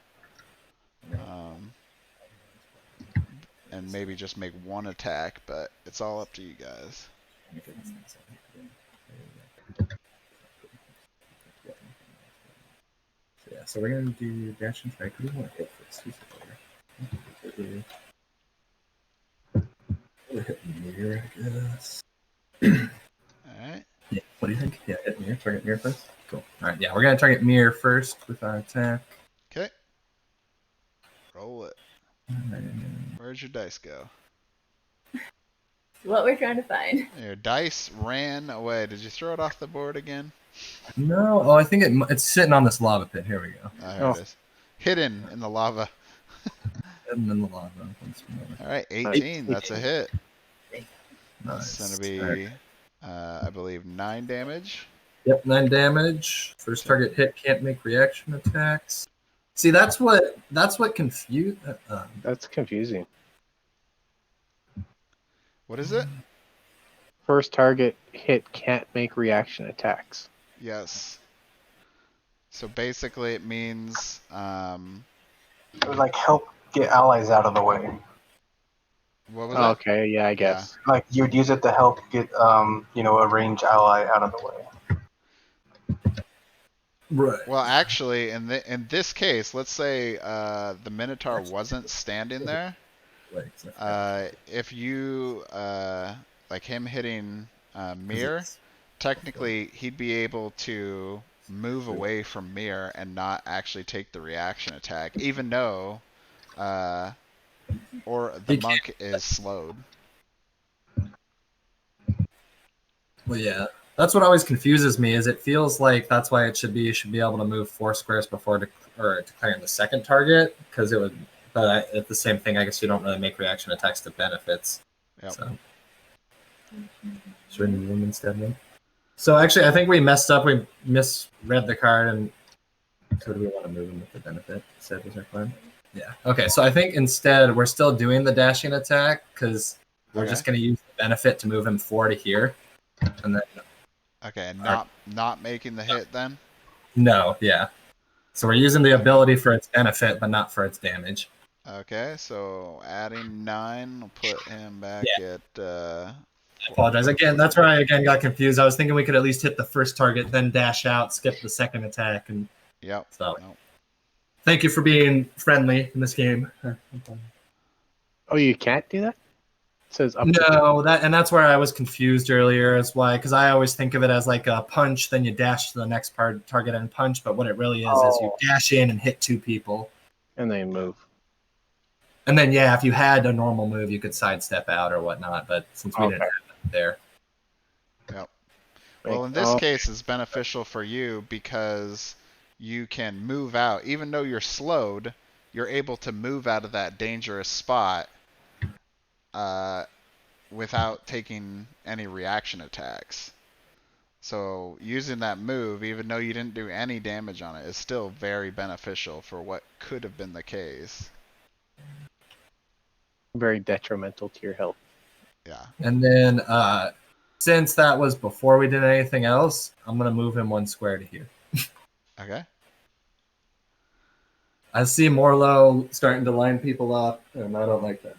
And maybe just make one attack, but it's all up to you guys. Yeah, so we're going to do dash and strike. Who do you want to hit first? Who's the player? We'll hit Mirror, I guess. Alright. Yeah, what do you think? Yeah, hit Mirror. Target Mirror first. Cool. Alright, yeah, we're going to target Mirror first with our attack. Okay. Roll it. Where'd your dice go? What we're trying to find. Your dice ran away. Did you throw it off the board again? No. Oh, I think it's sitting on this lava pit. Here we go. There it is. Hidden in the lava. Hidden in the lava. Alright, 18. That's a hit. Nice. That's going to be, I believe, 9 damage. Yep, 9 damage. First target hit can't make reaction attacks. See, that's what confused. That's confusing. What is it? First target hit can't make reaction attacks. Yes. So basically, it means It would like help get allies out of the way. What was that? Okay, yeah, I guess. Yeah. Like you'd use it to help get a ranged ally out of the way. Right. Well, actually, in this case, let's say the Minotaur wasn't standing there. If you like him hitting Mir, technically he'd be able to move away from Mir and not actually take the reaction attack, even though or the monk is slowed. Well, yeah. That's what always confuses me. Is it feels like that's why it should be. You should be able to move 4 squares before declaring the second target, because it would. But it's the same thing. I guess you don't really make reaction attacks to benefits. Yep. So. Should we move them instead then? So actually, I think we messed up. We misread the card, and so do we want to move them with the benefit? Instead, was our plan? Yeah. Okay. So I think instead we're still doing the dashing attack because we're just going to use the benefit to move him 4 to here, and then. Okay, and not making the hit then? No, yeah. So we're using the ability for its benefit, but not for its damage. Okay, so adding 9 will put him back at... I apologize. Again, that's where I got confused. I was thinking we could at least hit the first target, then dash out, skip the second attack. And yep. So, thank you for being friendly in this game. Oh, you can't do that? Says up that's where I was confused earlier. Is why, because I always think of it as like a punch, then you dash to the next target and punch. But what it really is you dash in and hit 2 people, and then move. And then if you had a normal move, you could sidestep out or whatnot. But since we didn't have it there, yep. Well, in this case, it's beneficial for you because you can move out, even though you're slowed. you're able to move out of that dangerous spot without taking any reaction attacks. So using that move, even though you didn't do any damage on it, is still very beneficial for what could have been the case. Very detrimental to your health. Yeah. And then since that was before we did anything else, I'm going to move him 1 square to here. Okay. I see Morlo starting to line people up, and I don't like that.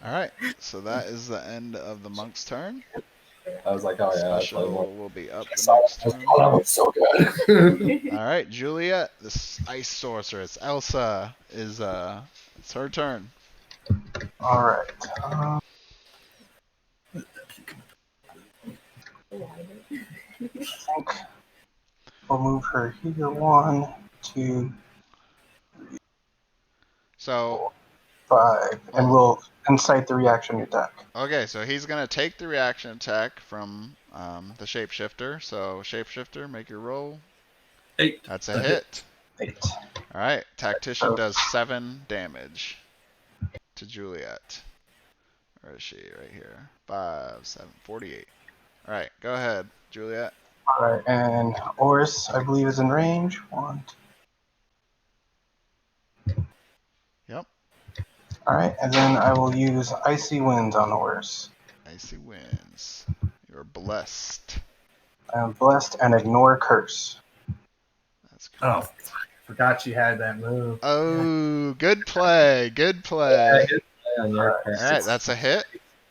All right, so that is the end of the monk's turn. I was like, oh yeah, Special will be up the next turn. That was so good. All right, Juliet, this ice sorceress. Elsa is it's her turn. All right. I think we'll move her here. 1, 2, 3, so 4, 5, and we'll incite the reaction attack. Okay, so he's gonna take the reaction attack from the shapeshifter. So shapeshifter, make your roll. 8. That's a hit. 8. All right, tactician does 7 damage to Juliet. Where is she? Right here. 5, 7, 48. All right, go ahead, Juliet. All right, and Oris, I believe, is in range. 1, 2. Yep. All right, and then I will use Icy Winds on Oris. Icy Winds. You're blessed. I am blessed and ignore curse. That's Oh, correct. I forgot you had that move. Oh, good play. Good play. Yeah, good play on your part. All right, that's a hit.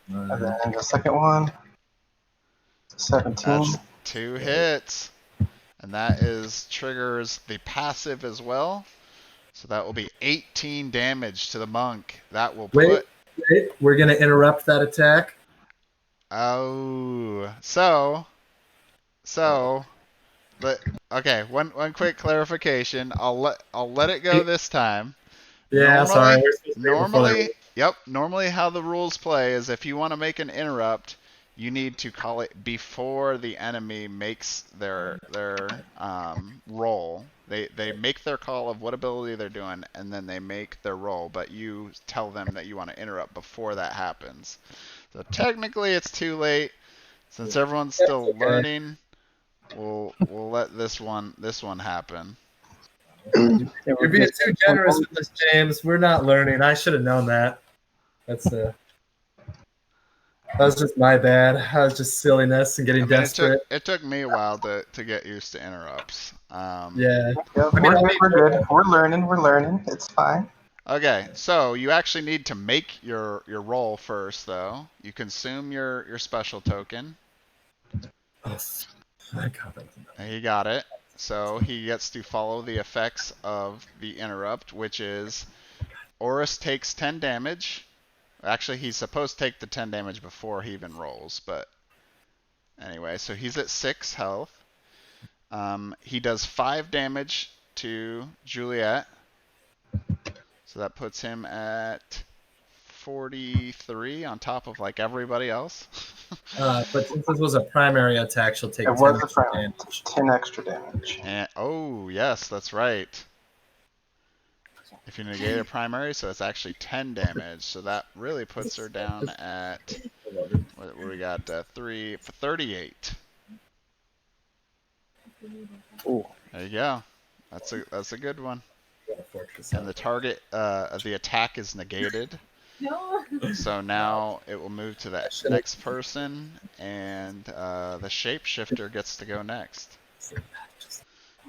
And then the second one, 17. That's 2 hits. And that triggers the passive as well. So that will be 18 damage to the monk. That will put... Wait, we're going to interrupt that attack. Oh. But okay, one quick clarification. I'll let it go this time. Yeah, Normally, normally how the rules play is if you want to make an interrupt, you need to call it before the enemy makes their roll. They make their call of what ability they're doing, and then they make their roll, but you tell them that you want to interrupt before that happens. So technically it's too late. Since everyone's still learning, we'll let this one happen. You're being too generous with this, James. We're not learning. I should have known that. That was just my bad. I was just silliness and getting desperate. It took me a while to get used to interrupts. Yeah. We're good. We're learning. It's fine. Okay, so you actually need to make your roll first, though. You consume your special token. Oh, I got it. And he got it. So he gets to follow the effects of the interrupt, which is Oris takes 10 damage. Actually, he's supposed to take the 10 damage before he even rolls, but anyway, so he's at 6 health. He does 5 damage to Juliet. So that puts him at 43 on top of like everybody else. But since this was a primary attack, she'll take 10 extra damage. 10 extra damage. And, oh, yes, that's right. If you negate a primary, so it's actually 10 damage. So that really puts her down at, what we got, 38. Ooh. There you go. That's a good one. And the target of the attack is negated. No. So now it will move to that next person, and the shapeshifter gets to go next.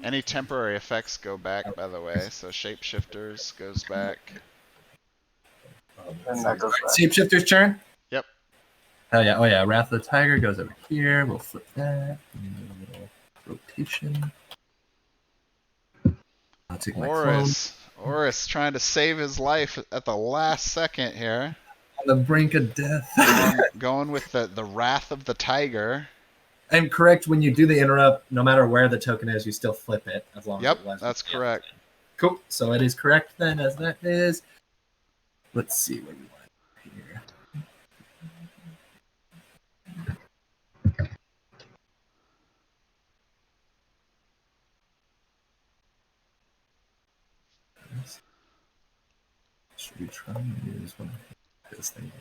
Any temporary effects go back, by the way. So shapeshifters goes back. And that goes back. Shapeshifter's turn? Yep. Oh yeah, Wrath of the Tiger goes over here. We'll flip that. Rotation. I'll take my Oris trying to save his life at the last second here. On the brink of death. going with the Wrath of the Tiger. I'm correct. When you do the interrupt, no matter where the token is, you still flip it as long as it left. That's correct. Cool. So it is correct then, as that is. Let's see what we want here. Should we try and use one of his things?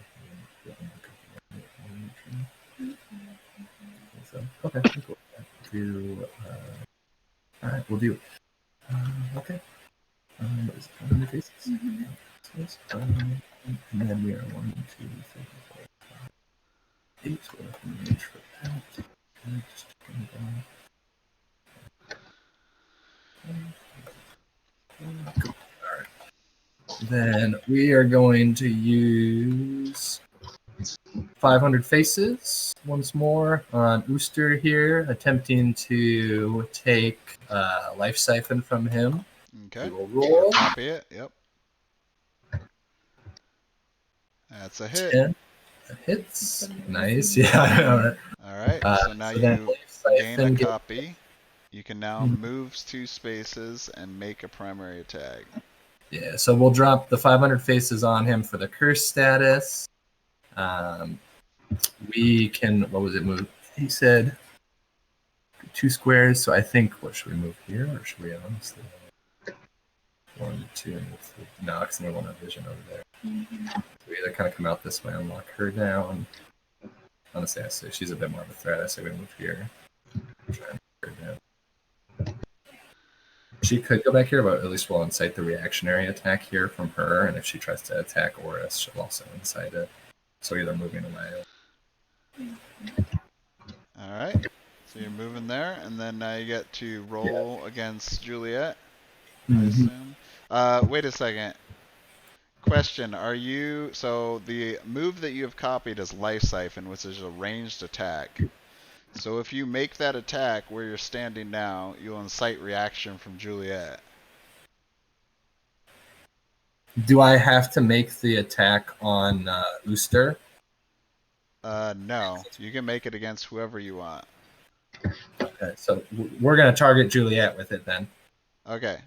So, okay, cool. Do, all right, we'll do. Okay. What is it? How many faces? And then we are 1, 2, 3, 4, 5, 8. So we're going to range for that. Just turn it on. Cool. All right. Then we are going to use 500 faces once more on Ooster here, attempting to take Life Siphon from him. Okay. We will roll. Copy it. Yep. That's a hit. 10. That hits. Nice. Yeah. All right. So now so you gain a copy. You can now move 2 spaces and make a primary attack. Yeah. So we'll drop the 500 faces on him for the curse status. We can. What was it? Move. He said 2 squares. So I think what should we move here, or should we honestly 1, 2, and 3? No, because we want a vision over there. So we either kind of come out this way and lock her down. Honestly, I say she's a bit more of a threat. I say we move here. Try and knock her down. She could go back here, but at least we'll incite the reactionary attack here from her. And if she tries to attack Oris, she'll also incite it. So either moving away. All right. So you're moving there, and then now you get to roll against Juliet. I assume. Wait a second. Question: so the move that you have copied is Life Siphon, which is a ranged attack. So if you make that attack where you're standing now, you'll incite reaction from Juliet. Do I have to make the attack on Ooster? No. You can make it against whoever you want. Okay, so we're gonna target Juliet with it then. Okay.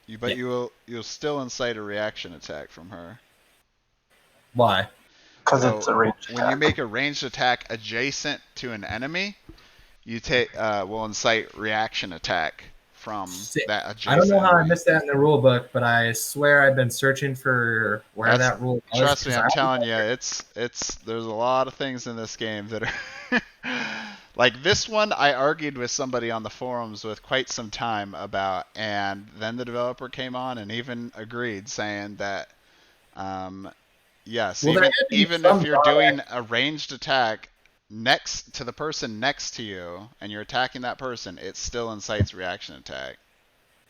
You'll still incite a reaction attack from her. Why? Because it's a ranged attack. When you make a ranged attack adjacent to an enemy, you will incite reaction attack from that adjacent. I don't know how enemy. I missed that in the rule book, but I swear I've been searching for where that rule was. Trust me, I'm telling you, it's there's a lot of things in this game that are like this one. I argued with somebody on the forums with quite some time about, and then the developer came on and even agreed, saying that yes, even if you're doing a ranged attack next to the person next to you and you're attacking that person, it still incites reaction attack.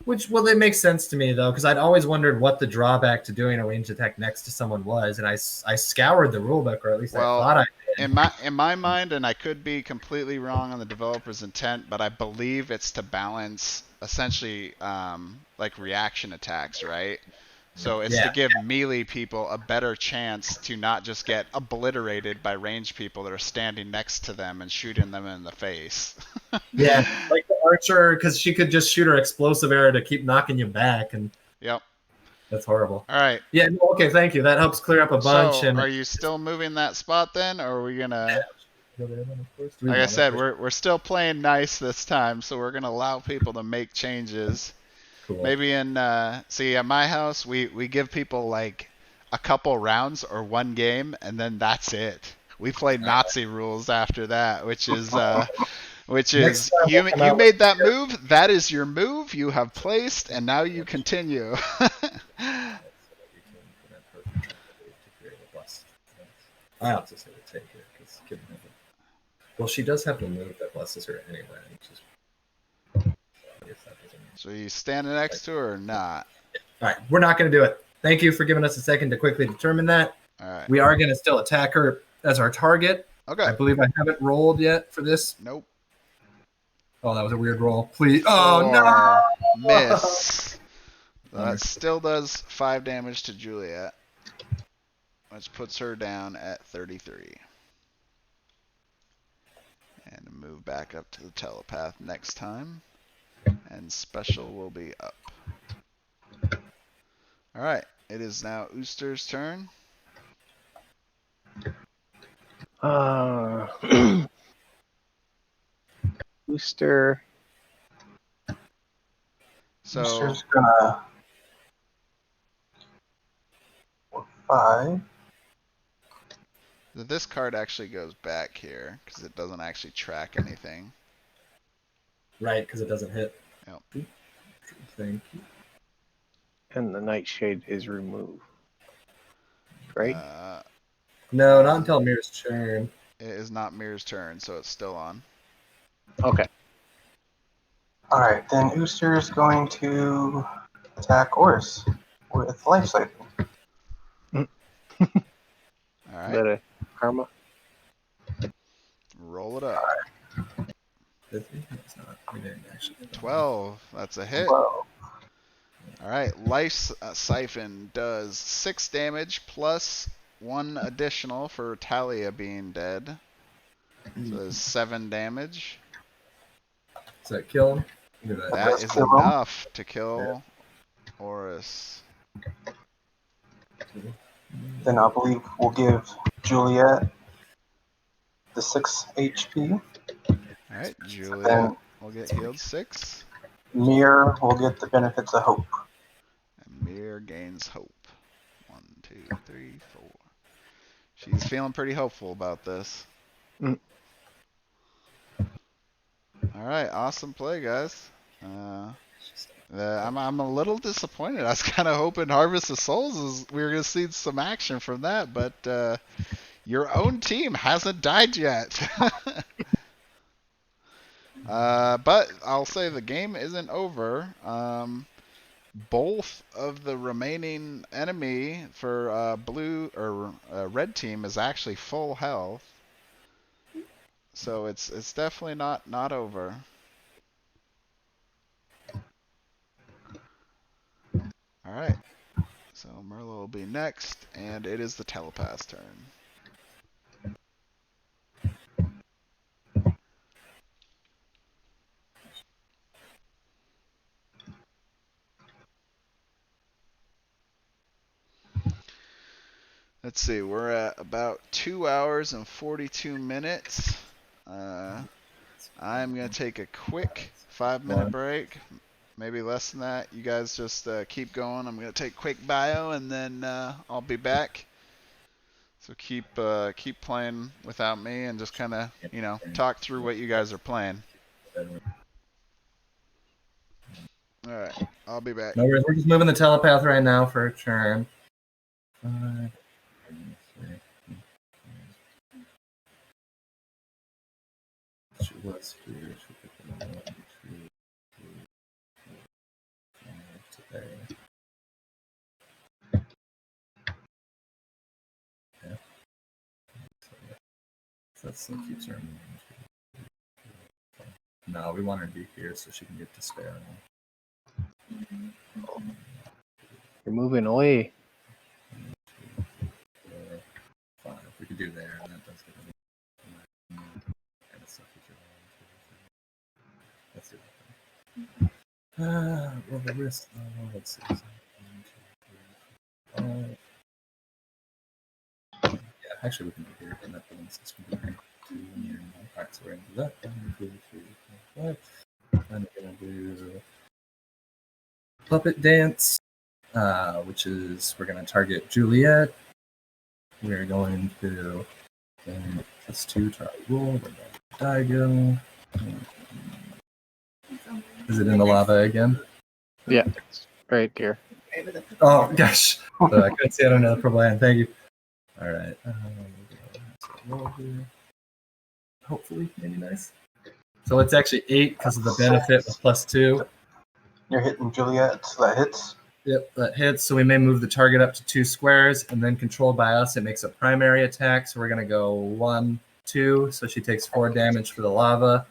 It makes sense to me though, because I'd always wondered what the drawback to doing a ranged attack next to someone was, and I scoured the rulebook, or at least I thought I did. In my mind, and I could be completely wrong on the developer's intent, but I believe it's to balance essentially like reaction attacks, right? So it's to give melee people a better chance to not just get obliterated by ranged people that are standing next to them and shooting them in the face. Yeah, like the archer, because she could just shoot her explosive arrow to keep knocking you back, and yep, that's horrible. All right. Yeah. Okay. Thank you. That helps clear up a bunch. So, are you still moving that spot then, or are we gonna? Like I said, we're still playing nice this time, so we're gonna allow people to make changes. Cool. Maybe in see at my house we give people like a couple rounds or 1 game, and then that's it. We play Nazi rules after that, which is you made that move. That is your move. You have placed, and now you continue. I also say to take it because well, she does have the move that blesses her anyway. So you standing next to her or not? All right, we're not going to do it. Thank you for giving us a second to quickly determine that. All right. We are going to still attack her as our target. Okay. I believe I haven't rolled yet for this. Nope. Oh, that was a weird roll. Please. Oh, no. Miss. That still does 5 damage to Juliet, which puts her down at 33. And move back up to the telepath next time. And special will be up. Alright, it is now Ooster's turn. Ooster. So Ooster's gonna 5. This card actually goes back here because it doesn't actually track anything. Right, because it doesn't hit. Yep. Thank you. And the Nightshade is removed. Right? No, not until Mirror's turn. It is not Mirror's turn, so it's still on. Okay. Alright, then Ooster is going to attack Oris with Life Cycle. Alright. Better karma. Roll it up. It's not. We didn't actually. 12. That's a hit. 12. Alright, Life Siphon does 6 damage plus 1 additional for Talia being dead. So it's 7 damage. Does that kill him? That is enough to kill Oris. Then I believe we'll give Juliet the 6 HP. Alright, Juliet will get healed 6. Mir will get the benefits of hope. And Mir gains hope. 1, 2, 3, 4. She's feeling pretty hopeful about this. Alright, awesome play, guys. I'm a little disappointed. I was kind of hoping Harvest of Souls we were going to see some action from that, but your own team hasn't died yet. But I'll say the game isn't over. Both of the remaining enemy for blue or red team is actually full health, so it's definitely not over. All right, so Merlo will be next, and it is the telepath's turn. Let's see, we're at about 2 hours and 42 minutes. I'm going to take a quick 5-minute break, maybe less than that. You guys just keep going. I'm going to take a quick bio, and then I'll be back. So keep playing without me and just kind of, talk through what you guys are playing. All right, I'll be back. No worries, we're just moving the telepath right now for a turn. She was here. She put them on 1, 2, 3, 4, 5 today. Yeah. So that still keeps her. No, we want her to be here so she can get despair. You're moving away. 1, 2, 3, 4, 5. We could do there, and that does get me. Let's do that. Roll the wrist. Let's see. 1, 2, 3, 4, 5. Yeah, actually, we can do here. And that means this can be 2 here. Alright, so we're going to do that. 1, 2, 3, 4, 5. And we're going to do Puppet Dance, which is we're going to target Juliet. We're going to +2 to our roll. Diagonal. Is it in the lava again? Yeah, it's right here. Oh gosh, I couldn't see it on another purple hand. Thank you. All right. Hopefully, maybe nice. So it's actually 8 because of the benefit with +2. You're hitting Juliet, so that hits. Yep, that hits. So we may move the target up to 2 squares, and then controlled by us, it makes a primary attack. So we're gonna go 1, 2. So she takes 4 damage for the lava.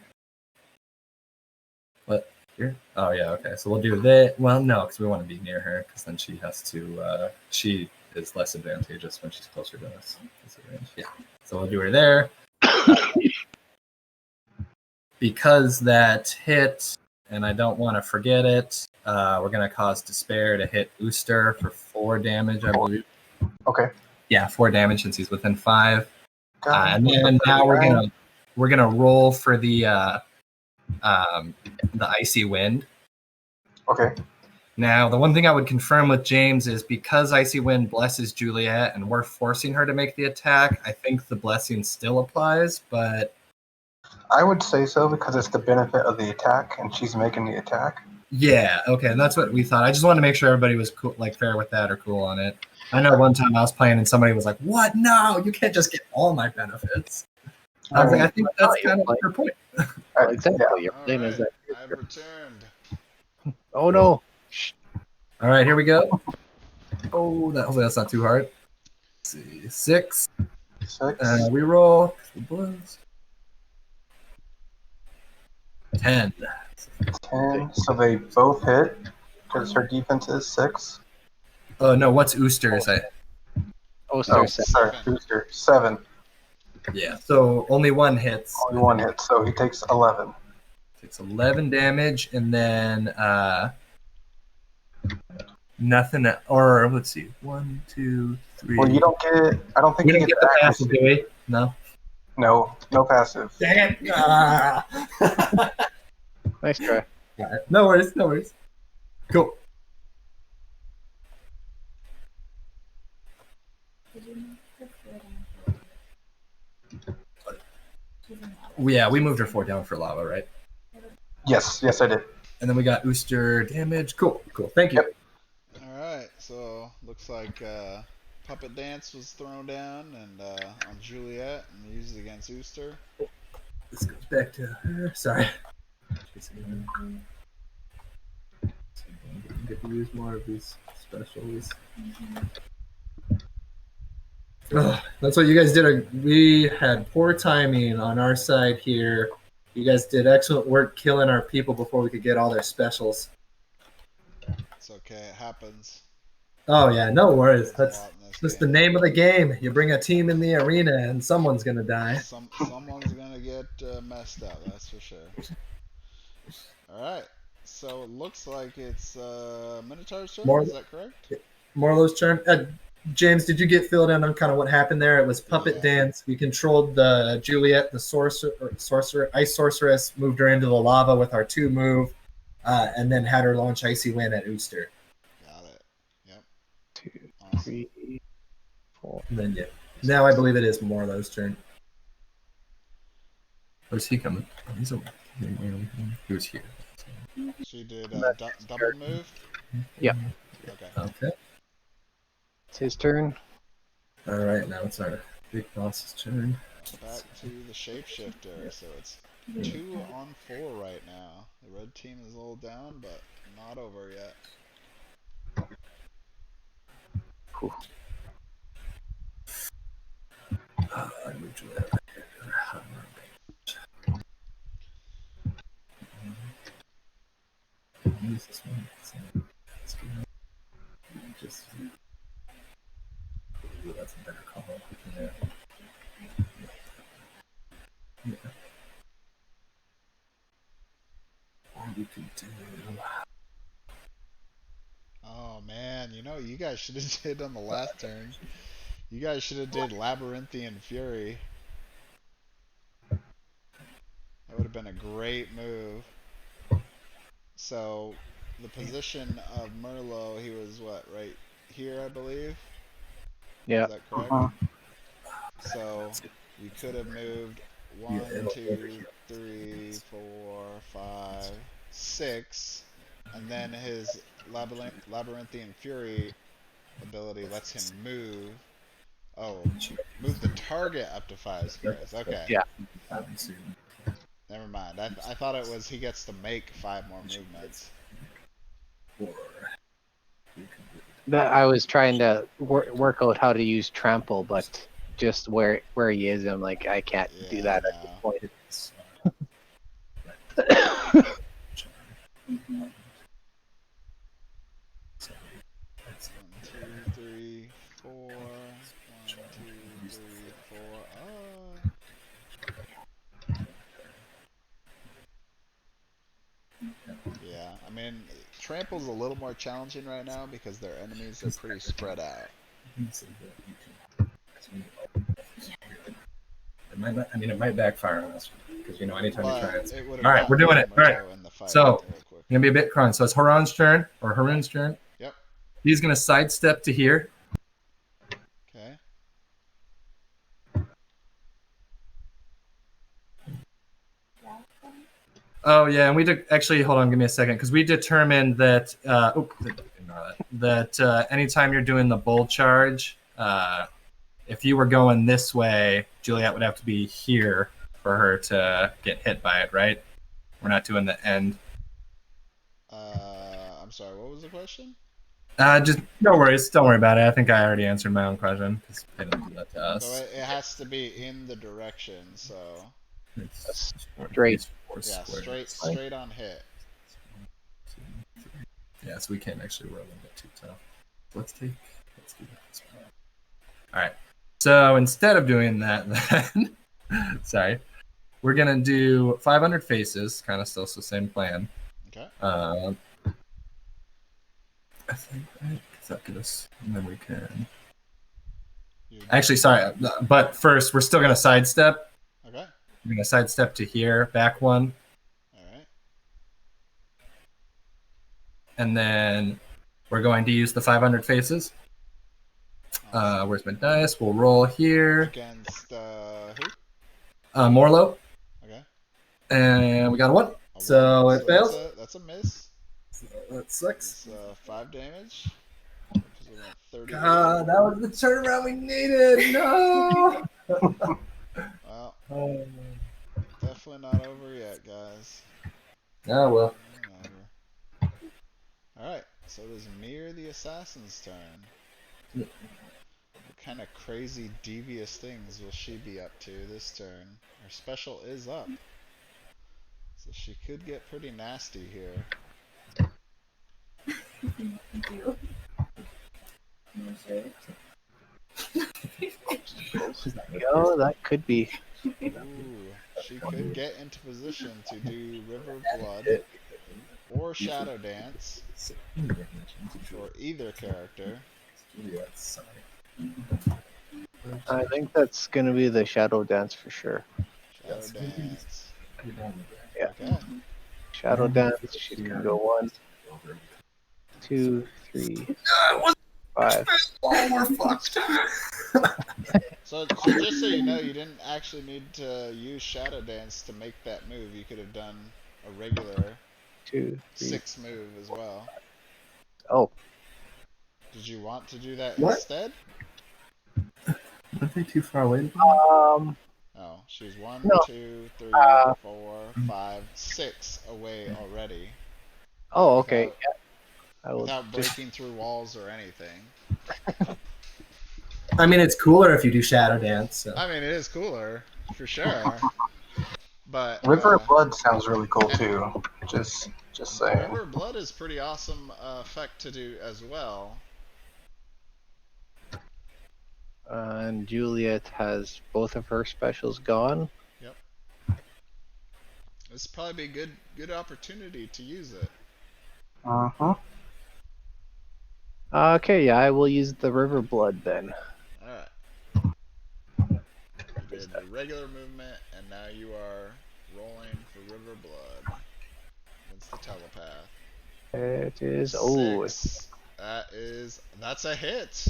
What? Here? Oh yeah. Okay. So we'll do that. Well, no, because we want to be near her, because then she has to. She is less advantageous when she's closer to us. Yeah. So we'll do her there. Because that hit, and I don't want to forget it, we're going to cause Despair to hit Ooster for 4 damage, I believe. Okay. Yeah, 4 damage since he's within 5. And then now we're gonna roll for the icy wind. Okay. Now, the one thing I would confirm with James is because Icy Wind blesses Juliet and we're forcing her to make the attack, I think the blessing still applies, but... I would say so because it's the benefit of the attack and she's making the attack. Yeah, okay, and that's what we thought. I just wanted to make sure everybody was cool, like fair with that or cool on it. I know one time I was playing and somebody was like, "What? No, you can't just get all my benefits." I was like, I think that's kind of your point. Exactly. Yeah. Your plan is that. I've returned. Oh no! All right, here we go. Oh, hopefully that's not too hard. Let's see, 6. 6. We roll. 10. 10. So they both hit because her defense is 6. No, what's Ooster's? Ooster, sorry, Ooster 7. Yeah, so only one hits. Only one hit, so he takes 11. Takes 11 damage, and then nothing. Or let's see, 1, 2, 3. Well, you don't get. I don't think We you don't get the passive, do we? No. No passive. Dang it! Ah. Nice try. No worries, no worries. Cool. Yeah, we moved her 4 down for lava, right? Yes, I did. And then we got Ooster damage. Cool. Thank you. Yep. Alright, so looks like Puppet Dance was thrown down and on Juliet and used against Ooster. This goes back to her. Sorry. Get to use more of these specials. That's what you guys did. We had poor timing on our side here. You guys did excellent work killing our people before we could get all their specials. It's okay, it happens. Oh yeah, no worries. There's That's just the name of the game. You bring a team in the arena and someone's gonna die. Someone's gonna get messed up, that's for sure. Alright, so it looks like it's Minotaur's turn, is that correct? Morlow's turn. James, did you get filled in on kind of what happened there? It was Puppet Dance. We controlled the Juliet, the sorcerer, Ice Sorceress, moved her into the lava with our 2 move, and then had her launch Icy Wind at Ooster. Got it. Yep. 2, Awesome. 3, 4. And then now I believe it is Morlow's turn. Where's he coming? Oh, he's over. He was here. She did double move? Yeah. Okay. It's his turn. All right, now it's our big boss's turn. Back to the shapeshifter, so it's 2 on 4 right now. The red team is a little down, but not over yet. Cool. I moved to that. Use this one. Just. Ooh, that's a better call. Yeah. Or we could do. Oh man, you know you guys should have did on the last turn. You guys should have did Labyrinthian Fury. That would have been a great move. So the position of Merlot, he was what, right here I believe? Yeah. Is that correct? So you could have moved 1, 2, 3, 4, 5, 6, and then his Labyrinthian Fury ability lets him move. Oh, move the target up to 5 squares. Okay. Yeah. Never mind. I thought it was he gets to make 5 more movements. That I was trying to work out how to use trample, but just where he is, I'm like, I can't do that at this point. 1, 2, 3, 4. 1, 2, 3, 4. Yeah, I mean, Trample's a little more challenging right now because their enemies are pretty spread out. It might backfire on us because anytime we try it. All All right, we're doing it. All right. So Gonna be a bit crunchy. So it's Haroon's turn. Yep. He's gonna sidestep to here. Okay. Oh yeah, and we did actually. Hold on, give me a second, because we determined that anytime you're doing the bull charge, if you were going this way, Juliet would have to be here for her to get hit by it, right? We're not doing the end. I'm sorry. What was the question? Just no worries. Don't worry about it. I think I already answered my own question because they didn't do that to us. So it has to be in the direction. So It's straight. Yeah, straight on hit. Yeah, so we can't actually roll it too tough. Let's do that. All right. So instead of doing that, then, sorry, we're gonna do 500 faces. Kind of still the same plan. Okay. I think because that get us, and then we can. Actually, sorry, but first we're still gonna sidestep. Okay. We're gonna sidestep to here, back one. All right. And then we're going to use the 500 faces. Awesome. Where's my dice? We'll roll here. Against who? Morlo. Okay. And we got a 1. So it fails. That's a miss. So that sucks. It's 5 damage. God, that was the turnaround we needed. No. Well, definitely not over yet, guys. Oh well. Alright, so it is Mir the Assassin's turn. What kind of crazy, devious things will she be up to this turn? Her special is up. So she could get pretty nasty here. Yo, that could be. Ooh, she could get into position to do River Blood or Shadow Dance for either character. I think that's gonna be the Shadow Dance for sure. Shadow Dance. Yeah. Okay. Shadow Dance. She's gonna go 1, 2, 3, 5. Oh, we're fucked. So just so you know, you didn't actually need to use Shadow Dance to make that move. You could have done a regular 2, 3. 6 move as well. Oh. Did you want to do that What? instead? Aren't they too far away? Oh, she's 1, No. 2, 3, 4, 5, 6 away already. Oh, okay. Yeah. Without breaking through walls or anything. I mean, it's cooler if you do Shadow Dance. So. I mean, it is cooler for sure. But River of Blood sounds really cool too. Just saying. River of Blood is pretty awesome effect to do as well. And Juliet has both of her specials gone. Yep. This would probably be a good opportunity to use it. Uh-huh. Okay, yeah, I will use the River Blood then. Alright. You did the regular movement, and now you are rolling for River Blood. Against the telepath. It is 6. That's a hit.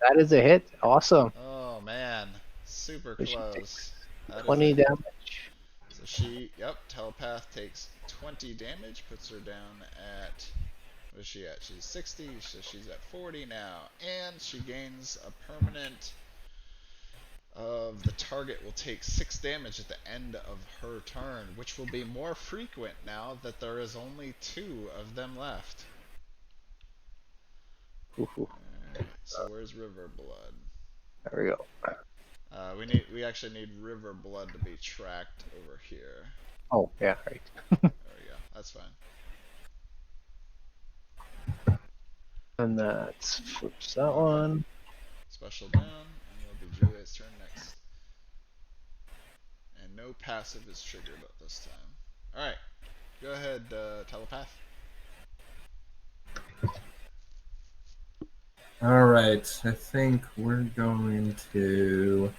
That is a hit. Awesome. Oh man, super So she close. takes That 20 is a hit. damage. So telepath takes 20 damage, puts her down at, what is she at? She's 60, so she's at 40 now, and she gains a permanent of the target will take 6 damage at the end of her turn, which will be more frequent now that there is only 2 of them left. Ooh. Alright, so where's River Blood? There we go. We actually need River Blood to be tracked over here. Oh, yeah, right. There we go. That's fine. And that's flips that one. Special down, and it'll be Juliet's turn next. And no passive is triggered at this time. Alright, go ahead, telepath. All right, I think we're going to.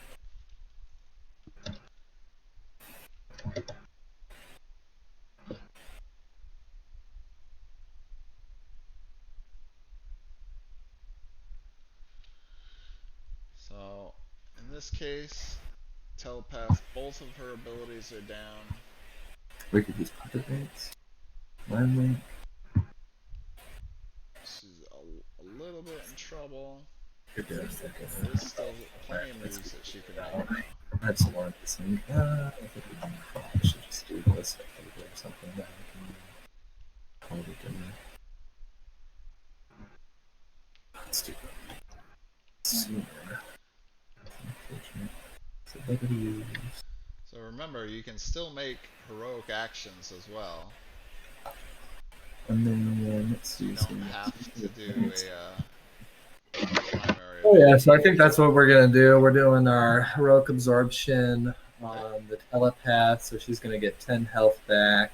this case, telepath, both of her abilities are down. We could use puppet dance. Landlink. She's a little bit in trouble. There's still plenty of moves that she could make, though. That's a lot of this thing. I think we should just do this or something that we can call it a dinner. Let's do that. Sooner. So remember, you can still make heroic actions as well. And then let's see. You don't have to do a primary. Oh yeah, so I think that's what we're gonna do. We're doing our heroic absorption on the telepath, so she's gonna get 10 health back.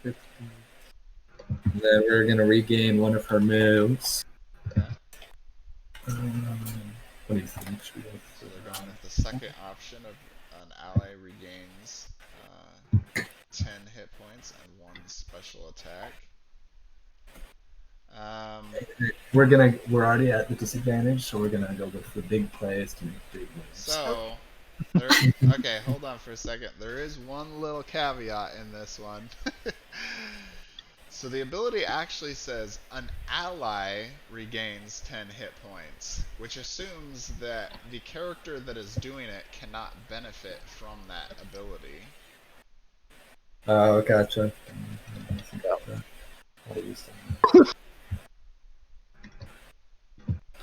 50. And then we're gonna regain one of her moves. Okay. What do you think? So they're going with the second option of an ally regains 10 hit points and 1 special attack. We're already at the disadvantage, so we're gonna go with the big plays to make big moves. So, okay, hold on for a second. There is one little caveat in this one. So the ability actually says an ally regains 10 hit points, which assumes that the character that is doing it cannot benefit from that ability. Oh, gotcha.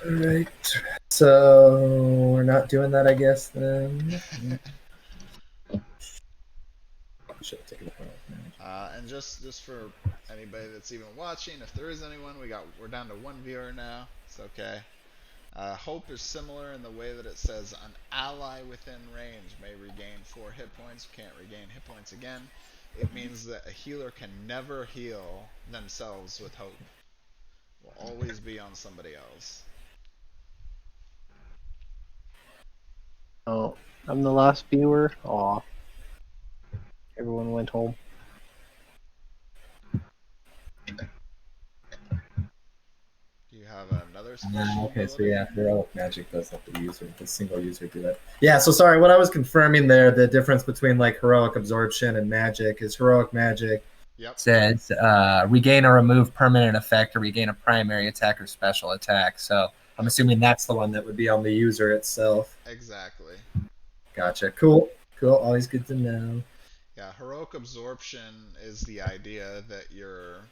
Alright, so we're not doing that, I guess, then. And just for anybody that's even watching, if there is anyone, we're down to 1 viewer now. It's okay. Hope is similar in the way that it says an ally within range may regain 4 hit points. Can't regain hit points again. It means that a healer can never heal themselves with hope. Will always be on somebody else. Oh, I'm the last viewer. Aw. Everyone went home. Do you have another special okay, ability? so yeah, heroic magic does let the single user do that. Yeah, so sorry, what I was confirming there, the difference between like heroic absorption and magic is heroic magic says regain or remove permanent effect or regain a primary attack or special attack. So I'm assuming that's the one that would be on the user itself. Exactly. Gotcha. Cool. Always good to know. Yeah, heroic absorption is the idea that you're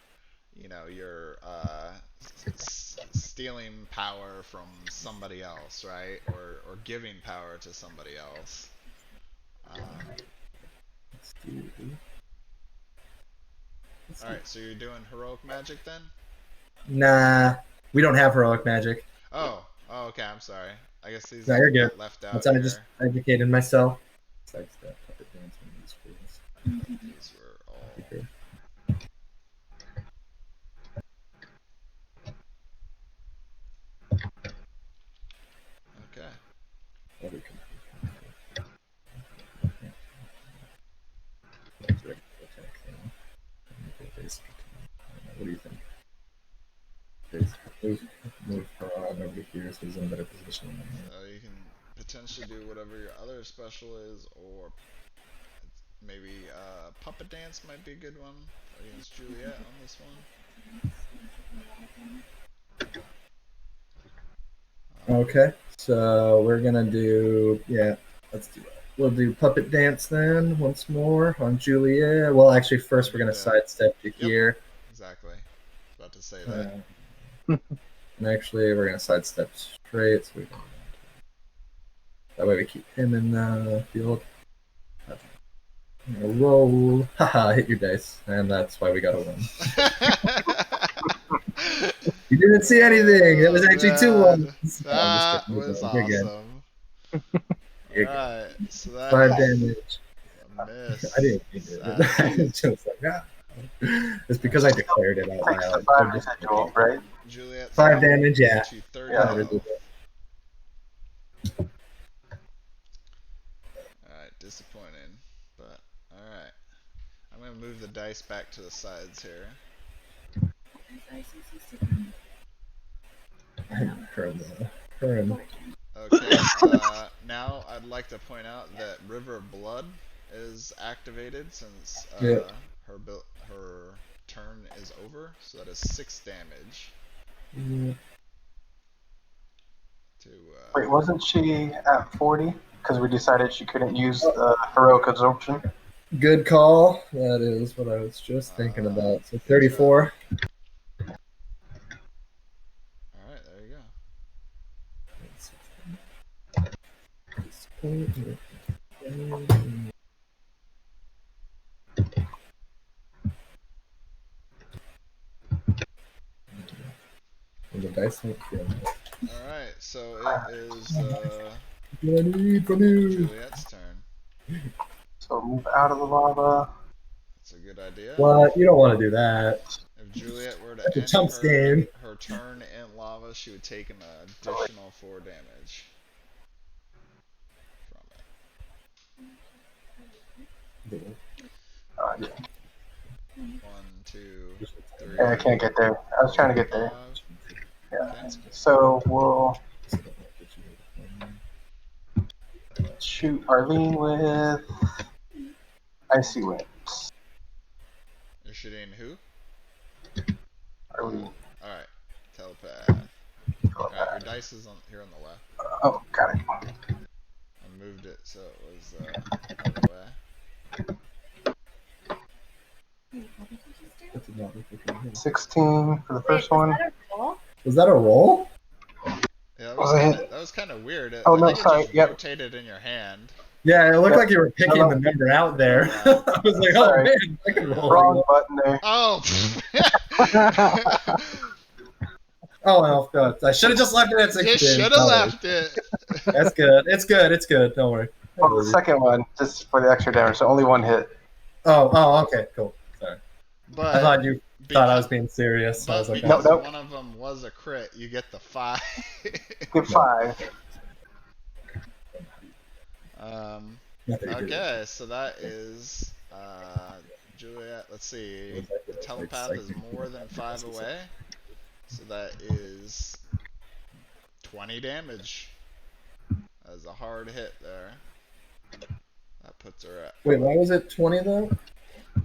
stealing power from somebody else, right? Or giving power to somebody else. Alright, so you're doing heroic magic then? Nah, we don't have heroic magic. Oh, okay, I'm sorry. I guess these no, you're good. Left out. That's I just educated myself. These were all. Okay. What do you think? Move her on over here so he's in a better position. So you can potentially do whatever your other special is, or maybe puppet dance might be a good one against Juliet on this one. Okay, so we're gonna do let's do it. We'll do puppet dance then once more on Juliet. Well, actually, first we're gonna sidestep to here. Exactly. About to say that. And actually, we're gonna sidestep straight, so that way we keep him in the field. Roll, haha! Hit your dice, and that's why we got a win. You didn't see anything. It was actually 2 ones. That was awesome. Alright, so that 5 damage. Miss. I didn't mean it. Just like, it's because I declared it out loud. 5 residual, right? Juliet, 5 damage, yeah. Alright, disappointing, but alright. I'm gonna move the dice back to the sides here. Her and Okay. Okay. Now I'd like to point out that River of Blood is activated since her turn is over, so that is 6 damage. Wait, wasn't she at 40? Because we decided she couldn't use the heroic absorption. Good call. That is what I was just thinking about. So 34. Alright, there you go. The dice don't feel Alright, so it is Juliet's turn. So move out of the lava. That's a good idea. What? You don't want to do that. If Juliet were to end her turn in lava, she would take an additional 4 damage from it. 1, 2, 3. Yeah, I can't get there. I was trying to get there. 5. Yeah. Okay. So we'll shoot Arlene with Icy Winds. You're shooting who? Arlene. Alright. Telepath. Alright, your dice is here on the left. Oh, got it. I moved it so it was out of the way. 16 for the first one. Was that a roll? Yeah, that was kind of weird. Oh, I no, think sorry. It just rotated in your hand. Yeah, it looked like you were picking the number out there. I was like, oh Sorry. man, I can roll. Wrong button there. Oh! Oh, well, God. I should have just left it at 16. You should have left it. That's good. It's good. It's good. Don't worry. Well, the second one, just for the extra damage, so only one hit. Oh, okay, cool. Sorry. But I thought you thought I was being serious. But I was like, because nope. one of them was a crit, you get the 5. Get 5. Okay, so that is Juliet. Let's see. The telepath is more than 5 away, so that is 20 damage. That's a hard hit there. That puts her at. Wait, why was it 20 though?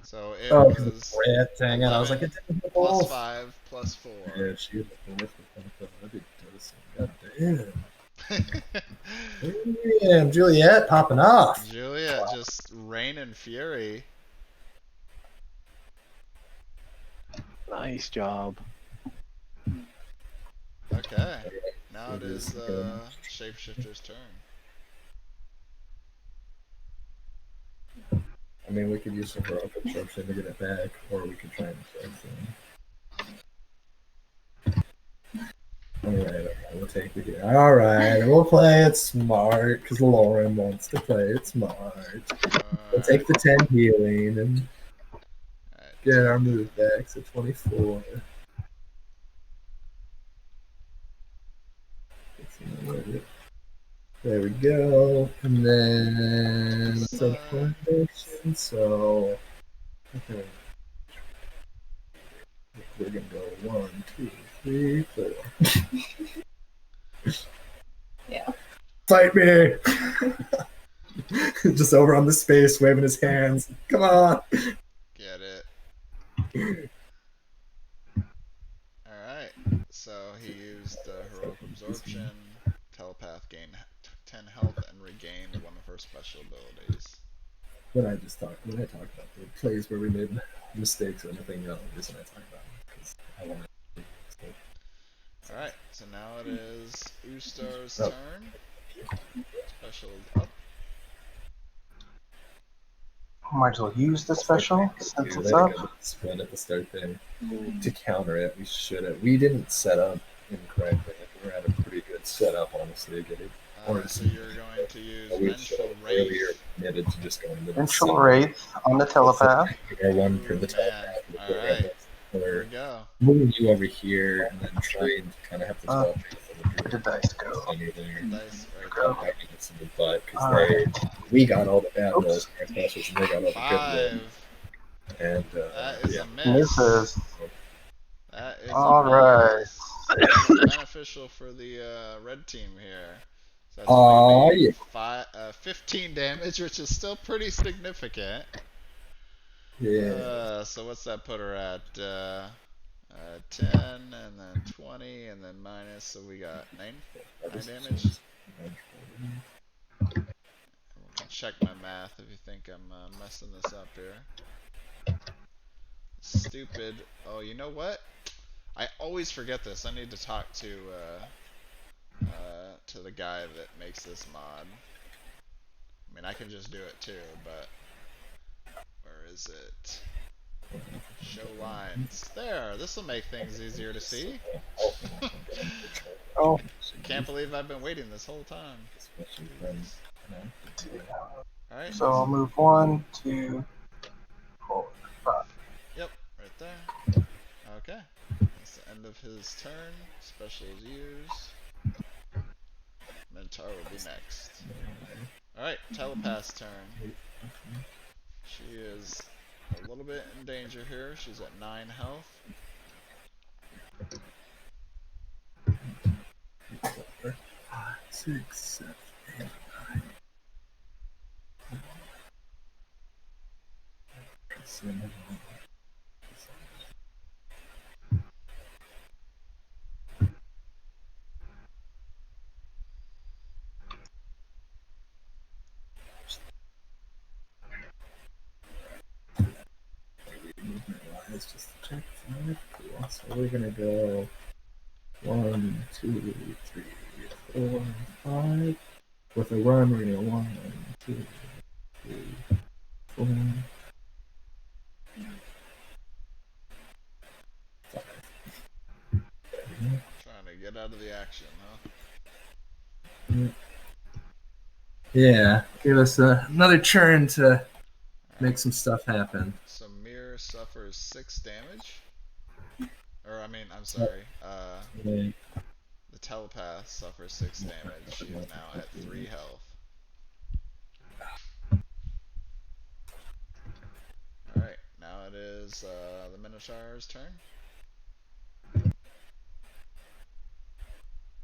So it was. Dang it! I was like, it didn't hit plus both. 5 plus 4. Yeah, she was God damn. Damn, Juliet popping off. Juliet just raining fury. Nice job. Okay, now it is the shapeshifter's turn. I mean, we could use some heroic absorption to get it back, or we could try and absorption. Alright, we'll take it here. Alright, we'll play it smart, because Lauren wants to play it smart. We'll take the 10 healing and get our move back to 24. There we go. And then foundation, so okay. We're gonna go 1, 2, 3, 4. Yeah. Fight me! Just over on the space, waving his hands. Come on! Get it. Alright, so he used the heroic absorption. Telepath gained 10 health and regained one of her special abilities. When I talk about the plays where we made mistakes or anything, the reason I talk about it, because I want to. Alright, so now it is Ustar's turn. Special is up. Might as well use the special since it's up. Spin at the start there. To counter it, we should have. We didn't set up incorrectly. We're at a pretty good setup, honestly, to get it. So you're going to use Vengeful Wraith. Committed to just going to Vengeful Wraith on the telepath. One for the telepath. Alright, here we go. Moving you over here and then trying to kind of have the Where did dice go? Dice right there. We got all the bad rolls, and they got all the good 5. rolls. And that is a miss. Misses. That is All right. beneficial for the red team here. So That's going to be yeah. 15 damage, which is still pretty significant. Yeah. So what's that put her at? 10, and then 20, and then minus, so we got 9 damage. I can check my math if you think I'm messing this up here. Stupid. Oh, you know what? I always forget this. I need to talk to the guy that makes this mod. I mean, I can just do it too, but where is it? Show lines. There, this will make things easier to see. Oh, Can't believe I've been waiting this whole time. Alright. So I'll move 1, 2, 4, 5. Yep, right there. Okay. That's the end of his turn. Special is used. Mentar will be next. Alright, Telepath's turn. She is a little bit in danger here. She's at 9 health. Six, 7, 8, 9. It's just a check. Cool. So we're gonna go 1, 2, 3, 4, 5. With a run, we're gonna go 1, 2, 3, 4, 5. Trying to get out of the action, huh? Yeah, give us another turn to make some stuff happen. So Mir suffers 6 damage. Or, I mean, I'm sorry. The Telepath suffers 6 damage. She is now at 3 health. Alright, now it is the Minotaur's turn.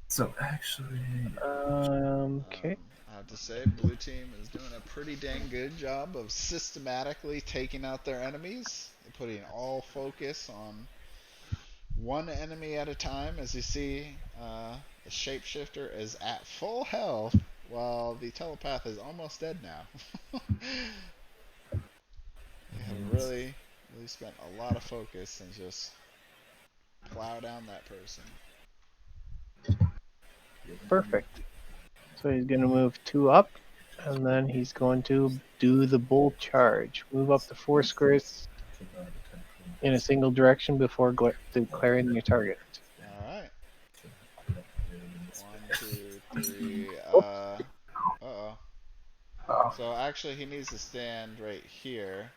So actually, okay. I have to say, blue team is doing a pretty dang good job of systematically taking out their enemies. They're putting all focus on one enemy at a time. As you see, the shapeshifter is at full health, while the telepath is almost dead now. They have really spent a lot of focus and just plow down that person. Perfect. So he's going to move 2 up, and then he's going to do the bolt charge. Move up to 4 squares in a single direction before declaring your target. Alright. 1, 2, 3. Uh-oh. So actually he needs to stand right here.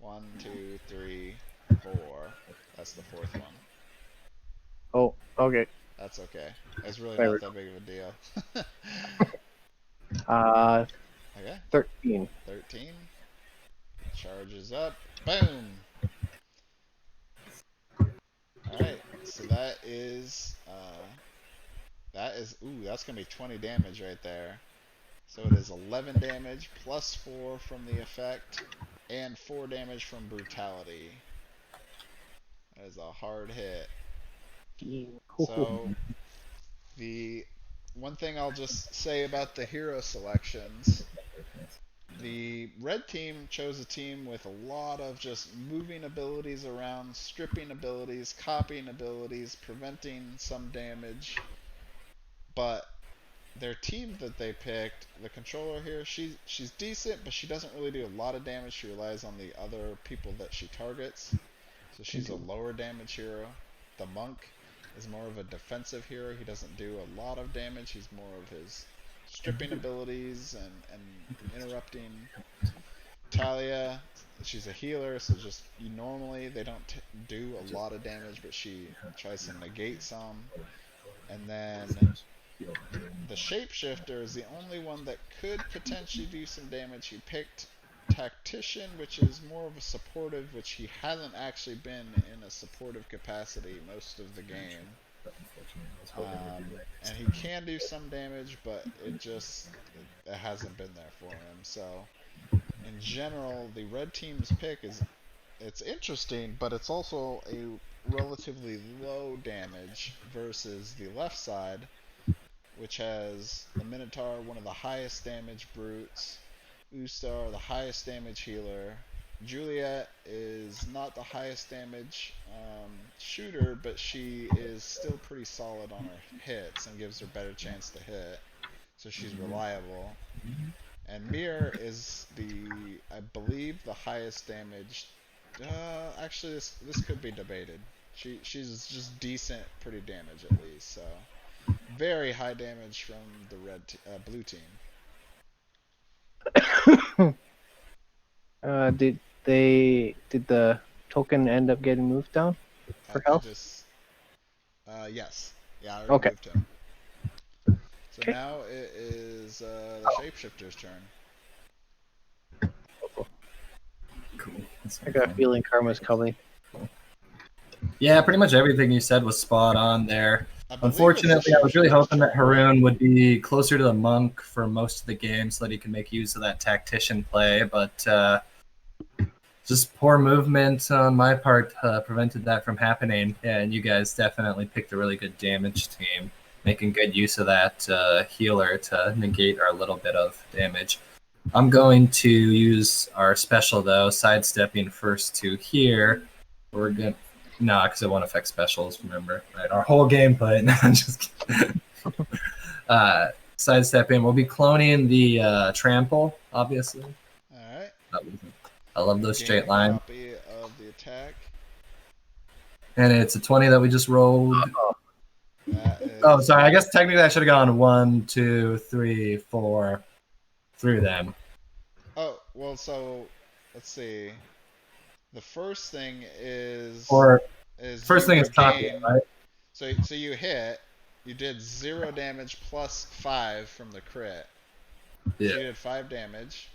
1, 2, 3, 4. That's the 4th one. Oh, okay. That's okay. It's really not that big of a deal. Okay. 13. 13. Charges up. Boom! Alright, so that is, ooh, that's gonna be 20 damage right there. So it is 11 damage plus 4 from the effect, and 4 damage from brutality. That is a hard hit. So, the one thing I'll just say about the hero selections, the red team chose a team with a lot of just moving abilities around, stripping abilities, copying abilities, preventing some damage. But their team that they picked, the controller here, she's decent, but she doesn't really do a lot of damage. She relies on the other people that she targets. So she's a lower damage hero. The monk is more of a defensive hero. He doesn't do a lot of damage. He's more of his stripping abilities and interrupting. Talia, she's a healer, so just normally they don't do a lot of damage, but she tries to negate some. And then the shapeshifter is the only one that could potentially do some damage. He picked tactician, which is more of a supportive, which he hasn't actually been in a supportive capacity most of the game. And he can do some damage, but it hasn't been there for him. So in general, the red team's pick it's interesting, but it's also a relatively low damage versus the left side, which has the Minotaur, one of the highest damage brutes, Ustar, the highest damage healer. Juliet is not the highest damage shooter, but she is still pretty solid on her hits and gives her better chance to hit, so she's reliable. And Mir is I believe, the highest damage. Actually, this could be debated. She's just decent, pretty damage at least. So very high damage from the blue team. Did the token end up getting moved down for health? Yes. Yeah, I already moved him. So okay. Now it is the shapeshifter's turn. Cool. I got a feeling karma's coming. Yeah, pretty much everything you said was spot on there. Unfortunately, I was really hoping that Haroon would be closer to the monk for most of the game so that he can make use of that tactician play, but just poor movement on my part prevented that from happening. Yeah, and you guys definitely picked a really good damage team, making good use of that healer to negate our little bit of damage. I'm going to use our special, though, sidestepping first to here. We're going No, because it won't affect specials, remember. Right, our whole gameplay. No, I'm just kidding. Sidestepping. We'll be cloning the trample, obviously. Alright. I love those straight lines. Copy of the attack. And it's a 20 that we just rolled. Oh, sorry. I guess technically I should have gone 1, 2, 3, 4 through them. Oh, well, so let's see. The first thing is copy, right? So you hit. You did 0 damage plus 5 from the crit. Yeah. So you did 5 damage.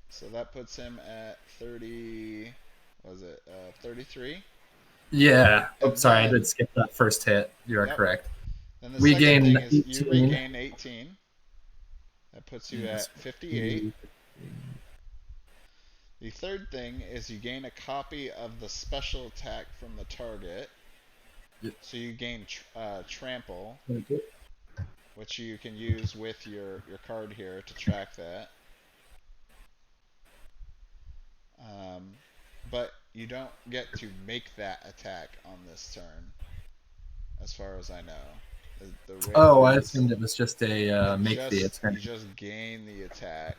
So that puts him at 30. What was it? 33. Yeah. Oh, sorry, I did skip that first hit. You are correct. Then the second thing is you regain 18. That puts you at 58. The third thing is you gain a copy of the special attack from the target. Yep. So you gain trample, which you can use with your card here to track that. But you don't get to make that attack on this turn, as far as I know. I assumed it was just a make the attack. You just gain the attack.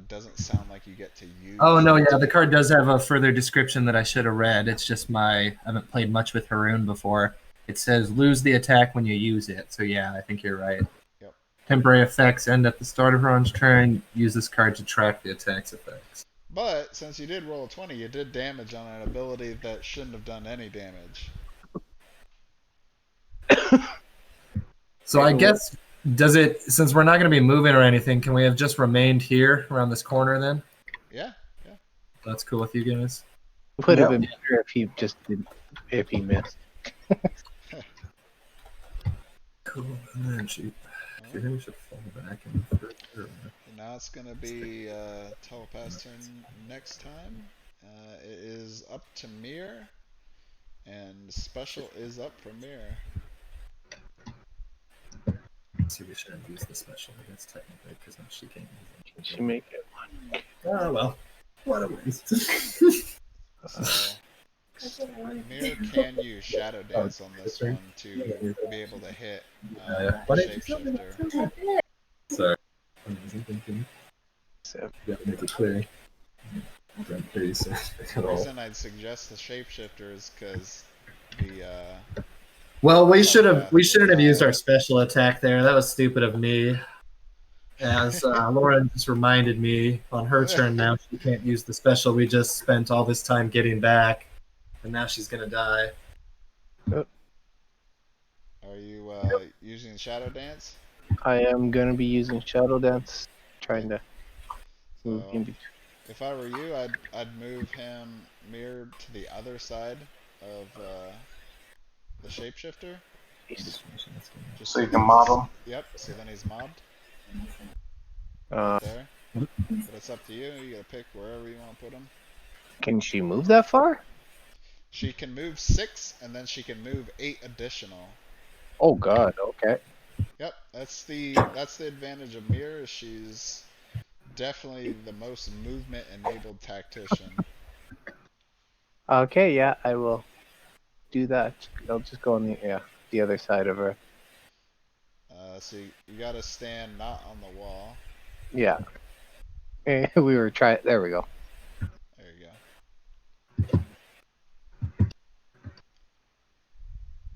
Doesn't sound like you get to use. Oh no, yeah, the card does have a further description that I should have read. It's just I haven't played much with Haroon before. It says lose the attack when you use it. So yeah, I think you're right. Yep. Temporary effects end at the start of Haroon's turn. Use this card to track the attack's effects. But since you did roll a 20, you did damage on an ability that shouldn't have done any damage. So I guess, since we're not going to be moving or anything, can we have just remained here around this corner then? Yeah. That's cool with you guys? Would have been better if he missed. Cool. And then should fall back and further. Now it's going to be Telepath's turn next time. It is up to Mir, and special is up for Mir. See, we shouldn't use the special, I guess, technically, because then she can't use it. Can she make it one? Oh, well. What a waste. So, Mir can use Shadow Dance on this one to be able to hit Shapeshifter. Sorry. Gotta make it clear. The reason I'd suggest the Shapeshifter is because Well, we shouldn't have used our special attack there. That was stupid of me. As Lauren just reminded me, on her turn now, she can't use the special we just spent all this time getting back, and now she's gonna die. Are you using Shadow Dance? I am gonna be using Shadow Dance, trying to move in between. If I were you, I'd move him Mir to the other side of The shapeshifter? Just so you can mob him? Yep, see then he's mobbed. Uh, Right there. But it's up to you. You gotta pick wherever you want to put him. Can she move that far? She can move 6, and then she can move 8 additional. Oh god, okay. Yep, that's the advantage of Mir. She's definitely the most movement enabled tactician. Okay, yeah, I will do that. I'll just go on the other side of her. So you gotta stand not on the wall. Yeah. We were trying. There we go. There you go.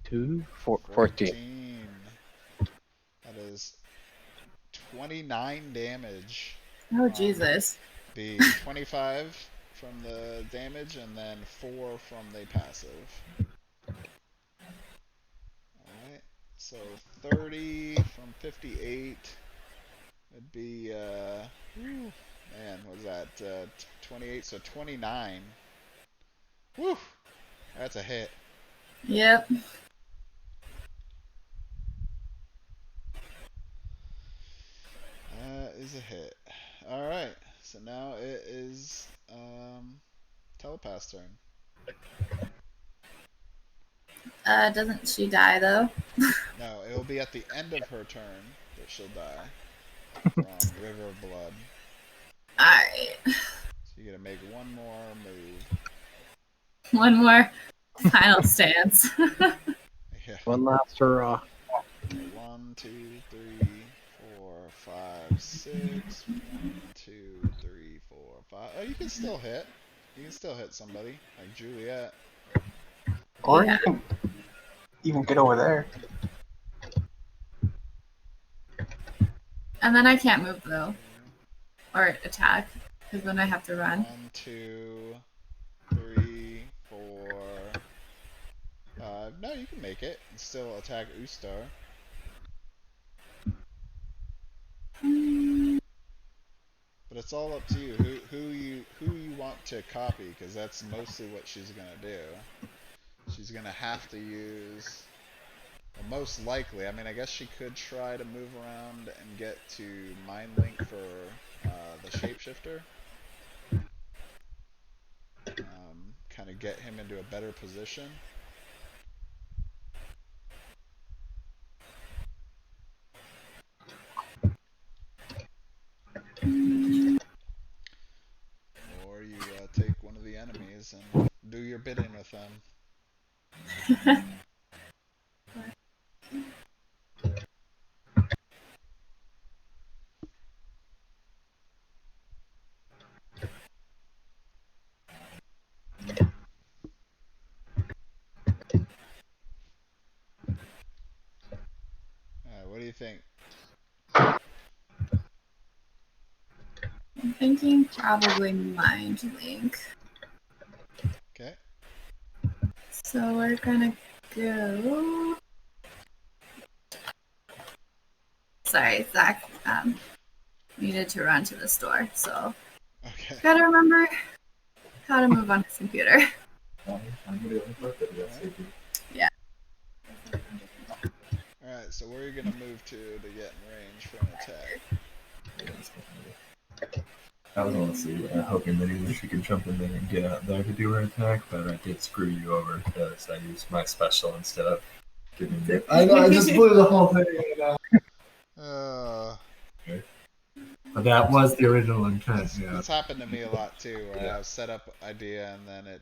2, 4, 14. That is 29 damage. Oh, Jesus. The 25 from the damage, and then 4 from the passive. Alright, so 30 from 58 would be, man, what was that, 28, so 29. Whew, that's a hit. Yep. That is a hit. Alright, so now it is, Telepath's turn. Doesn't she die though? No, it will be at the end of her turn that she'll die from River of Blood. Alright. So you gotta make one more move. One more final stance. Yeah. One last hurrah. 1, 2, 3, 4, 5, 6. 1, 2, 3, 4, 5. Oh, you can still hit. You can still hit somebody, like Juliet. Or Yeah. you can even get over there. And then I can't move though. Or attack. Because then I have to run. 1, 2, 3, 4, 5. No, you can make it and still attack Ustar. But it's all up to you. Who you want to copy, because that's mostly what she's gonna do. She's gonna have to use, well, most likely. I mean, I guess she could try to move around and get to Mind Link for the shapeshifter. Kind of get him into a better position. Or you take one of the enemies and do your bidding with them. What do you think? I'm thinking probably Mind Link. Okay. So we're gonna go. Sorry, Zach needed to run to the store, so Okay. gotta remember how to move on his computer. Yeah. Alright, so where are you going to move to get in range for an attack? I was honestly hoping that either she could jump in there and get out there to do her attack, but I did screw you over because I used my special instead of giving it. I know, I just blew the whole thing right now. But that was the original intent. It's happened to me a lot too, where I set up idea and then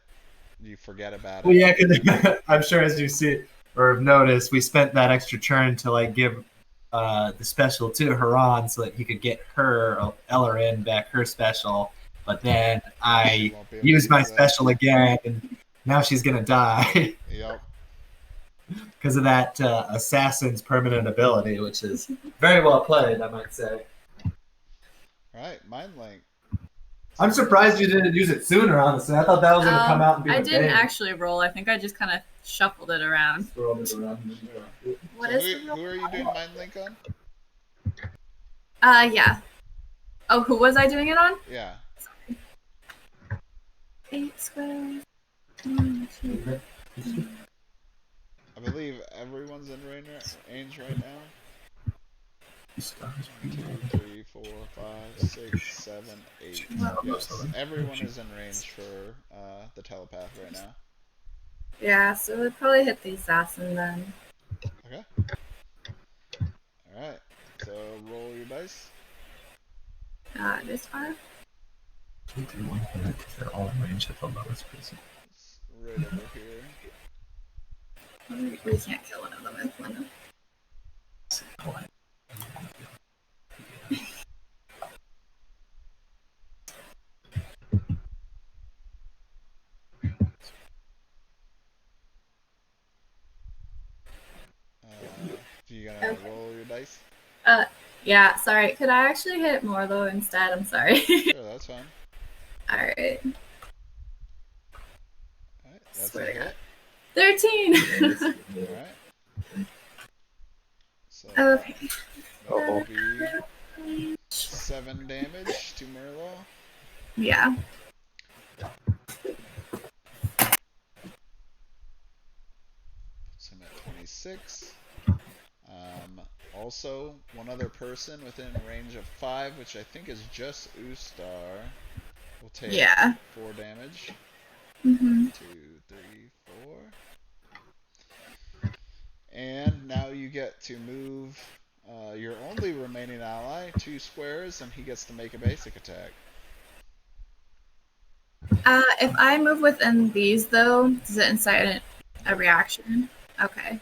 you forget about it. Well, yeah, because I'm sure as you see or have noticed, we spent that extra turn to like give the special to Haran so that he could get her Ellerin back her special. But then I used my special again, and now she's gonna die. Yep. Because of that assassin's permanent ability, which is very well played, I might say. Right, Mind Link. I'm surprised you didn't use it sooner, honestly. I thought that was going to come out and be I didn't actually roll. I think I just kind of shuffled it around. What is who are you doing Mind Link on? Yeah. Oh, who was I doing it on? Yeah. Sorry. 8 squares. 1, 2, 3. believe everyone's in range right now. 1, 2, 3, 4, 5, 6, 7, 8. Yes, everyone is in range for the telepath right now. Yeah, so we'll probably hit the assassin then. Okay. Alright, so roll your dice. This 5. They're all in range at the lowest person. It's right over here. We can't kill one of them with one. You gonna roll your dice? Yeah, sorry. Could I actually hit more though instead? I'm sorry. Sure, that's fine. Alright. Alright, that's a hit. 13! Alright. So okay. that will be 7 damage to Merlo. Yeah. Puts him at 26. Also, one other person within range of 5, which I think is just Ustar, will take 4 damage. 2, 3, 4. And now you get to move your only remaining ally 2 squares, and he gets to make a basic attack. If I move within these, though, does it incite a reaction? Okay.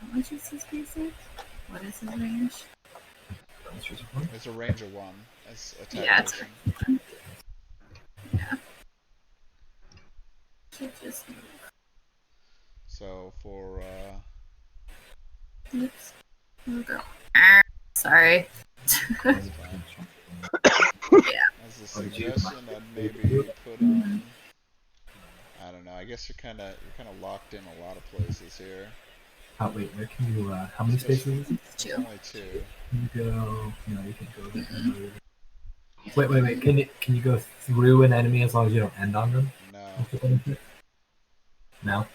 How much is his basic? What is his range? It's a range of 1 as attack. Yeah, it's range 1. Yeah. Should just move. So for Oops. Oh, go. Sorry. That's fine. As a suggestion, I'd maybe put on. I don't know. I guess you're kind of locked in a lot of places here. Oh wait, where can you? How many spaces? Two. Only 2. Can you go? No, you can go there. Wait. Can you go through an enemy as long as you don't end on them? No. No.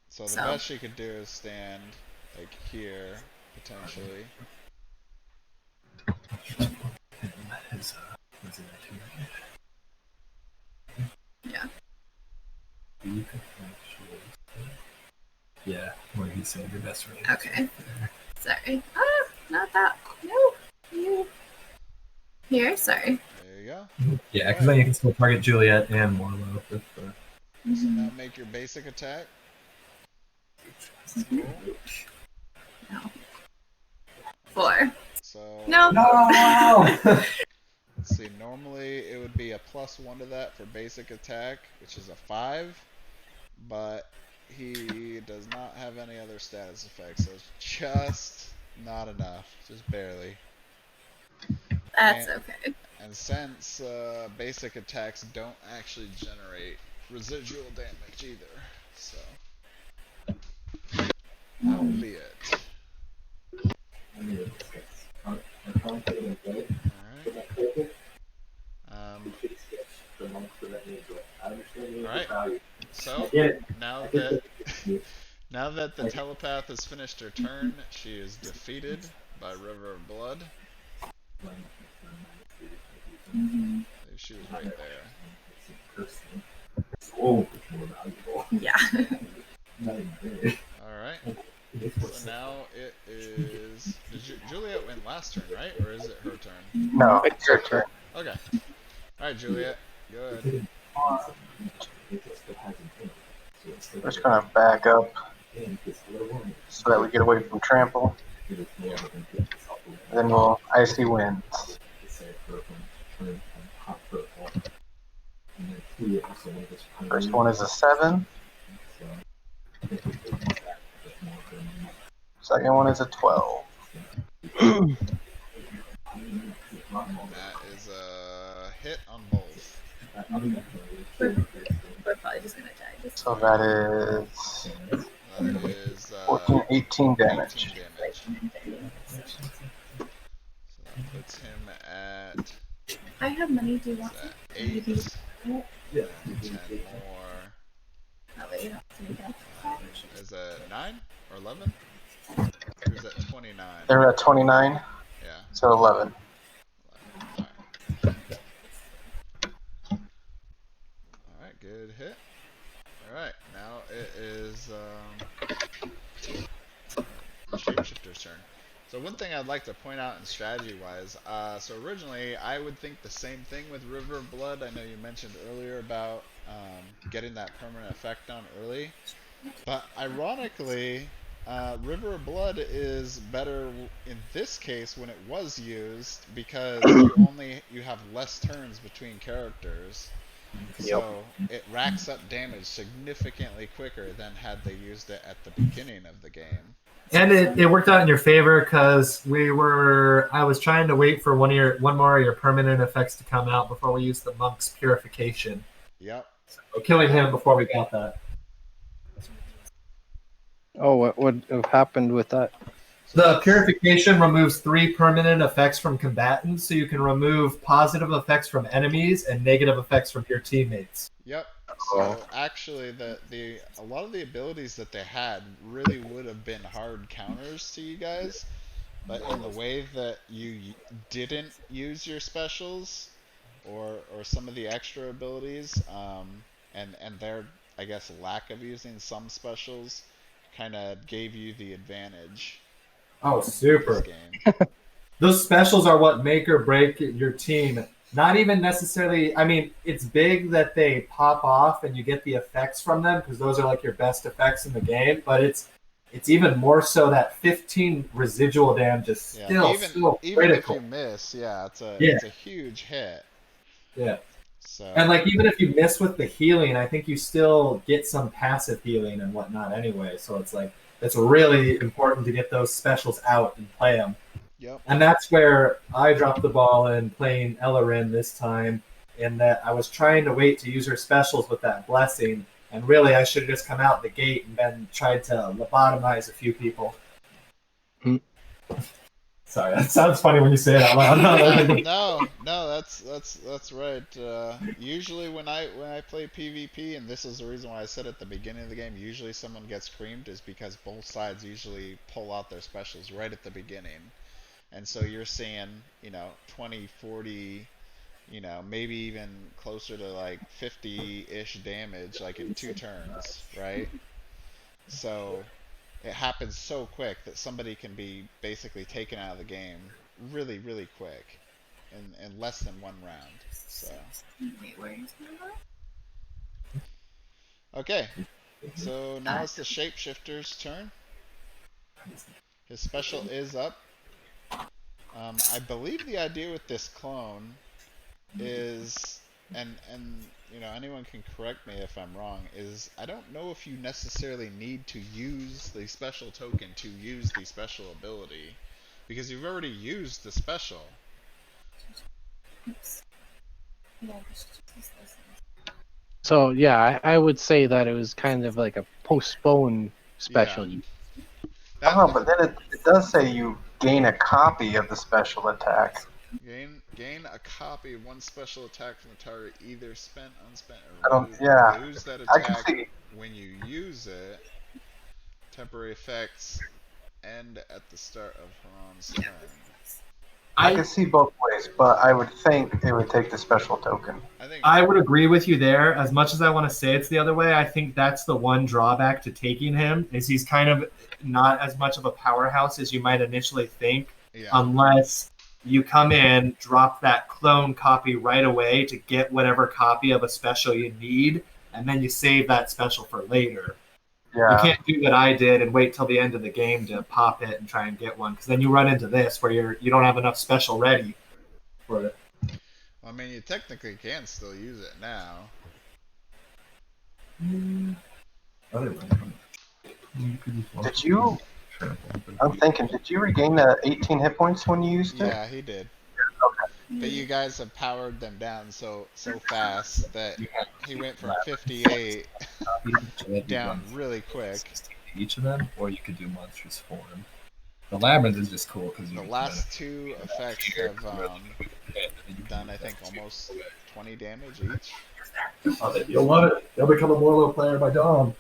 So the best she could do is stand like here potentially. Yeah. Yeah, where he said your best range. Okay. Sorry. Not that. No. You. Here, sorry. There you go. Yeah, because then you can still target Juliet and Morlo. So now make your basic attack. Cool. No. 4. So no. Let's see. Normally it would be a +1 to that for basic attack, which is a 5, but he does not have any other status effects, so it's just not enough, just barely. That's okay. And since basic attacks don't actually generate residual damage either, so that'll be it. Alright. So now that the telepath has finished her turn, she is defeated by River of Blood. She was right there. Oh, yeah. Alright. So now it is. Juliet went last turn, right? Or is it her turn? No, it's your turn. Okay. Alright, Juliet. Go ahead. We're just gonna back up so that we get away from trample. Then we'll icy winds. First one is a 7. Second one is a 12. That is a hit on both. We're probably just gonna die. So that is 14, 18 damage. 18 damage. So that puts him at. I have money. Do you want it? 8. 10 more. Is it 9 or 11? Who's at 29? They're at 29. Yeah. So 11. 11. All right, good hit. All right, now it is Shapeshifter's turn. So one thing I'd like to point out in strategy-wise, so originally I would think the same thing with River of Blood. I know you mentioned earlier about getting that permanent effect on early, but ironically, River of Blood is better in this case when it was used because you have less turns between characters. So it racks up damage significantly quicker than had they used it at the beginning of the game. And it worked out in your favor because I was trying to wait for one more of your permanent effects to come out before we used the Monk's Purification. Yep. So killing him before we got that. Oh, what would have happened with that? The Purification removes 3 permanent effects from combatants, so you can remove positive effects from enemies and negative effects from your teammates. Yep. So actually, a lot of the abilities that they had really would have been hard counters to you guys, but in the way that you didn't use your specials or some of the extra abilities, and their, I guess, lack of using some specials kind of gave you the advantage. Oh, super. Those specials are what make or break your team. Not even necessarily, I mean, it's big that they pop off and you get the effects from them because those are like your best effects in the game, but it's even more so that 15 residual damage is still critical. Even if you miss, it's a huge hit. Yeah. So. And like even if you miss with the healing, I think you still get some passive healing and whatnot anyway. So it's like it's really important to get those specials out and play them. Yep. And that's where I dropped the ball in playing Ellerin this time, in that I was trying to wait to use her specials with that blessing, and really I should have just come out the gate and then tried to lobotomize a few people. Sorry, that sounds funny when you say it out loud. No, that's right. Usually when I play PvP, and this is the reason why I said at the beginning of the game, usually someone gets creamed, is because both sides usually pull out their specials right at the beginning. And so you're seeing, 20, 40, maybe even closer to like 50-ish damage, like in 2 turns, right? So it happens so quick that somebody can be basically taken out of the game really, really quick in less than 1 round. So. Okay, so now it's the Shapeshifter's turn. His special is up. I believe the idea with this clone is, and anyone can correct me if I'm wrong, is I don't know if you necessarily need to use the special token to use the special ability, because you've already used the special. So yeah, I would say that it was kind of like a postponed special. Yeah. I don't know, but then it does say you gain a copy of the special attack. Gain a copy of 1 special attack from the target, either spent, unspent, or lose that attack when you use it. Temporary effects end at the start of Haran's turn. I can see both ways, but I would think it would take the special token. I would agree with you there. As much as I want to say it's the other way, I think that's the one drawback to taking him, is he's kind of not as much of a powerhouse as you might initially think, unless you come in, drop that clone copy right away to get whatever copy of a special you need, and then you save that special for later. Yeah. You can't do what I did and wait till the end of the game to pop it and try and get one, because then you run into this where you don't have enough special ready for it. I mean, you technically can still use it now. Did you? I'm thinking, did you regain the 18 hit points when you used it? Yeah, he did. Okay. But you guys have powered them down so fast that he went from 58 down really quick. Each of them, or you could do monstrous form. The labyrinth is just cool because the last 2 effects have done, I think, almost 20 damage each. You'll love it. They'll become a Morlo player by dawn.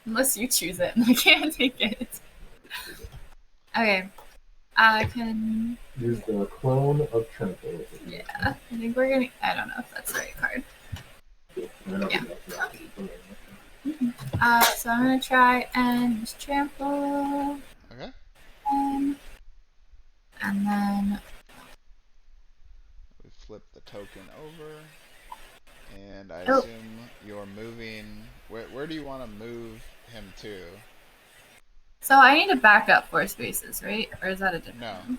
Unless you choose it, and I can't take it. Okay. I can... Use the Clone of Trample. Yeah, I think we're gonna... I don't know if that's the right card. Yeah. Okay. So I'm gonna try and trample. Okay. And then... We flip the token over. And I assume you're moving... Where do you want to move him to? So I need to back up 4 spaces, right? Or is that a different one?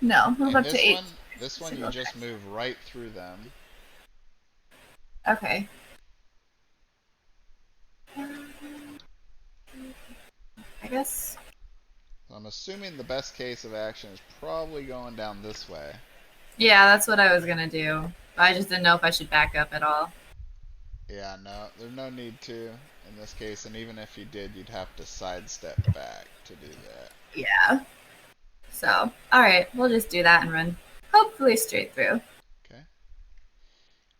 No, move up to 8. This one you just move right through them. Okay. I guess... I'm assuming the best case of action is probably going down this way. Yeah, that's what I was gonna do. I just didn't know if I should back up at all. Yeah, no, there's no need to in this case, and even if you did, you'd have to sidestep back to do that. Yeah. So, alright, we'll just do that and run hopefully straight through. Okay.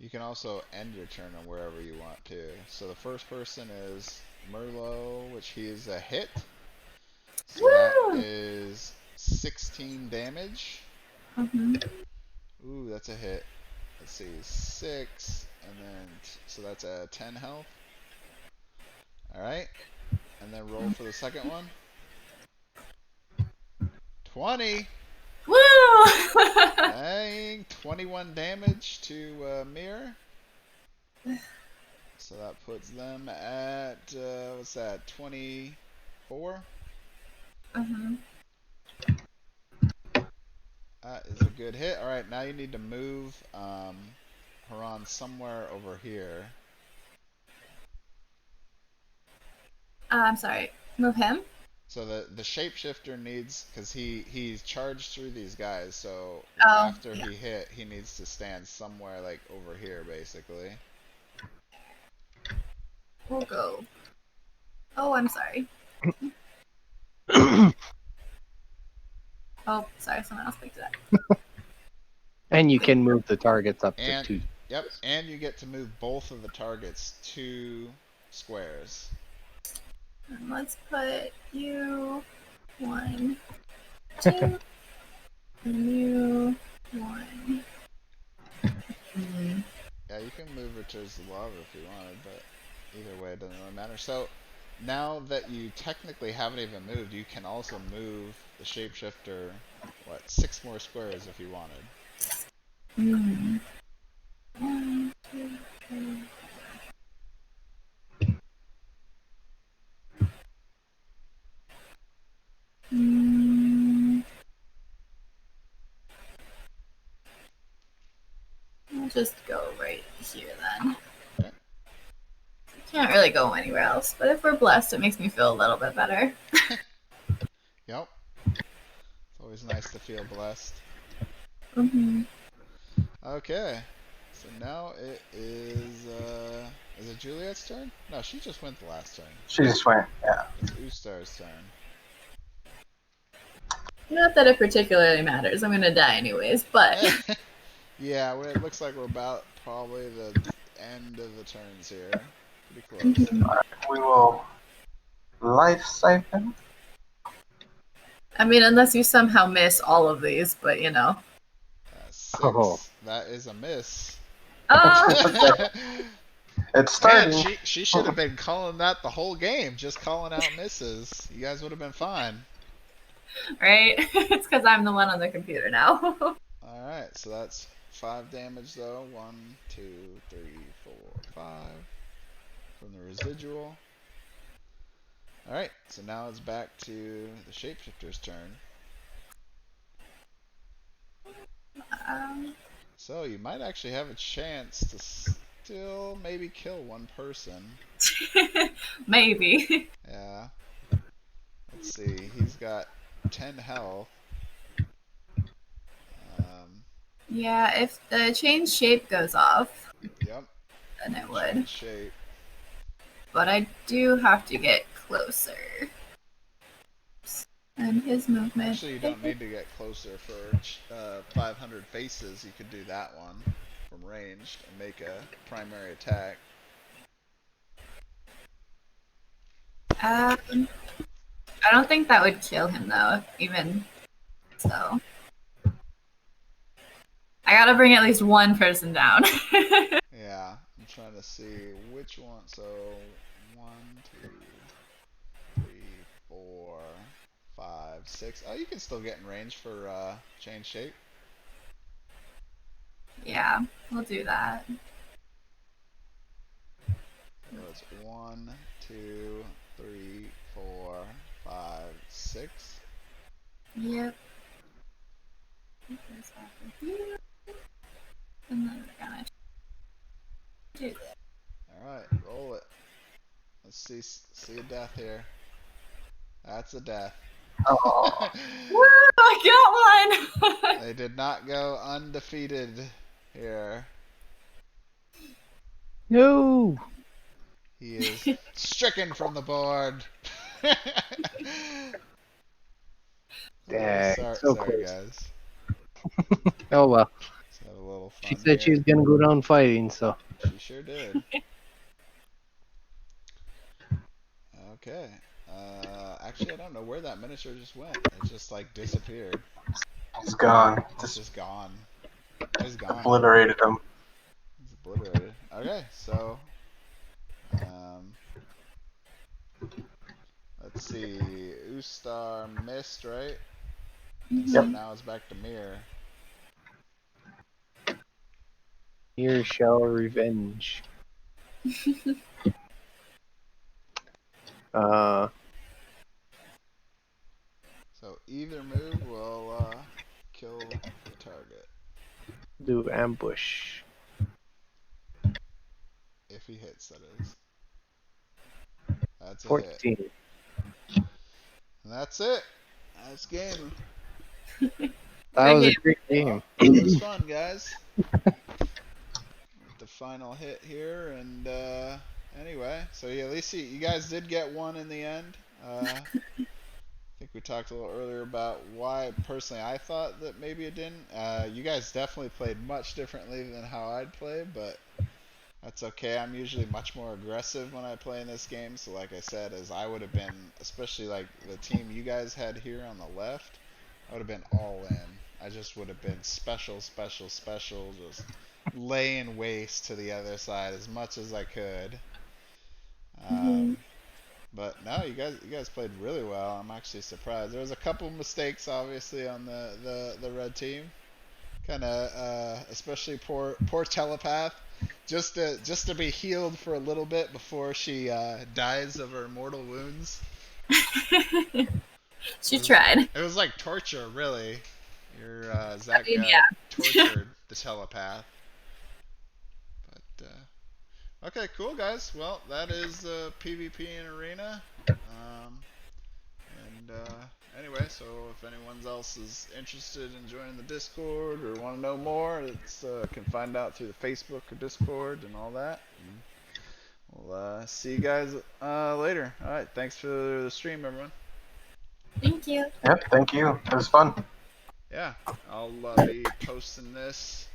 You can also end your turn on wherever you want to. So the first person is Merlot, which he is a hit. So Woo! that is 16 damage. Ooh, that's a hit. Let's see, 6, and then, so that's a 10 health. Alright, and then roll for the second one. 20! Woo! Dang, 21 damage to Mir. So that puts them at, what's that, 24? That is a good hit. Alright, now you need to move Haran somewhere over here. I'm sorry. Move him? So the shapeshifter needs, because he's charged through these guys, so after he hit, he needs to stand somewhere like over here, basically. We'll go. Oh, I'm sorry. Oh, sorry, someone else picked it up. And you can move the targets up to 2. Yep, and you get to move both of the targets 2 squares. And let's put you 1, 2, and you 1. Yeah, you can move her towards the lava if you wanted, but either way, it doesn't really matter. So now that you technically haven't even moved, you can also move the shapeshifter, 6 more squares if you wanted. 1, 2, 3. I'll just go right here then. Okay. Can't really go anywhere else, but if we're blessed, it makes me feel a little bit better. Yep. It's always nice to feel blessed. Okay. So now it is it Juliet's turn? No, she just went the last turn. She just went, yeah. It's Ustar's turn. Not that it particularly matters. I'm gonna die anyways, but... Yeah, it looks like we're about probably the end of the turns here. Pretty close. Alright, we will life siphon. I mean, unless you somehow miss all of these, but you know. 6. Oh. That is a miss. Oh! It's starting. Man, she should have been calling that the whole game, just calling out misses. You guys would have been fine. Right? It's because I'm the one on the computer now. Alright, so that's 5 damage though. 1, 2, 3, 4, 5 from the residual. Alright, so now it's back to the shapeshifter's turn. So you might actually have a chance to still maybe kill one person. Maybe. Yeah. Let's see, he's got 10 health. Yeah, if the change shape goes off, Yep. then it would. Change shape. But I do have to get closer. And his movement. Actually, you don't need to get closer for 500 faces. You could do that one from ranged and make a primary attack. I don't think that would kill him though, even so. I gotta bring at least one person down. Yeah, I'm trying to see which one. So 1, 2, 3, 4, 5, 6. Oh, you can still get in range for change shape. Yeah, we'll do that. So it's 1, 2, 3, 4, 5, 6. Yep. And then we're gonna do this. Alright, roll it. Let's see a death here. That's a death. Oh. Woo! I got one! They did not go undefeated here. No! He is stricken from the board. Dang, sorry, so sorry close. guys. Oh well. Let's have a little fun She said here. she's gonna go down fighting, so. She sure did. Okay. Actually, I don't know where that miniature just went. It just like disappeared. He's gone. It's just gone. He's gone. Obliterated him. He's obliterated. Okay, so let's see. Ustar missed, right? And so now it's back to Mir. Here shall revenge. So either move will kill the target. Do ambush. If he hits, that is. That's a 14. hit. And that's it. Nice game. That was a great game. It was fun, guys. The final hit here, and anyway, so yeah, at least you guys did get one in the end. I think we talked a little earlier about why personally I thought that maybe it didn't. You guys definitely played much differently than how I'd play, but that's okay. I'm usually much more aggressive when I play in this game, so like I said, as I would have been, especially like the team you guys had here on the left, I would have been all in. I just would have been special, just laying waste to the other side as much as I could. But no, you guys played really well. I'm actually surprised. There was a couple mistakes, obviously, on the red team. Kind of, especially poor telepath. Just to be healed for a little bit before she dies of her mortal wounds. She tried. It was like torture, really. Your Zach tortured the telepath. But okay, cool, guys. Well, that is PvP in Arena. Anyway, so if anyone else is interested in joining the Discord or want to know more, it's can find out through the Facebook or Discord and all that. And we'll see you guys later. All right, thanks for the stream, everyone. Thank you. Yep, thank you. It was fun. Yeah, I'll be posting this